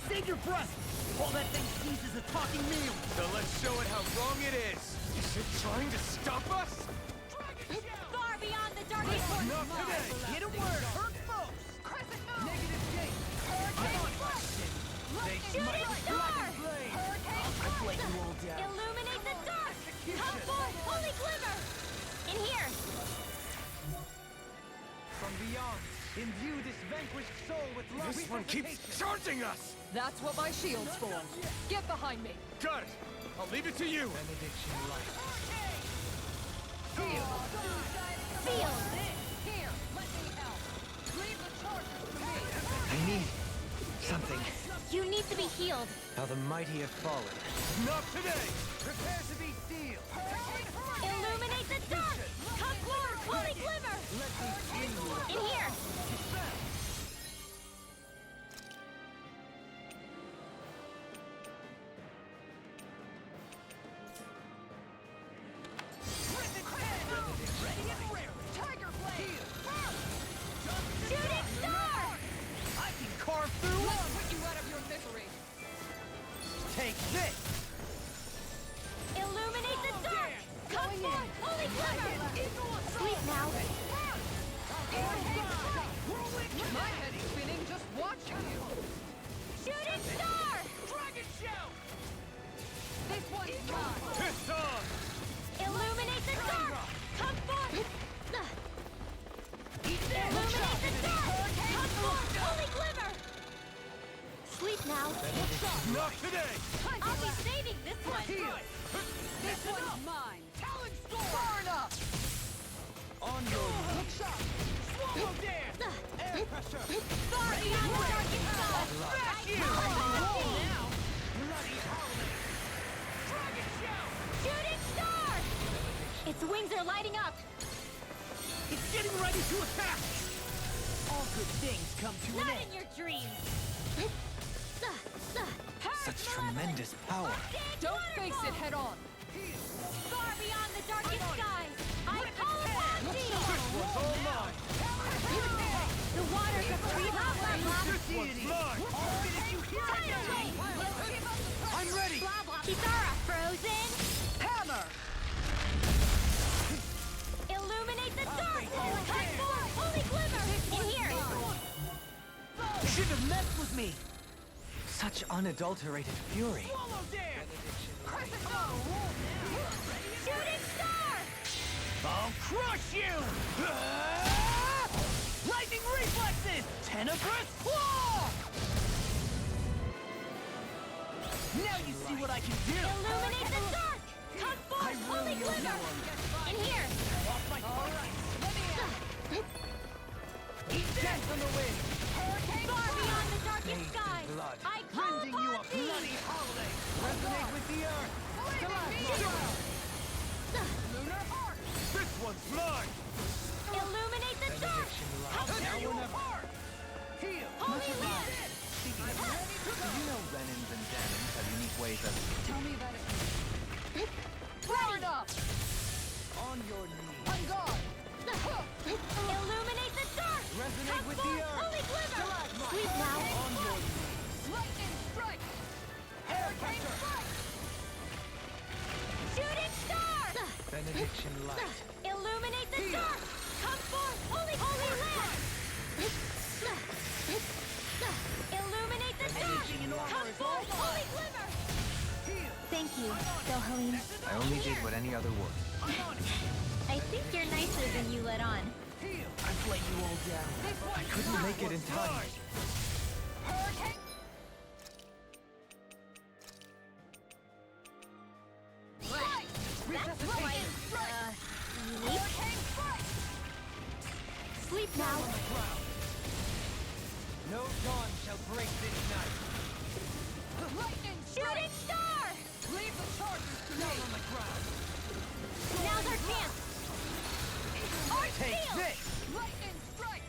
Save your breath! All that thing sees is a talking meal! So let's show it how wrong it is. Is it trying to stop us? Far beyond the darkest forces! Not today. Hit a word! Hurt foes! Crescent moon! Negative gate! Hurricane Flash! Shooting star! Hurricane I'll let you all down. Illuminate the dark! Come forth, holy glimmer! In here! From beyond, imbue this vanquished soul with love. This one keeps charging us! That's what my shield's for. Get behind me. Got it! I'll leave it to you! Benediction light. Sealed! Here, let me help. Leave the charges to me. I need something. You need to be healed. How the mighty have fallen. Not today! Prepare to be sealed. Illuminate the dark! Come forth, holy glimmer! Let me see you. In here! Shooting star! I can carve through Let's one. put you out of your misery. Take this. Illuminate the dark! Come forth, holy glimmer! Sleep now. My head's spinning just watching you. Shooting star! Dragon shell. This one's mine. Piss on! Illuminate the dark! Come forth! Illuminate the dark! Come forth, holy glimmer! Sleep now. Not today! I'll be saving this one. This one's mine. Talon storm. Far enough. On your hook shot. Swallow dance. Air pressure. Far beyond the darkest sky. Smash you. Now. Bloody howling. Dragon shell. Shooting star! Its wings are lighting up. It's getting ready to attack! All good things come to an Not end. in your dreams. Such tremendous power. Don't face it head on. Far beyond the darkest skies. I call upon thee. This one's all mine! The waters of free blah blah blah. This one's mine! Tidal wave. I'm ready. Blah blah. Kisara frozen. Hammer. Illuminate the dark. Come forth, holy glimmer. In here. Should have messed with me! Such unadulterated fury. Swallow dance. Shooting star. I'll crush you! Lightning reflexes! Tenebrous claw! Now you see what I can do! Illuminate the dark. Come forth, holy glimmer. In here. Eat death on the wind. Far beyond the darkest skies. blood. I call Rending you a upon thee. bloody holiday. Resonate with the earth. Lunar heart. This one's mine! Illuminate the dark. Come Now forth, we're apart. Heal. holy light. Do you know Renins and Danins have unique ways of... Tell me that it... Far enough. On your knees. On guard. Illuminate the dark. Resonate Come with forth, the earth. holy glimmer. Sleep now. On your knees. Lightning strike. Air pressure. Shooting star. Benediction light. Illuminate the dark. Come forth, holy land. Illuminate the dark. Come forth, holy glimmer. Thank you, Dohalim. I only did what any other would. I'm on it. I think you're nicer than you let on. I've let you all down. I couldn't make it in time. Hurricane! That's quite, unique. Sleep now. No dawn shall break this night. Lightning Shooting star! Leave the charges to me. On the ground. Now's our chance. Art Take seal! this! Lightning strike!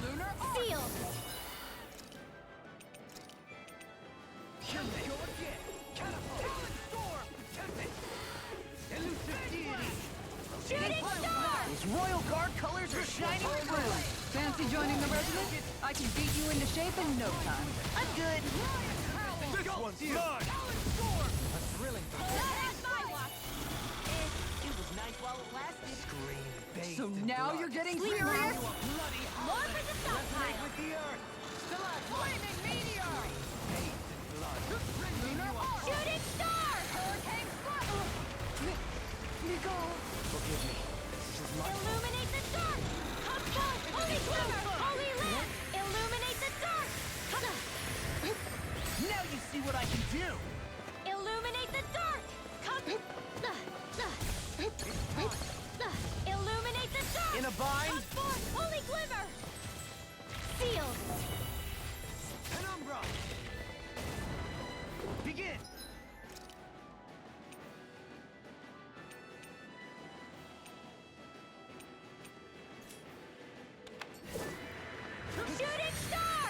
Lunar arc! Sealed. Kill it! Go again! Catapult! Talon storm! Tempest! Elusive deity! Shooting star! Those Royal Guard colors are shining through. Fancy joining the regiment? I can beat you into shape in no time. I'm good. This one's mine! Talon storm! A thrilling That's my watch. It was nice while it lasted. So now you're getting Sleep serious? now. Bloody More for the stockpile. with the earth! Flaming meteor! Lunar arc! Shooting star! Hurricane strike! Forgive me. This is my Illuminate the dark! Come forth, holy glimmer, holy lamp! Illuminate the dark! Now you see what I can do. Illuminate the dark! Come... Illuminate the dark! In a bind? Come forth, holy glimmer! Sealed! Penumbra! Begin! Shooting star!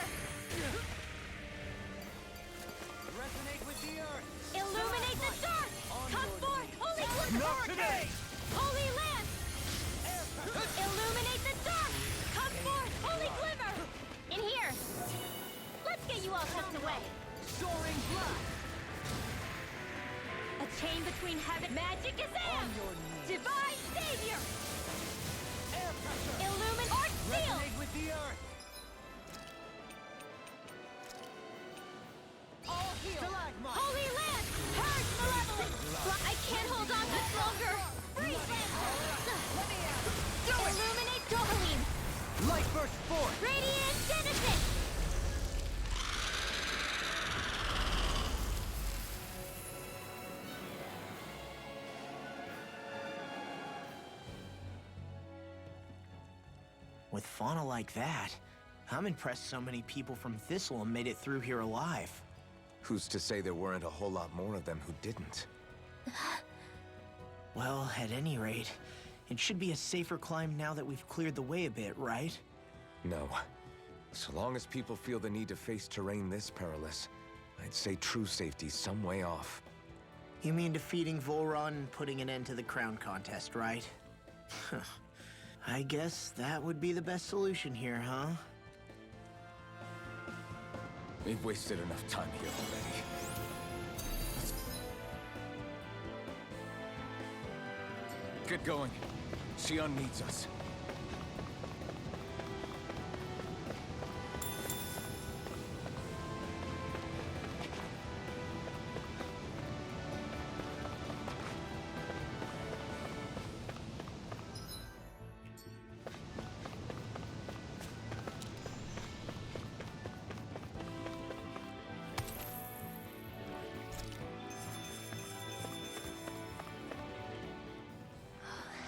Resonate with the earth! Illuminate the dark! Come forth, holy glimmer! Not today! Holy lance! Illuminate the dark! Come forth, holy glimmer! In here! Let's get you all tucked away! Soaring blast! A chain between heaven... Magic is On your knees! Divine Savior! Air pressure! Illuminate Art Seal! Resonate with the earth! All heal! Stalagmite! Holy Lance! Purge malevolence! I can't hold on much longer! Freeze! Illuminate Dohalim! Light burst forth! Radiant Genesis! With fauna like that, I'm impressed so many people from Thistle made it through here alive. Who's to say there weren't a whole lot more of them who didn't? Well, at any rate, it should be a safer climb now that we've cleared the way a bit, right? No. So long as people feel the need to face terrain this perilous, I'd say true safety's some way off. You mean defeating Volron and putting an end to the crown contest, right? I guess that would be the best solution here, huh? We've wasted enough time here already. Get going. Xion needs us.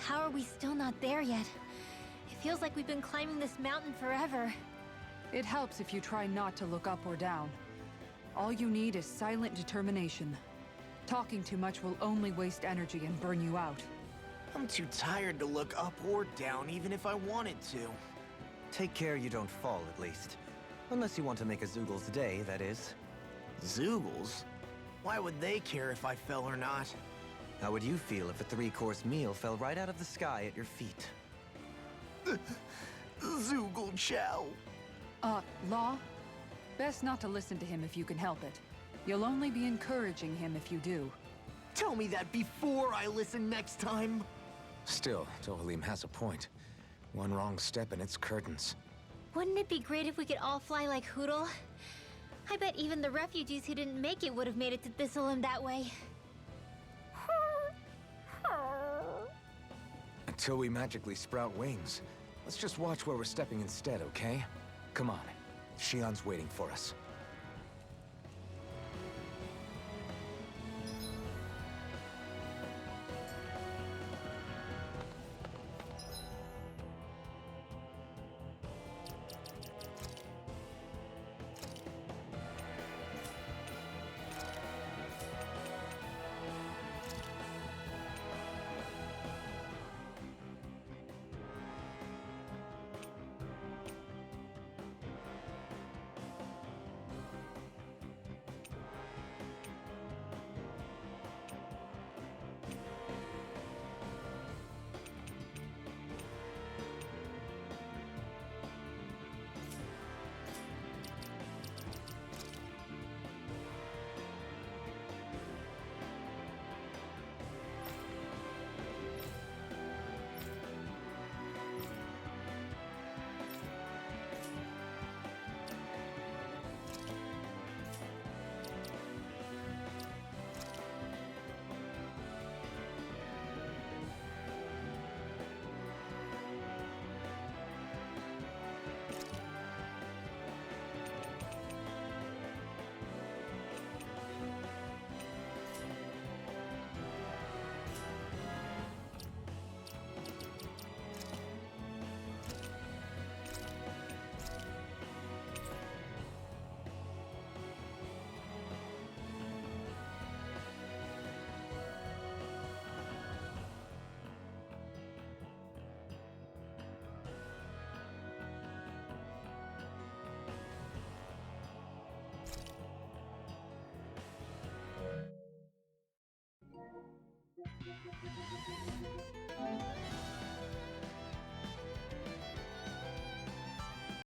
How are we still not there yet? It feels like we've been climbing this mountain forever. It helps if you try not to look up or down. All you need is silent determination. Talking too much will only waste energy and burn you out. I'm too tired to look up or down, even if I wanted to. Take care you don't fall, at least. Unless you want to make a Zoogel's day, that is. Zoogles? Why would they care if I fell or not? How would you feel if a three-course meal fell right out of the sky at your feet? Zoogle Chow. Law? Best not to listen to him if you can help it. You'll only be encouraging him if you do. Tell me that before I listen next time. Still, Dohalim has a point. One wrong step and it's curtains. Wouldn't it be great if we could all fly like Hootle? I bet even the refugees who didn't make it would have made it to Thistleum that way. Until we magically sprout wings. Let's just watch where we're stepping instead, okay? Come on. Shion's waiting for us.